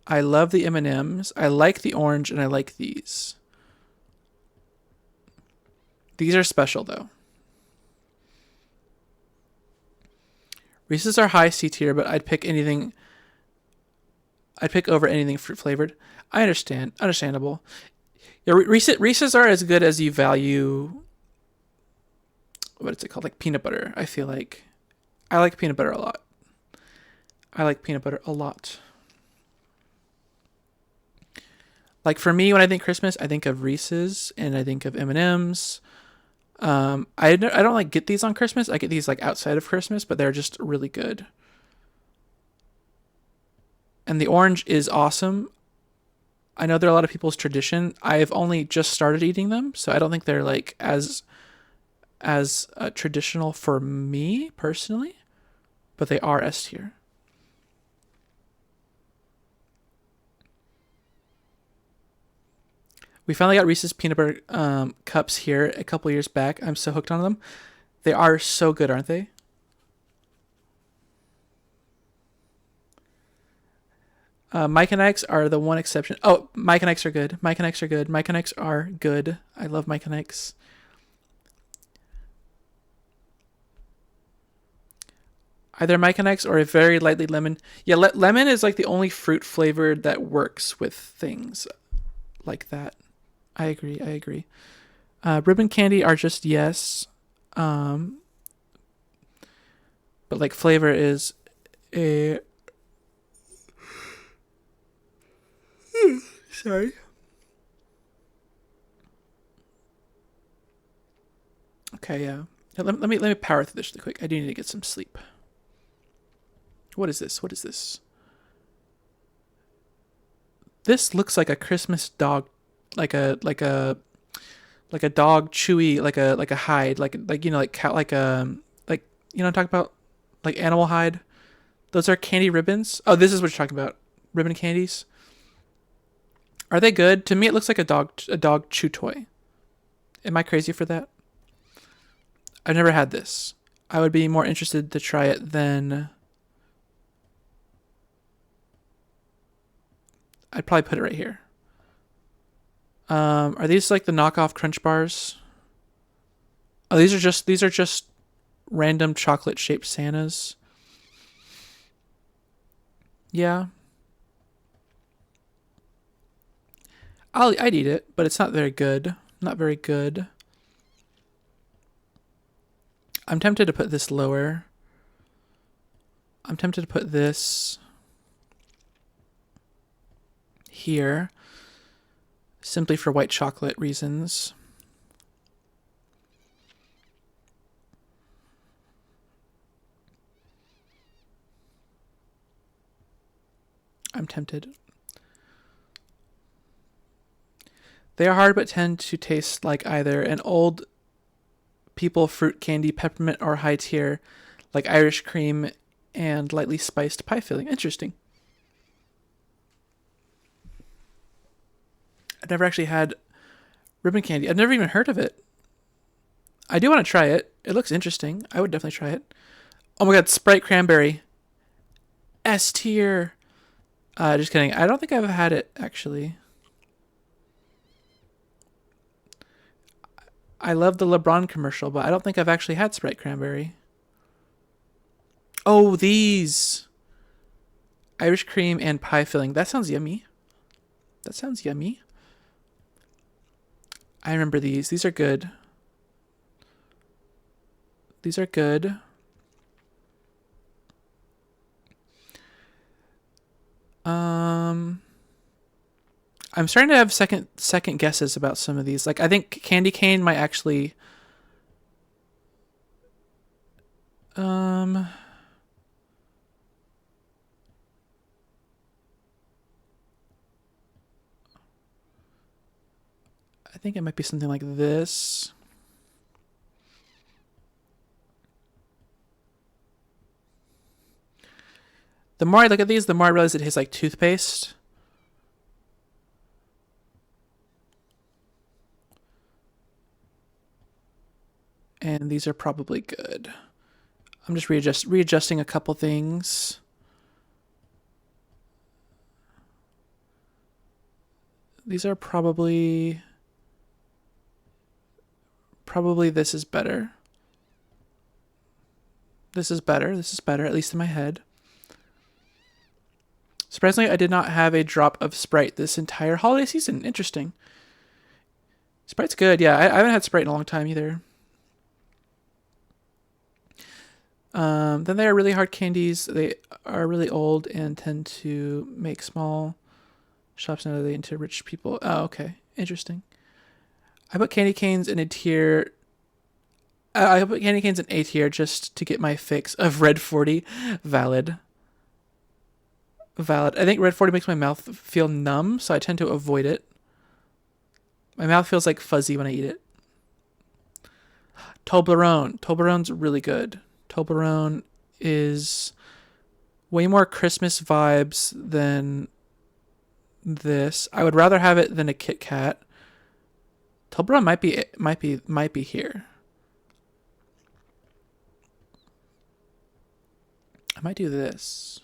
I love the M&Ms. I like the orange, and I like these. These are special, though. Reese's are high C tier, but I'd pick anything. I'd pick over anything fruit flavored. I understand. Understandable. Yeah, Reese's are as good as you value. What is it called? Like peanut butter. I feel like I like peanut butter a lot. I like peanut butter a lot. Like for me, when I think Christmas, I think of Reese's and I think of M&Ms. I don't like get these on Christmas. I get these like outside of Christmas, but they're just really good. And the orange is awesome. I know they're a lot of people's tradition. I've only just started eating them, so I don't think they're like as traditional for me personally, but they are S tier. We finally got Reese's peanut butter cups here a couple years back. I'm so hooked on them. They are so good, aren't they? Mike and Ike's are the one exception. Oh, Mike and Ike's are good. Mike and Ike's are good. Mike and Ike's are good. I love Mike and Ike's. Either Mike and Ike's or a very lightly lemon. Yeah, lemon is like the only fruit flavored that works with things like that. I agree. I agree. Ribbon candy are just yes. But like flavor is a. Sorry. Okay, yeah. Let me power through this really quick. I do need to get some sleep. What is this? What is this? This looks like a Christmas dog, like a dog chewy, like a hide, like you know like cat like you know what I'm talking about, like animal hide. Those are candy ribbons. Oh, this is what you're talking about. Ribbon candies. Are they good? To me, it looks like a dog chew toy. Am I crazy for that? I've never had this. I would be more interested to try it than. I'd probably put it right here. Are these like the knockoff Crunch bars? Oh, these are just random chocolate shaped Santas. Yeah. I'd eat it, but it's not very good. Not very good. I'm tempted to put this lower. I'm tempted to put this here simply for white chocolate reasons. I'm tempted. They are hard but tend to taste like either an old people fruit candy, peppermint, or high tier, like Irish cream and lightly spiced pie filling. Interesting. I've never actually had ribbon candy. I've never even heard of it. I do want to try it. It looks interesting. I would definitely try it. Oh my god, Sprite cranberry. S tier. Just kidding. I don't think I've had it actually. I love the LeBron commercial, but I don't think I've actually had Sprite cranberry. Oh, these. Irish cream and pie filling. That sounds yummy. That sounds yummy. I remember these. These are good. These are good. I'm starting to have second guesses about some of these. Like I think candy cane might actually I think it might be something like this. The more I look at these, the more I realize it tastes like toothpaste. And these are probably good. I'm just readjusting a couple things. These are probably this is better. This is better. This is better, at least in my head. Surprisingly, I did not have a drop of Sprite this entire holiday season. Interesting. Sprite's good. Yeah, I haven't had Sprite in a long time either. Then they are really hard candies. They are really old and tend to make small shops now they into rich people. Oh, okay. Interesting. I put candy canes in a tier. I put candy canes in A tier just to get my fix of Red 40. Valid. Valid. I think Red 40 makes my mouth feel numb, so I tend to avoid it. My mouth feels like fuzzy when I eat it. Toblerone. Toblerone's really good. Toblerone is way more Christmas vibes than this. I would rather have it than a Kit Kat. Toblerone might be here. I might do this.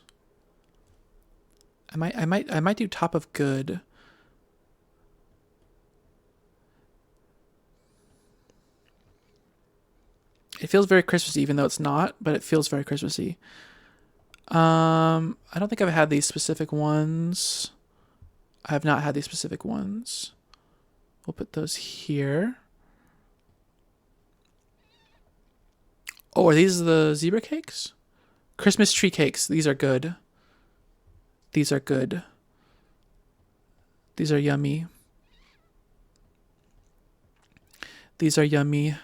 I might do Top of Good. It feels very Christmassy, even though it's not, but it feels very Christmassy. I don't think I've had these specific ones. I have not had these specific ones. We'll put those here. Oh, are these the zebra cakes? Christmas tree cakes. These are good. These are good. These are yummy. These are yummy.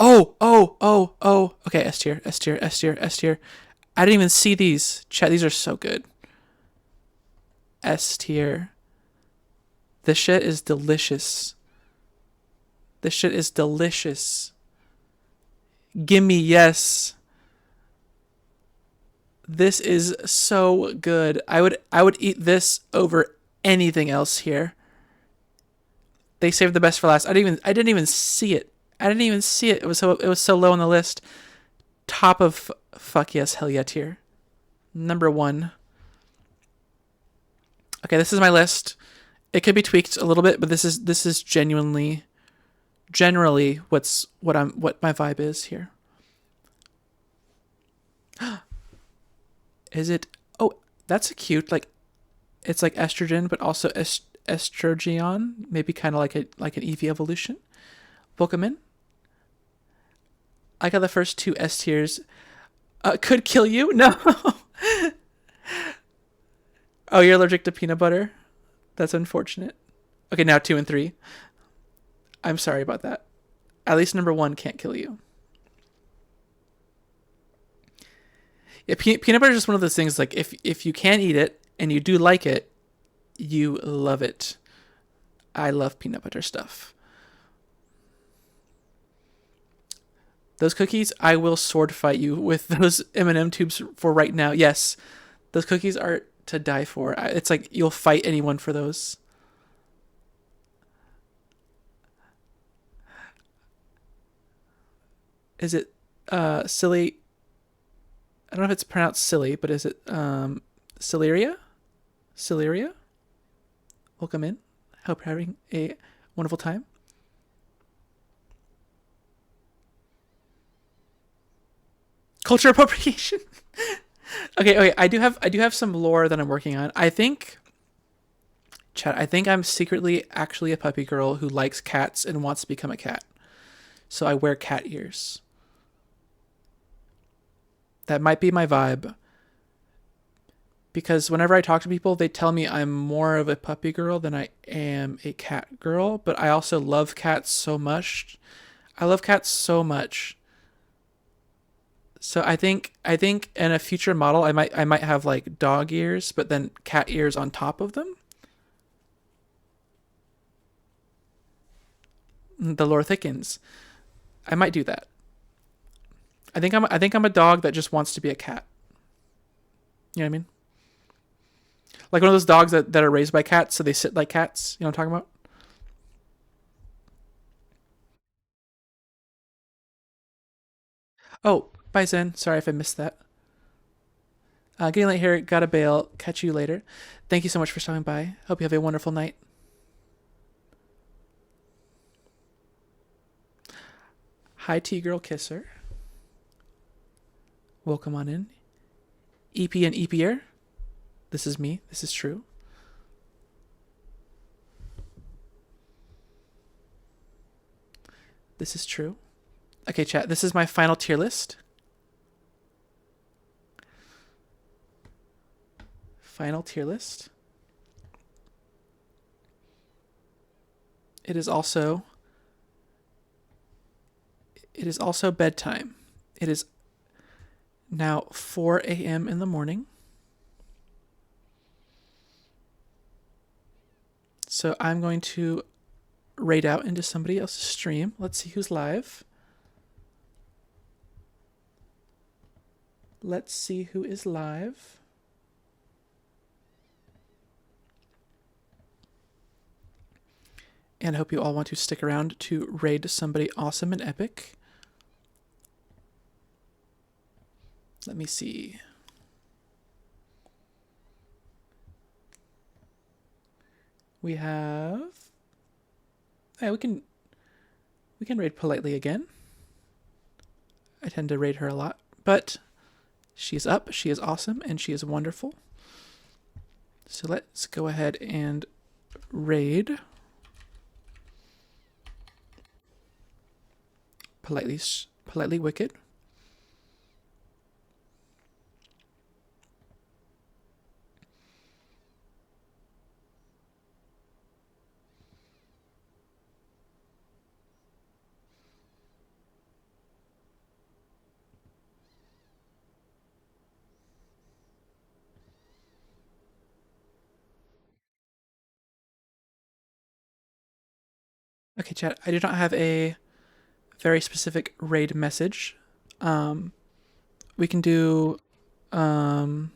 Oh. Okay, S tier. I didn't even see these. Chat, these are so good. S tier. This shit is delicious. Gimme, yes. This is so good. I would eat this over anything else here. They saved the best for last. I didn't even see it. It was so low on the list. Top of fuck yes, hell yeah tier. Number 1. Okay, this is my list. It could be tweaked a little bit, but this is generally what my vibe is here. Is it? Oh, that's a cute, like, it's like estrogen, but also estrogen, maybe kind of like an Eevee evolution. Welcome in. I got the first 2 S tiers. Could kill you? No. Oh, you're allergic to peanut butter? That's unfortunate. Okay, now 2 and 3. I'm sorry about that. At least number 1 can't kill you. Yeah, peanut butter is just one of those things, like, if you can eat it and you do like it, you love it. I love peanut butter stuff. Those cookies, I will sword fight you with those M&M tubes for right now. Yes, those cookies are to die for. It's like you'll fight anyone for those. Is it silly? I don't know if it's pronounced silly, but is it Celeria? Celeria? Welcome in. Hope you're having a wonderful time. Culture appropriation. Okay. I do have some lore that I'm working on. I think I'm secretly actually a puppy girl who likes cats and wants to become a cat. So I wear cat ears. That might be my vibe. Because whenever I talk to people, they tell me I'm more of a puppy girl than I am a cat girl. But I also love cats so much. So I think in a future model I might have like dog ears, but then cat ears on top of them. The lore thickens. I might do that. I think I'm a dog that just wants to be a cat. You know what I mean? Like one of those dogs that are raised by cats, so they sit like cats. You know what I'm talking about? Oh, bye Zen. Sorry if I missed that. Getting late here. Gotta bail. Catch you later. Thank you so much for stopping by. Hope you have a wonderful night. Hi, T-Girl Kisser. Welcome on in. Eepy and eepier. This is me. This is true. This is true. Okay, chat. This is my final tier list. Final tier list. It is also bedtime. It is now 4 a.m. in the morning. So I'm going to raid out into somebody else's stream. Let's see who's live. Let's see who is live. And I hope you all want to stick around to raid somebody awesome and epic. Let me see. We have... Hey, we can raid politely again. I tend to raid her a lot, but she's up, she is awesome, and she is wonderful. So let's go ahead and raid politely wicked. Okay, chat, I do not have a very specific raid message. We can do whatever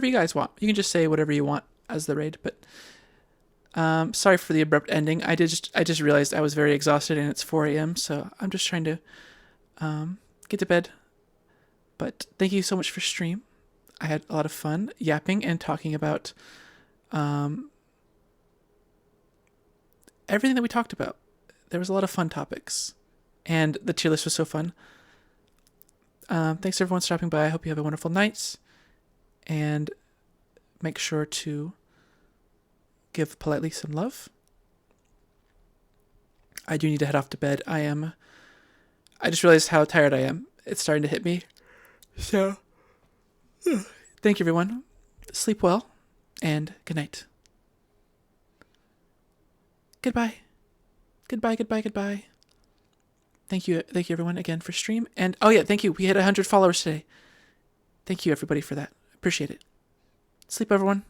you guys want. You can just say whatever you want as the raid, but sorry for the abrupt ending. I just realized I was very exhausted and it's 4 a.m. So I'm just trying to get to bed. But thank you so much for stream. I had a lot of fun yapping and talking about everything that we talked about. There was a lot of fun topics, and the tier list was so fun. Thanks everyone stopping by. I hope you have a wonderful night, and make sure to give politely some love. I do need to head off to bed. I just realized how tired I am. It's starting to hit me. So, thank you everyone. Sleep well, and good night. Goodbye. Goodbye, goodbye, goodbye. Thank you everyone again for stream. And oh yeah, thank you. We hit 100 followers today. Thank you everybody for that. Appreciate it. Sleep everyone.